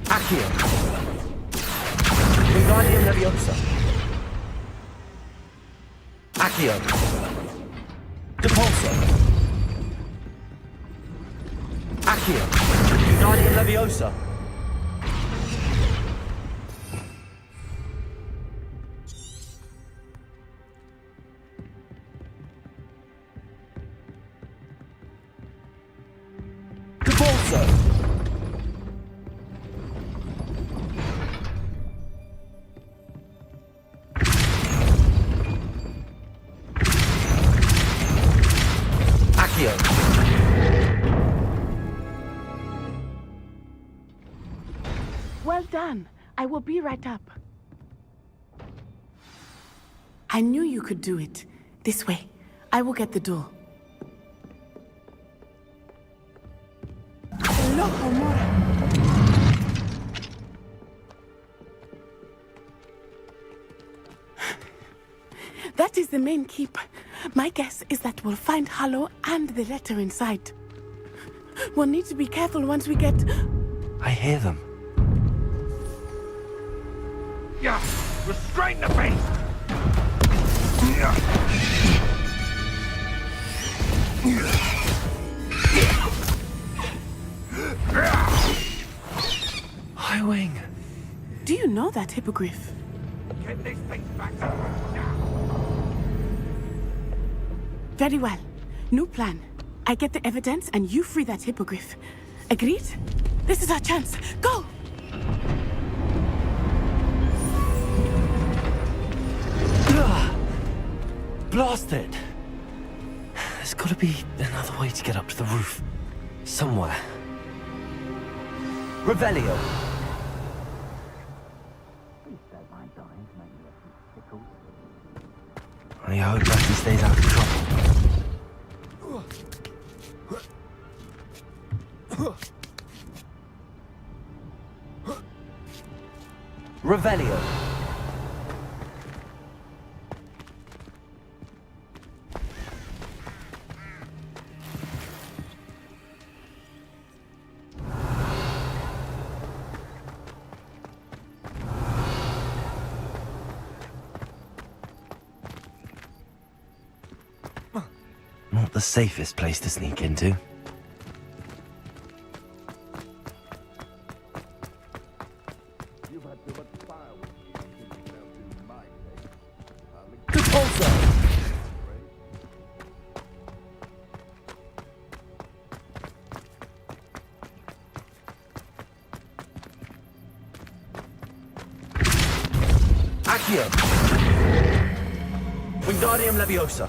Accio! Wingardium Leviosa! Accio! Capulso! Accio! Wingardium Leviosa! Accio. Well done. I will be right up. I knew you could do it. This way. I will get the door. Loco, Mora. That is the main keep. My guess is that we'll find Hollow and the letter inside. We'll need to be careful once we get... I hear them. Yeah, restrain the beast! Highwing. Do you know that hippogriff? Get this thing back to now. Very well. New plan. I get the evidence and you free that hippogriff. Agreed? This is our chance. Go! Blasted! There's got to be another way to get up to the roof. Somewhere. Revelio! I hope Becky stays out of trouble. Revelio! Not the safest place to sneak into. Accio! Wingardium Leviosa!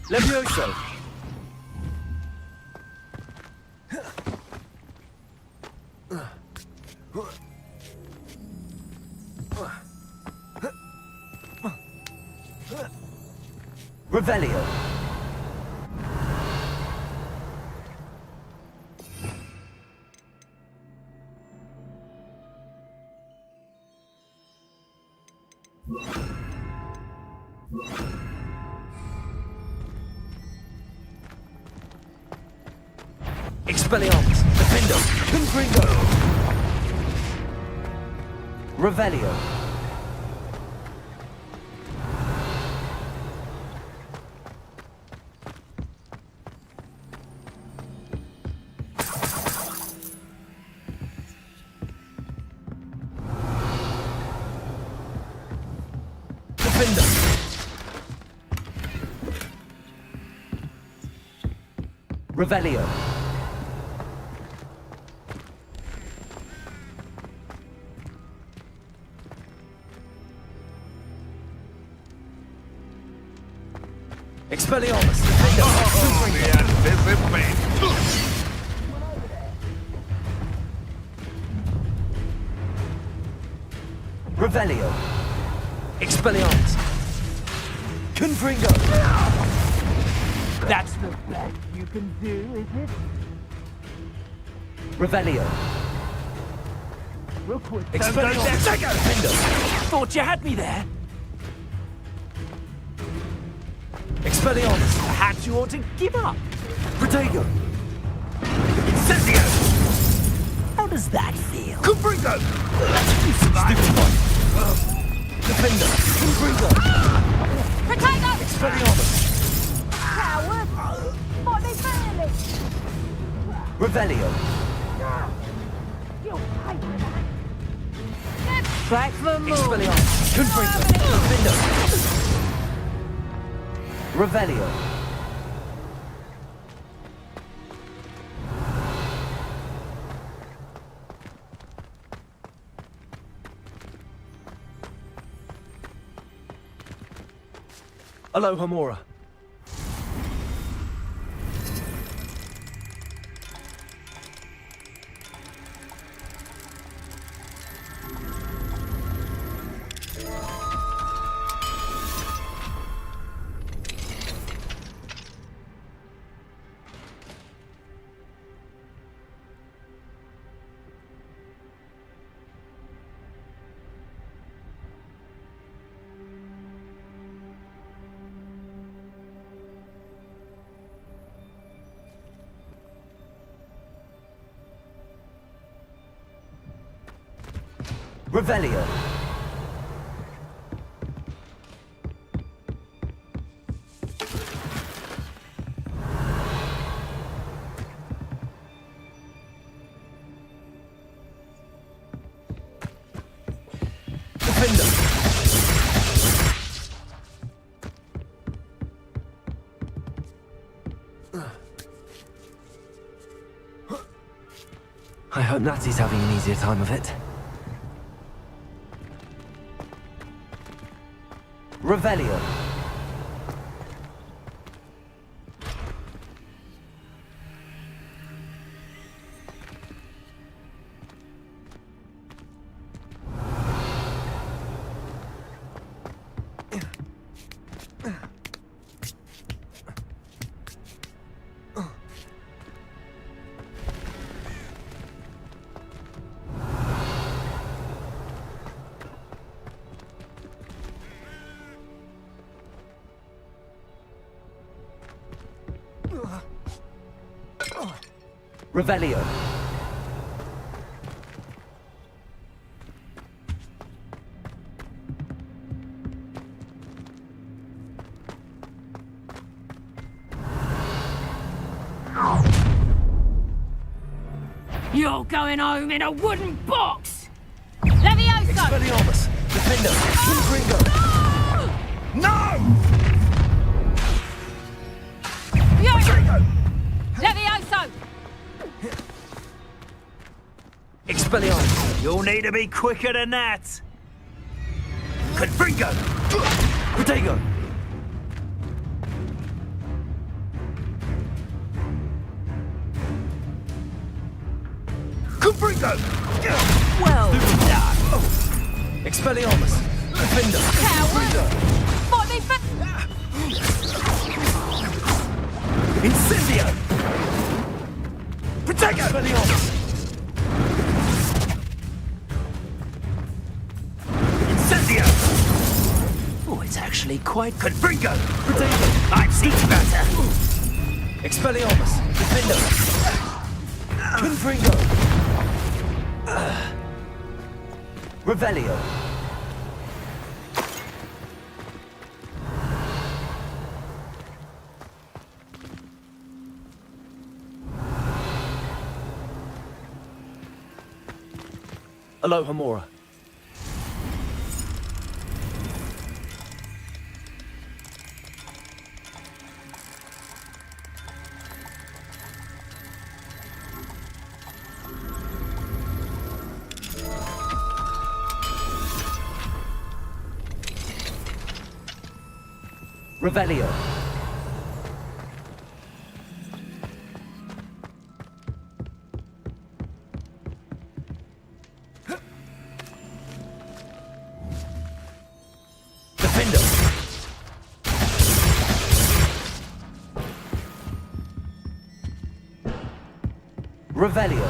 Levioso! Revelio! Expelliarmus! Defendo! Confringo! Revelio! Defender! Revelio! Expelliarmus! Revelio! Expelliarmus! Confringo! That's the best you can do, is it? Revelio! Real quick. Expelliarmus! Defendo! Thought you had me there. Expelliarmus! Perhaps you ought to give up. Protego! Incendio! How does that feel? Confringo! Stupid one! Defender! Confringo! Protego! Expelliarmus! Coward! What are they feeling? Revelio! You hate that! Back for more. Expelliarmus! Confringo! Defender! Revelio! Aloha Mora. Revelio. Defender. I hope Natty's having an easier time of it. Revelio. Revelio. You're going home in a wooden box! Levioso! Expelliarmus! Defender! Gringo! No! Levioso! Expelliarmus! You'll need to be quicker than that. Confringo! Protego! Confringo! Well done. Expelliarmus! Defender! Coward! Fight me for... Incendio! Protego! Expelliarmus! Incendio! Oh, it's actually quite... Confringo! Protego! I've seen better. Expelliarmus! Defender! Confringo! Revelio! Aloha Mora. Revelio. Defender. Revelio.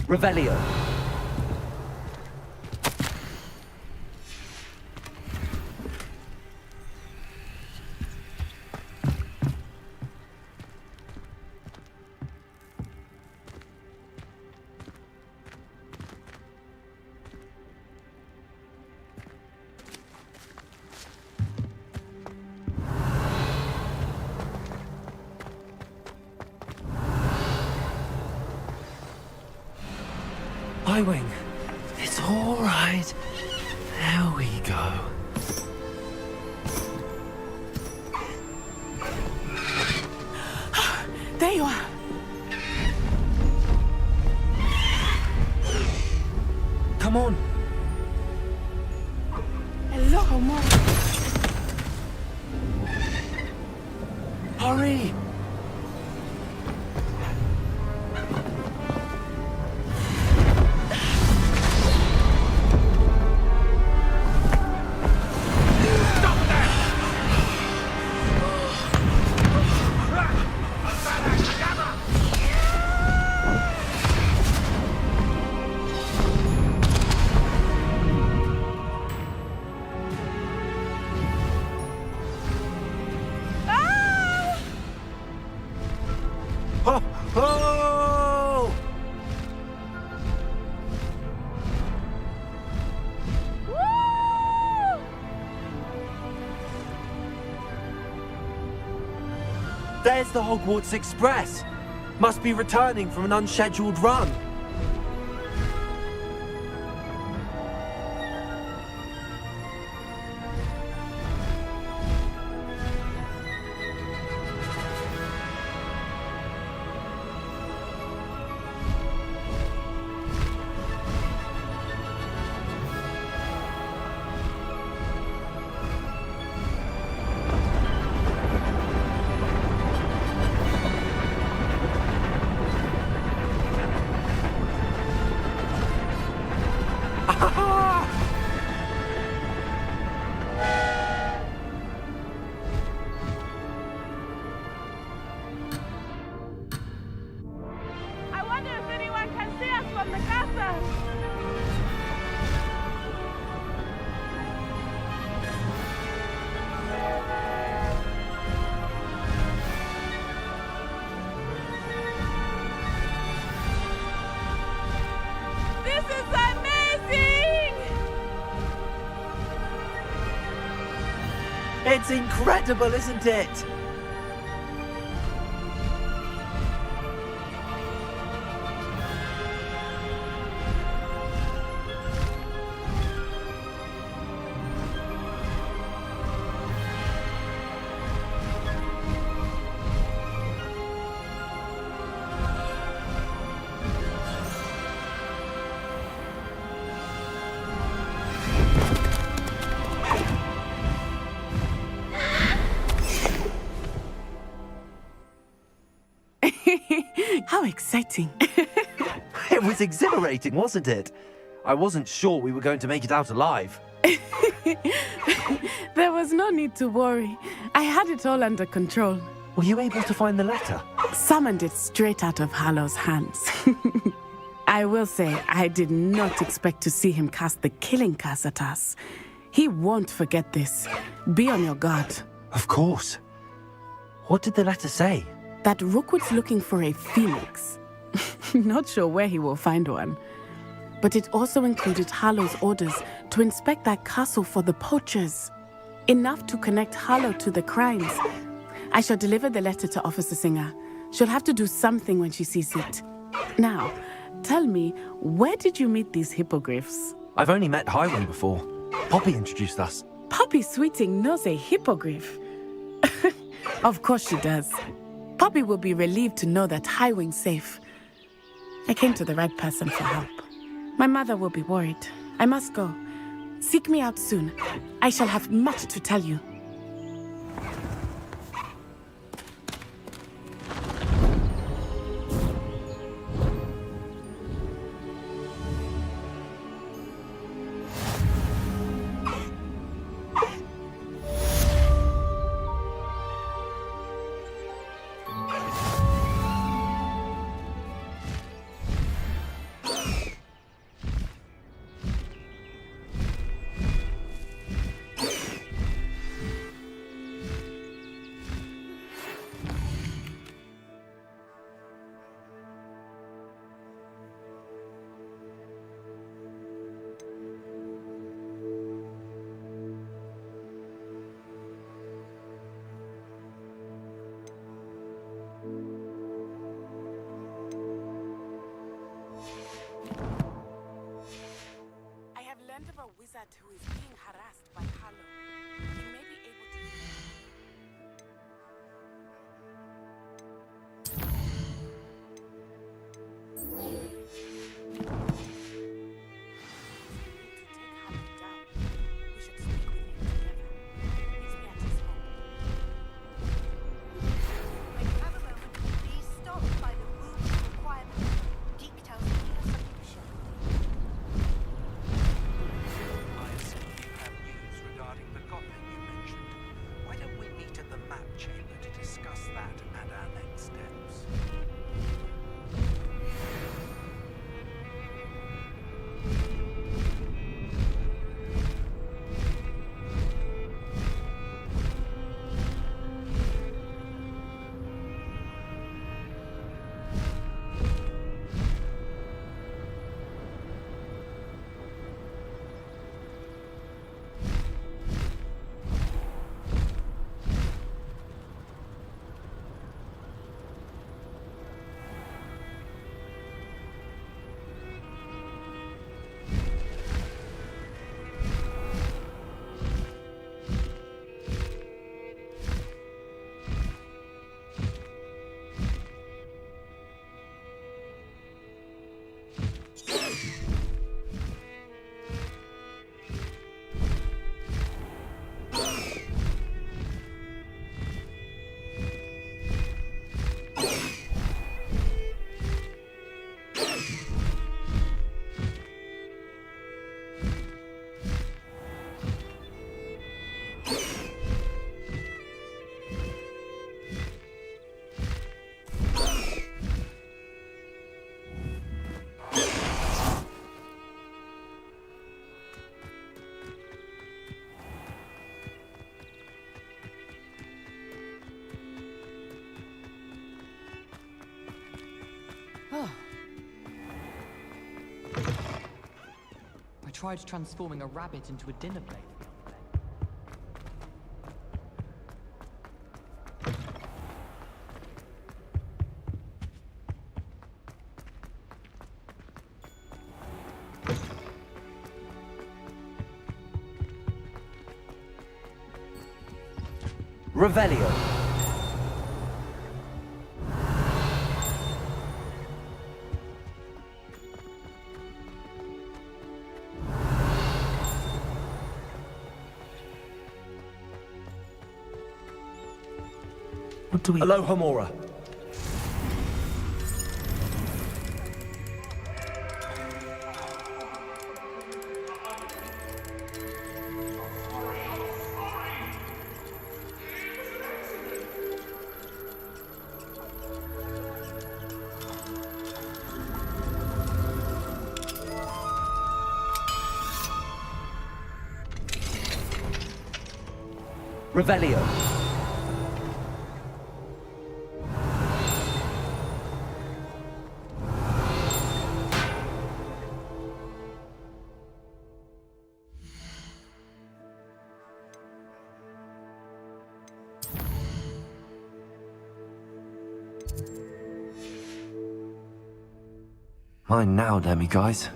Revelio. Highwing, it's all right. There we go. There you are. Come on. Hello, Mom. Hurry! Oh! There's the Hogwarts Express. Must be returning from an unscheduled run. I wonder if anyone can see us from the castle. This is amazing! It's incredible, isn't it? How exciting. It was exhilarating, wasn't it? I wasn't sure we were going to make it out alive. There was no need to worry. I had it all under control. Were you able to find the letter? Summoned it straight out of Hallow's hands. I will say, I did not expect to see him cast the killing curse at us. He won't forget this. Be on your guard. Of course. What did the letter say? That Rookwood's looking for a phoenix. Not sure where he will find one. But it also included Hallow's orders to inspect that castle for the poachers. Enough to connect Hallow to the crimes. I shall deliver the letter to Officer Singer. She'll have to do something when she sees it. Now, tell me, where did you meet these hippogriffs? I've only met Highwing before. Poppy introduced us. Poppy Sweeting knows a hippogriff. Of course she does. Poppy will be relieved to know that Highwing's safe. I came to the right person for help. My mother will be worried. I must go. Seek me out soon. I shall have much to tell you. of a wizard who is being harassed by Harlow. You may be able to... I tried transforming a rabbit into a dinner plate. Revelio. What do we... Alohomora. Revelio. Mine now, demiguise.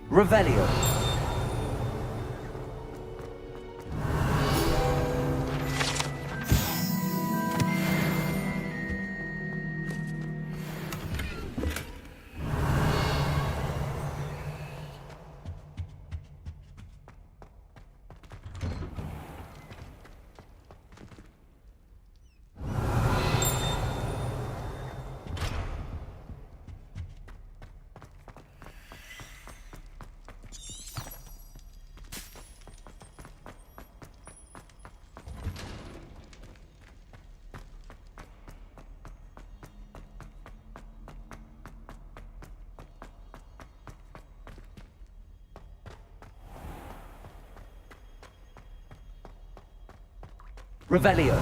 Revelio. Revelio.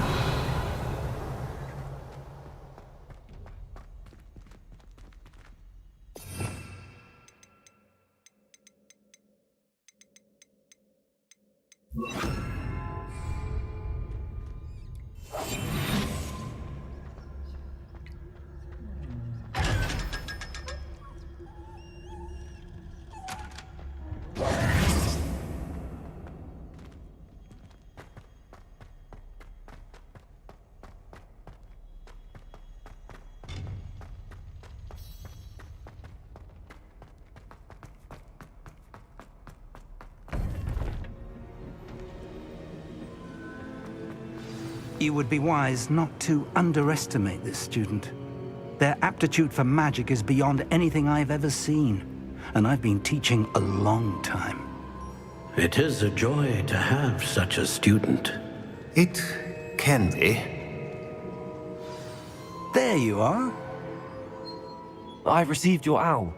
You would be wise not to underestimate this student. Their aptitude for magic is beyond anything I've ever seen, and I've been teaching a long time. It is a joy to have such a student. It can be. There you are. I received your owl.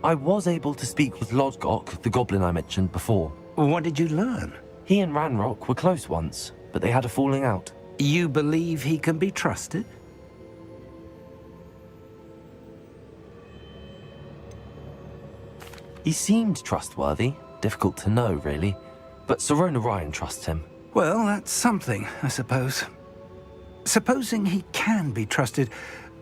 I was able to speak with Lodgok, the goblin I mentioned before. What did you learn? He and Ranrock were close once, but they had a falling out. You believe he can be trusted? He seemed trustworthy. Difficult to know, really. But Sirona Ryan trusts him. Well, that's something, I suppose. Supposing he can be trusted,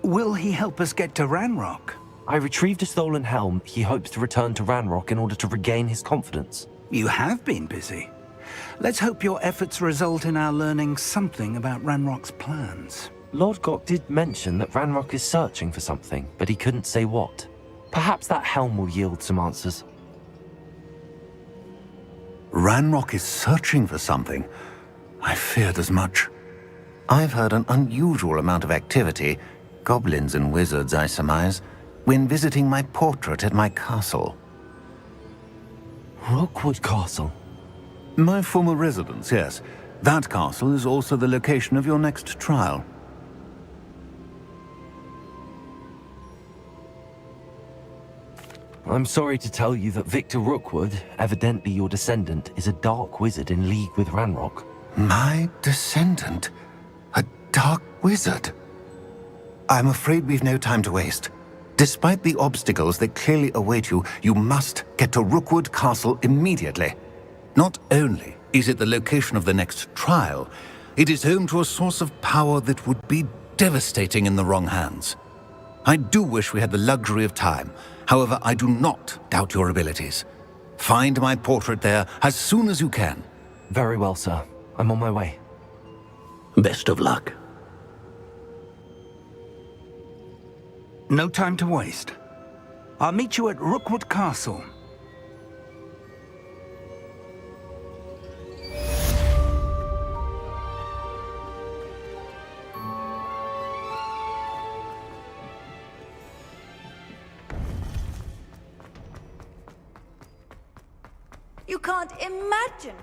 will he help us get to Ranrock? I retrieved a stolen helm. He hopes to return to Ranrock in order to regain his confidence. You have been busy. Let's hope your efforts result in our learning something about Ranrock's plans. Lodgok did mention that Ranrock is searching for something, but he couldn't say what. Perhaps that helm will yield some answers. Ranrock is searching for something. I feared as much. I've heard an unusual amount of activity, goblins and wizards, I surmise, when visiting my portrait at my castle. Rookwood Castle? My former residence, yes. That castle is also the location of your next trial. I'm sorry to tell you that Victor Rookwood, evidently your descendant, is a dark wizard in league with Ranrock. My descendant? A dark wizard? I'm afraid we've no time to waste. Despite the obstacles that clearly await you, you must get to Rookwood Castle immediately. Not only is it the location of the next trial, it is home to a source of power that would be devastating in the wrong hands. I do wish we had the luxury of time. However, I do not doubt your abilities. Find my portrait there as soon as you can. Very well, sir. I'm on my way. Best of luck. No time to waste. I'll meet you at Rookwood Castle. You can't imagine.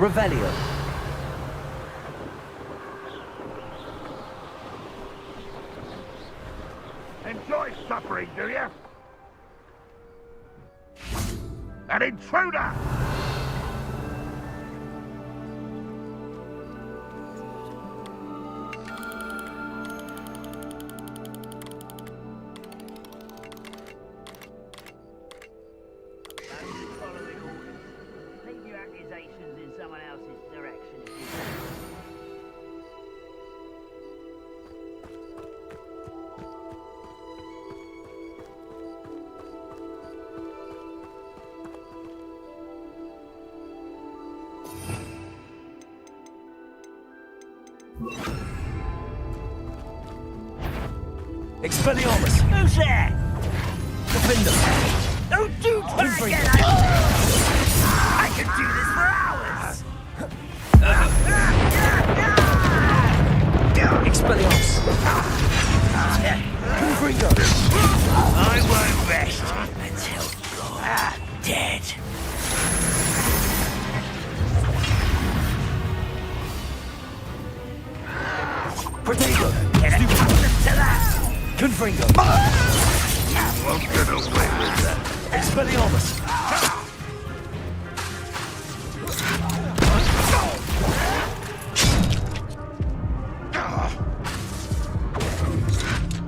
Revelio. Enjoy suffering, do you? An intruder! Leave your accusations in someone else's direction if you Expelliarmus! Who's there? Defender! Don't do that again! I could do this for hours! Expelliarmus! Confringo! I won't rest until you're dead. Protego! Get accustomed to that! Confringo! You won't get away with that. Expelliarmus!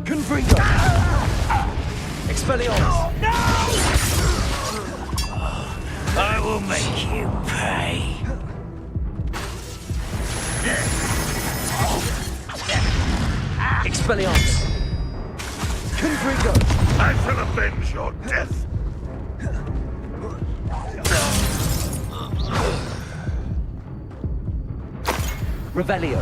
Confringo! Expelliarmus! I will make you pay. Expelliarmus! Confringo! I shall avenge your death. Revelio.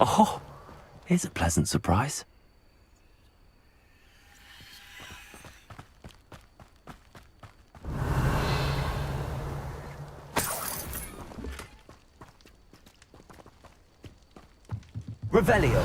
Oh, here's a pleasant surprise. Revelio.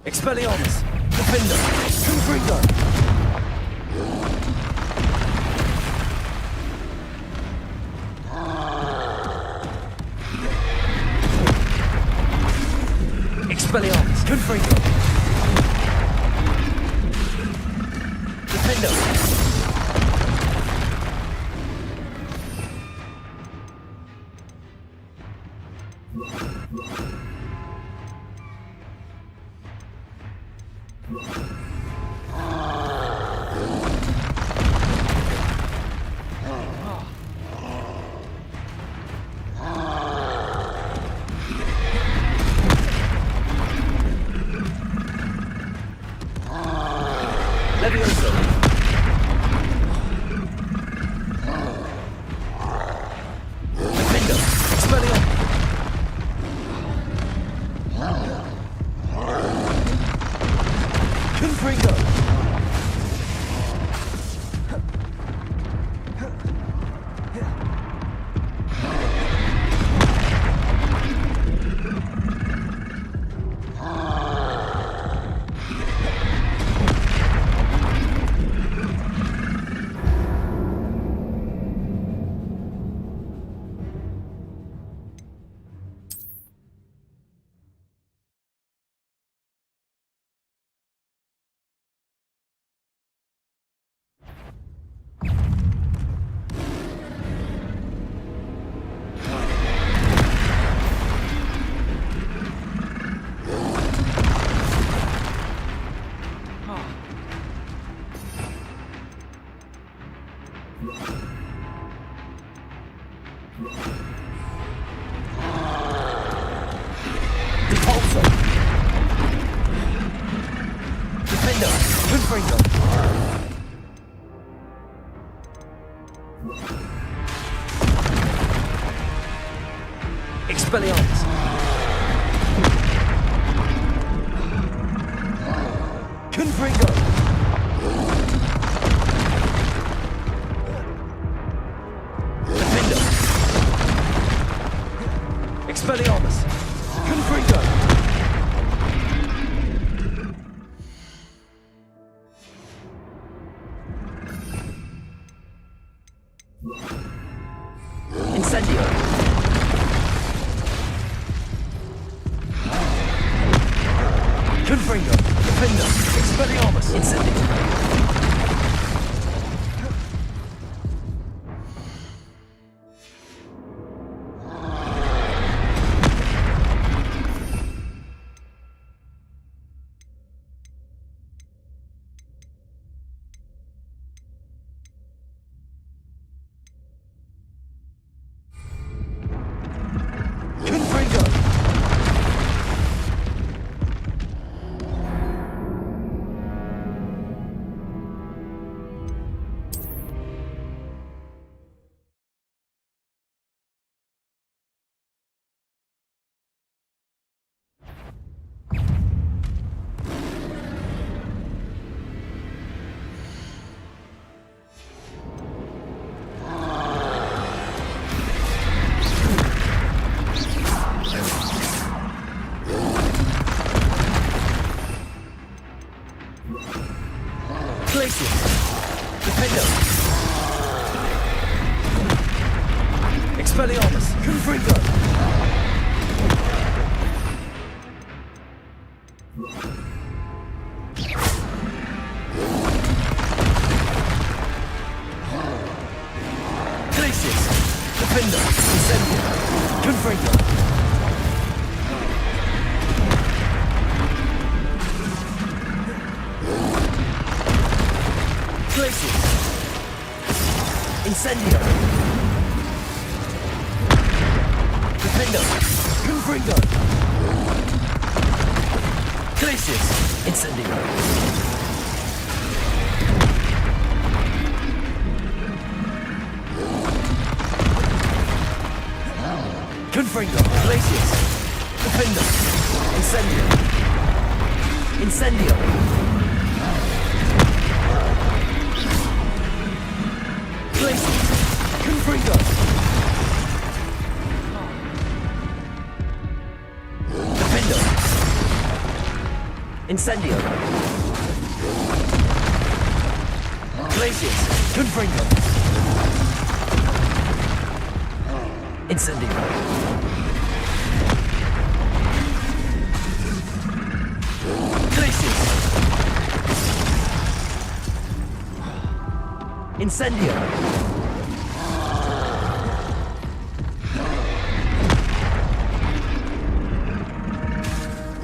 Expelliarmus! Defender! Confringo! Expelliarmus! Confringo! Defender! Levioso! Defender! Expelliarmus! Confringo! Defender! Expelliarmus! Confringo! Incendio! Confringo! Defender! Expelliarmus! Incendio! Expelliarmus! Confringo! Glacius! Defender! Incendio! Confringo! Glacius! Incendio! Defender! Confringo! Glacius! Incendio! Confringo! Glacius! Defender! Incendio! Incendio! Glacius! Confringo! Incendio! Glacius! Confringo! Incendio! Glacius! Incendio!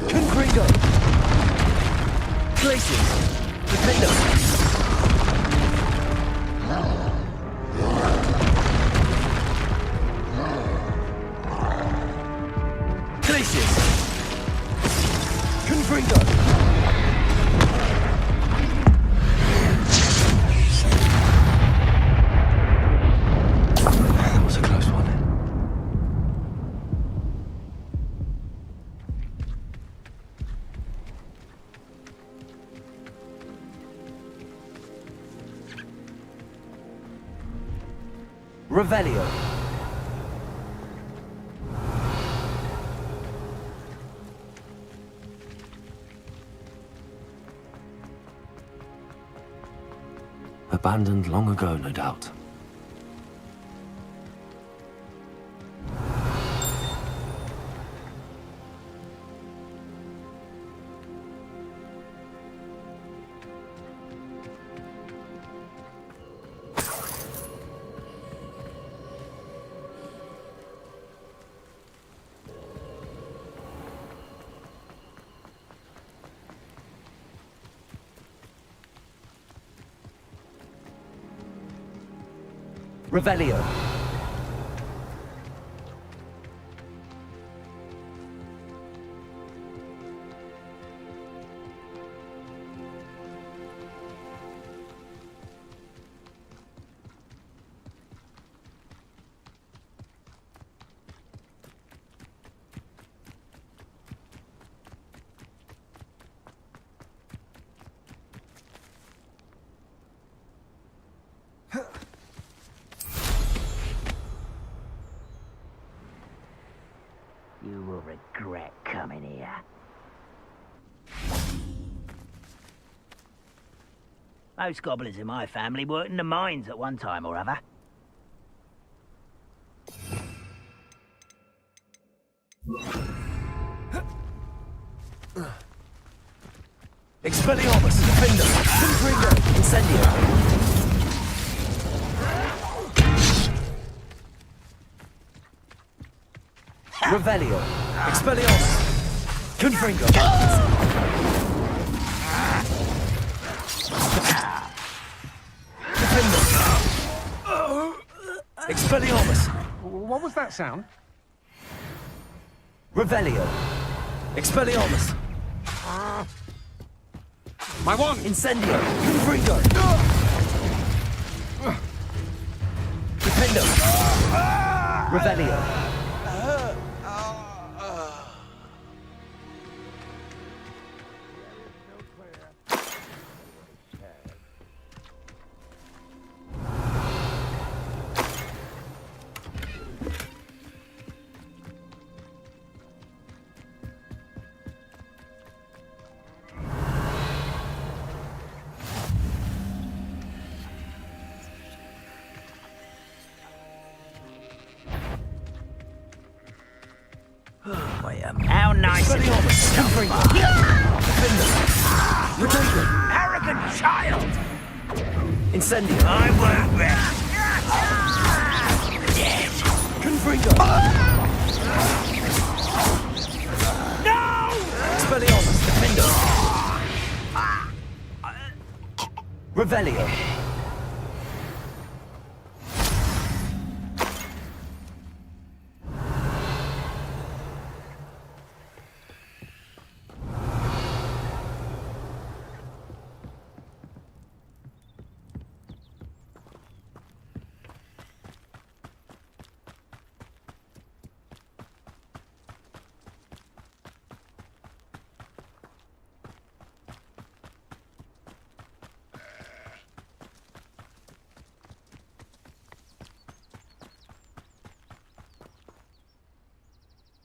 Confringo! Glacius! Defender! Glacius! Confringo! That was a close one. Revelio. Abandoned long ago, no doubt. Revelio. Most goblins in my family worked in the mines at one time or other. Expelliarmus, Defender, Confringo, Incendio. Revelio, Expelliarmus, Confringo. Defender. Expelliarmus. What was that sound? Revelio, Expelliarmus. My one! Incendio, Confringo. Defender. Revelio. How nice of you to stop by. Arrogant child! Incendio. I won't rest. Dead. Confringo. No! Expelliarmus, Defender. Revelio.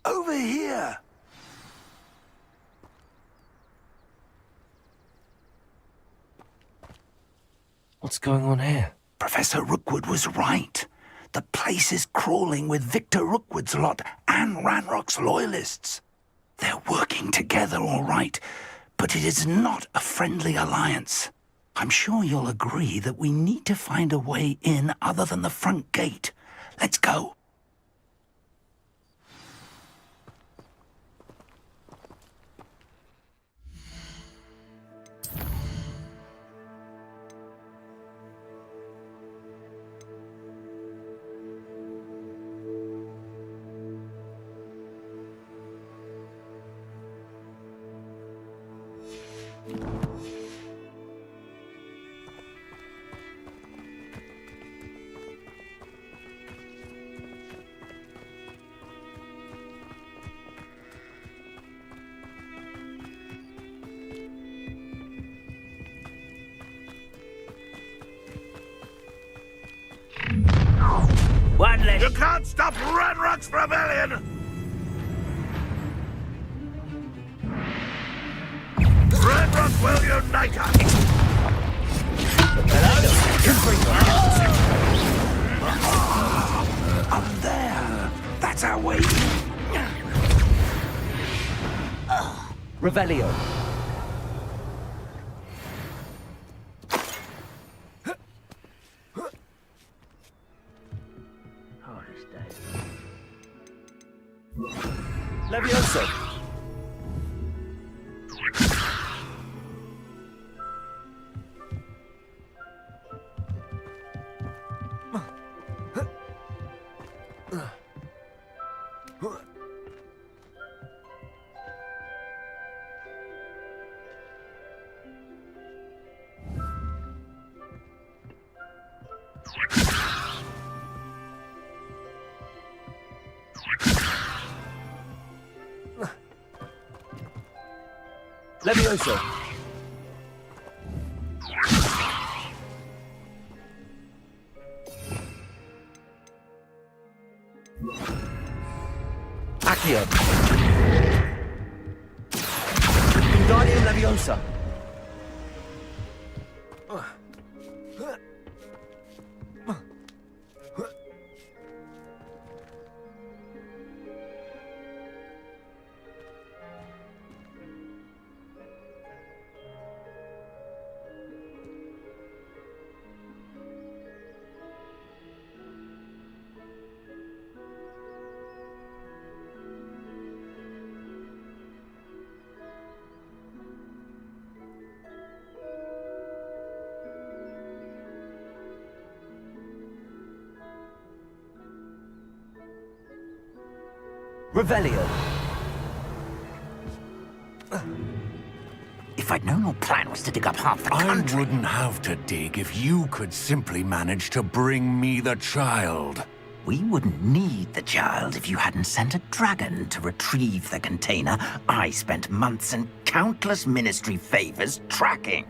Over here! What's going on here? Professor Rookwood was right. The place is crawling with Victor Rookwood's lot and Ranrock's loyalists. They're working together, all right, but it is not a friendly alliance. I'm sure you'll agree that we need to find a way in other than the front gate. Let's go. One less. You can't stop Ranrock's rebellion! Ranrock will unite us! Up there! That's our way. Revelio. Levioso. Levioso. Accio. Wingardium Leviosa. Revelio. If I'd known your plan was to dig up half the country... I wouldn't have to dig if you could simply manage to bring me the child. We wouldn't need the child if you hadn't sent a dragon to retrieve the container I spent months and countless ministry favors tracking.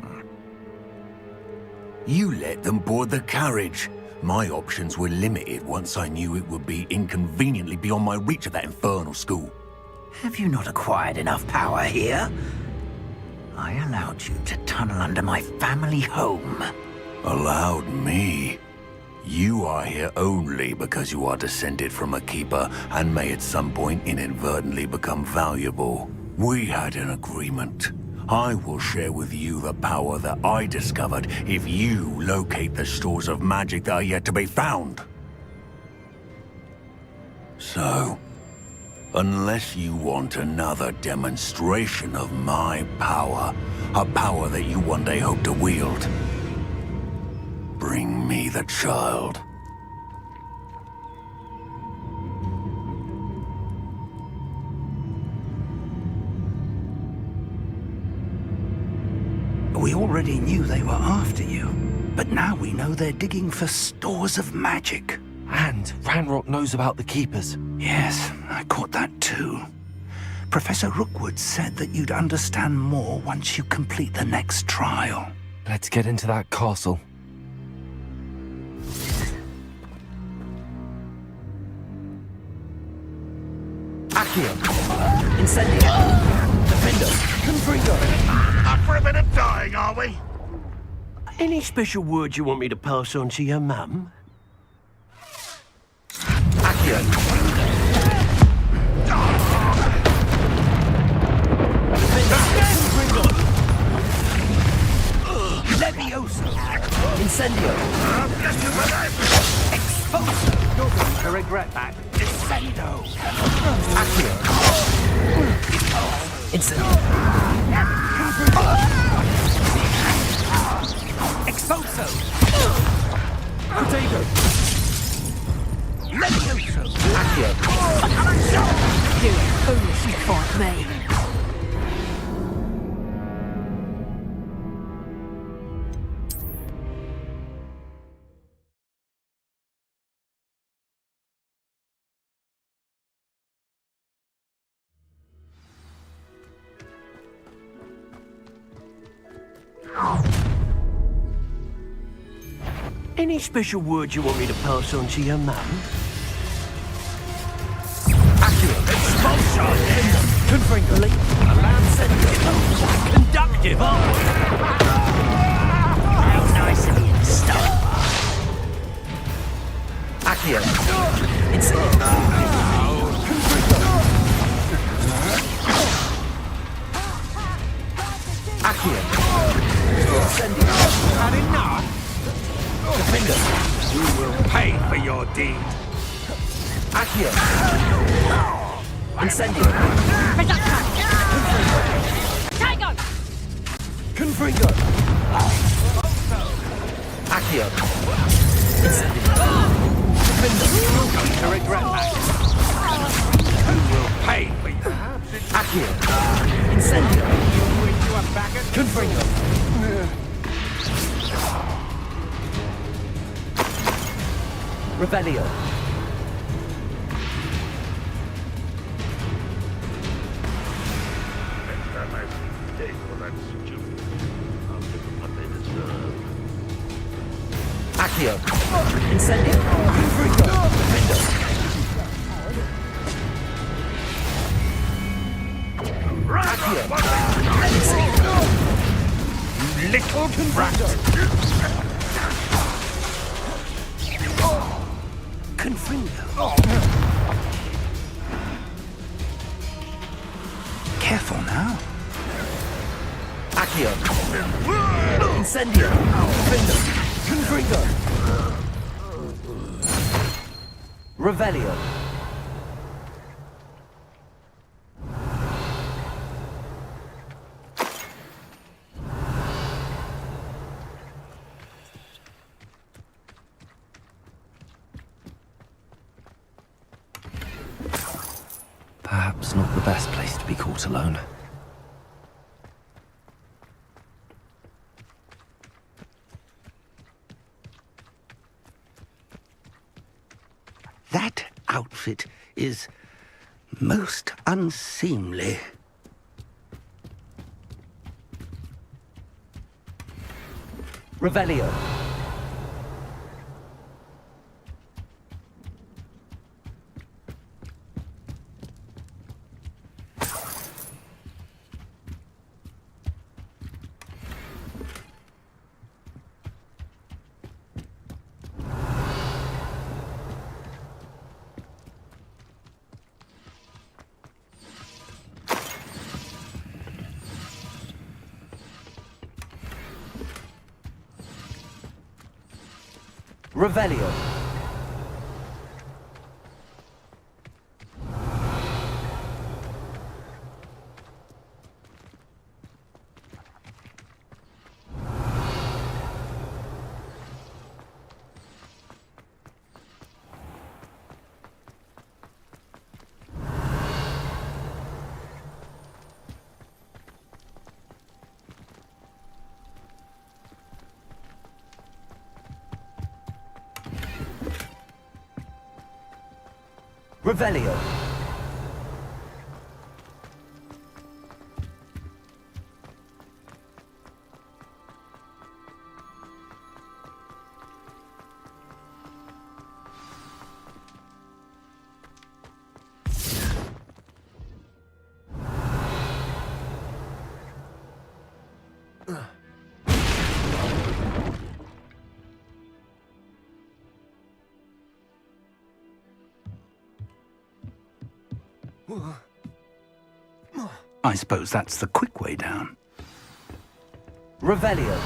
You let them board the carriage. My options were limited once I knew it would be inconveniently beyond my reach at that infernal school. Have you not acquired enough power here? I allowed you to tunnel under my family home. Allowed me? You are here only because you are descended from a keeper and may at some point inadvertently become valuable. We had an agreement. I will share with you the power that I discovered if you locate the stores of magic that are yet to be found. So, unless you want another demonstration of my power, a power that you one day hope to wield, bring me the child. We already knew they were after you, but now we know they're digging for stores of magic. And Ranrock knows about the Keepers. Yes, I caught that too. Professor Rookwood said that you'd understand more once you complete the next trial. Let's get into that castle. Accio. Incendio. Defendo. Confringo. Up for a bit of dying, are we? Any special words you want me to pass on to your mum? Accio. Leviosa. Incendio. Expulso. You're going to regret that. Descendo. Accio. Incendio. Expulso. Potato. Levioso. Accio. Do it. Only she fought me. Any special words you want me to pass on to your mum? Accio. Expulsion. Confringo. Lancet. Conductive, aren't we? How nice of you to stop. Accio. Incendio. Confringo. Accio. Incendio. Had enough? Defender. You will pay for your deed. Accio. Incendio. Tango! Confringo. Accio. Incendio. Defender. You're going to regret that. Who will pay for you? Accio. Incendio. You wish you were back at Confringo. Revelio. Next time I dig for that stupid, I'll give them what they deserve. Accio. Incendio. Confringo. Defender. Accio. Incendio. you little brat. Confringo. Careful now. Accio. Incendio. Defender. Confringo. Revelio. perhaps not the best place to be caught alone. That outfit is most unseemly. Revelio. Revelio. Revelio. I suppose that's the quick way down. Revelio.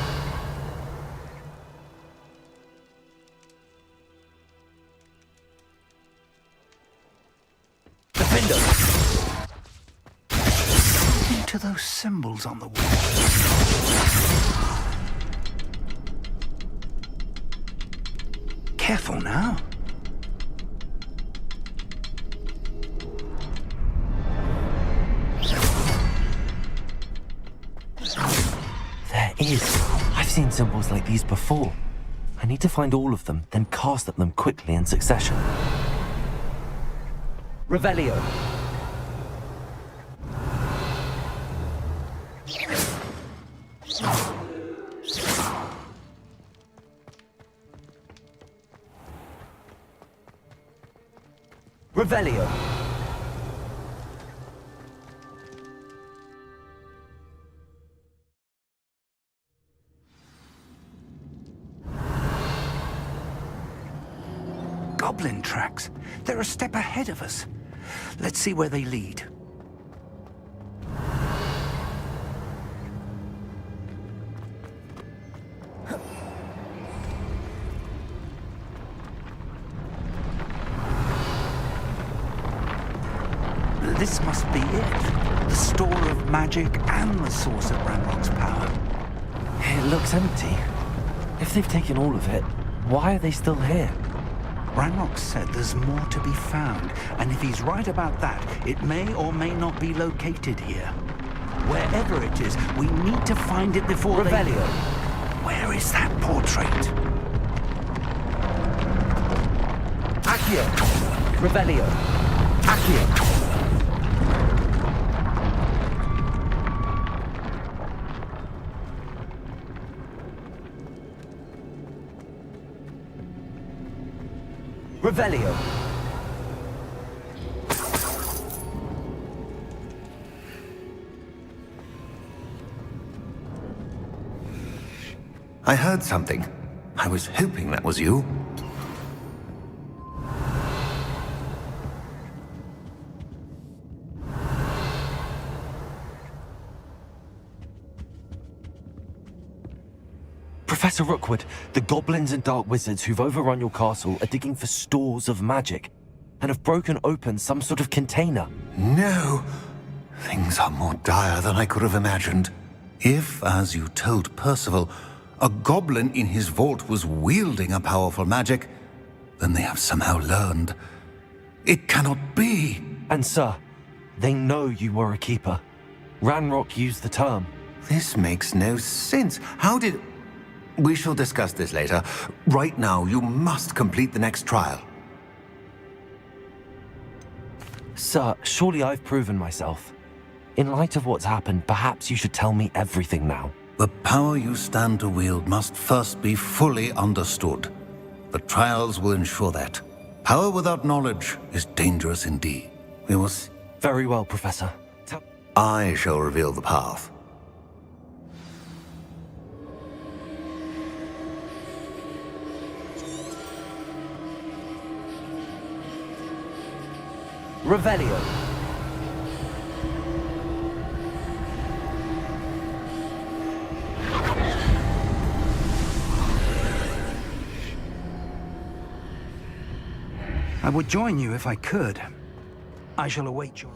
Defendo. Into those symbols on the wall. Careful now. I've seen symbols like these before. I need to find all of them, then cast at them quickly in succession. Revelio. Revelio. Goblin tracks. They're a step ahead of us. Let's see where they lead. This must be it. The store of magic and the source of Ranrock's power. It looks empty. If they've taken all of it, why are they still here? Ranrock said there's more to be found, and if he's right about that, it may or may not be located here. Wherever it is, we need to find it before Revelio. Where is that portrait? Accio. Revelio. Accio. Revelio. I heard something. I was hoping that was you. Professor Rookwood, the goblins and dark wizards who've overrun your castle are digging for stores of magic and have broken open some sort of container. No! Things are more dire than I could have imagined. If, as you told Percival, a goblin in his vault was wielding a powerful magic, then they have somehow learned. It cannot be! And sir, They know you were a keeper. Ranrock used the term. This makes no sense. How did... We shall discuss this later. Right now, you must complete the next trial. Sir, surely I've proven myself. In light of what's happened, perhaps you should tell me everything now. The power you stand to wield must first be fully understood. The trials will ensure that. Power without knowledge is dangerous indeed. We will see. Very well, Professor. I shall reveal the path. Revelio. I would join you if I could. I shall await your...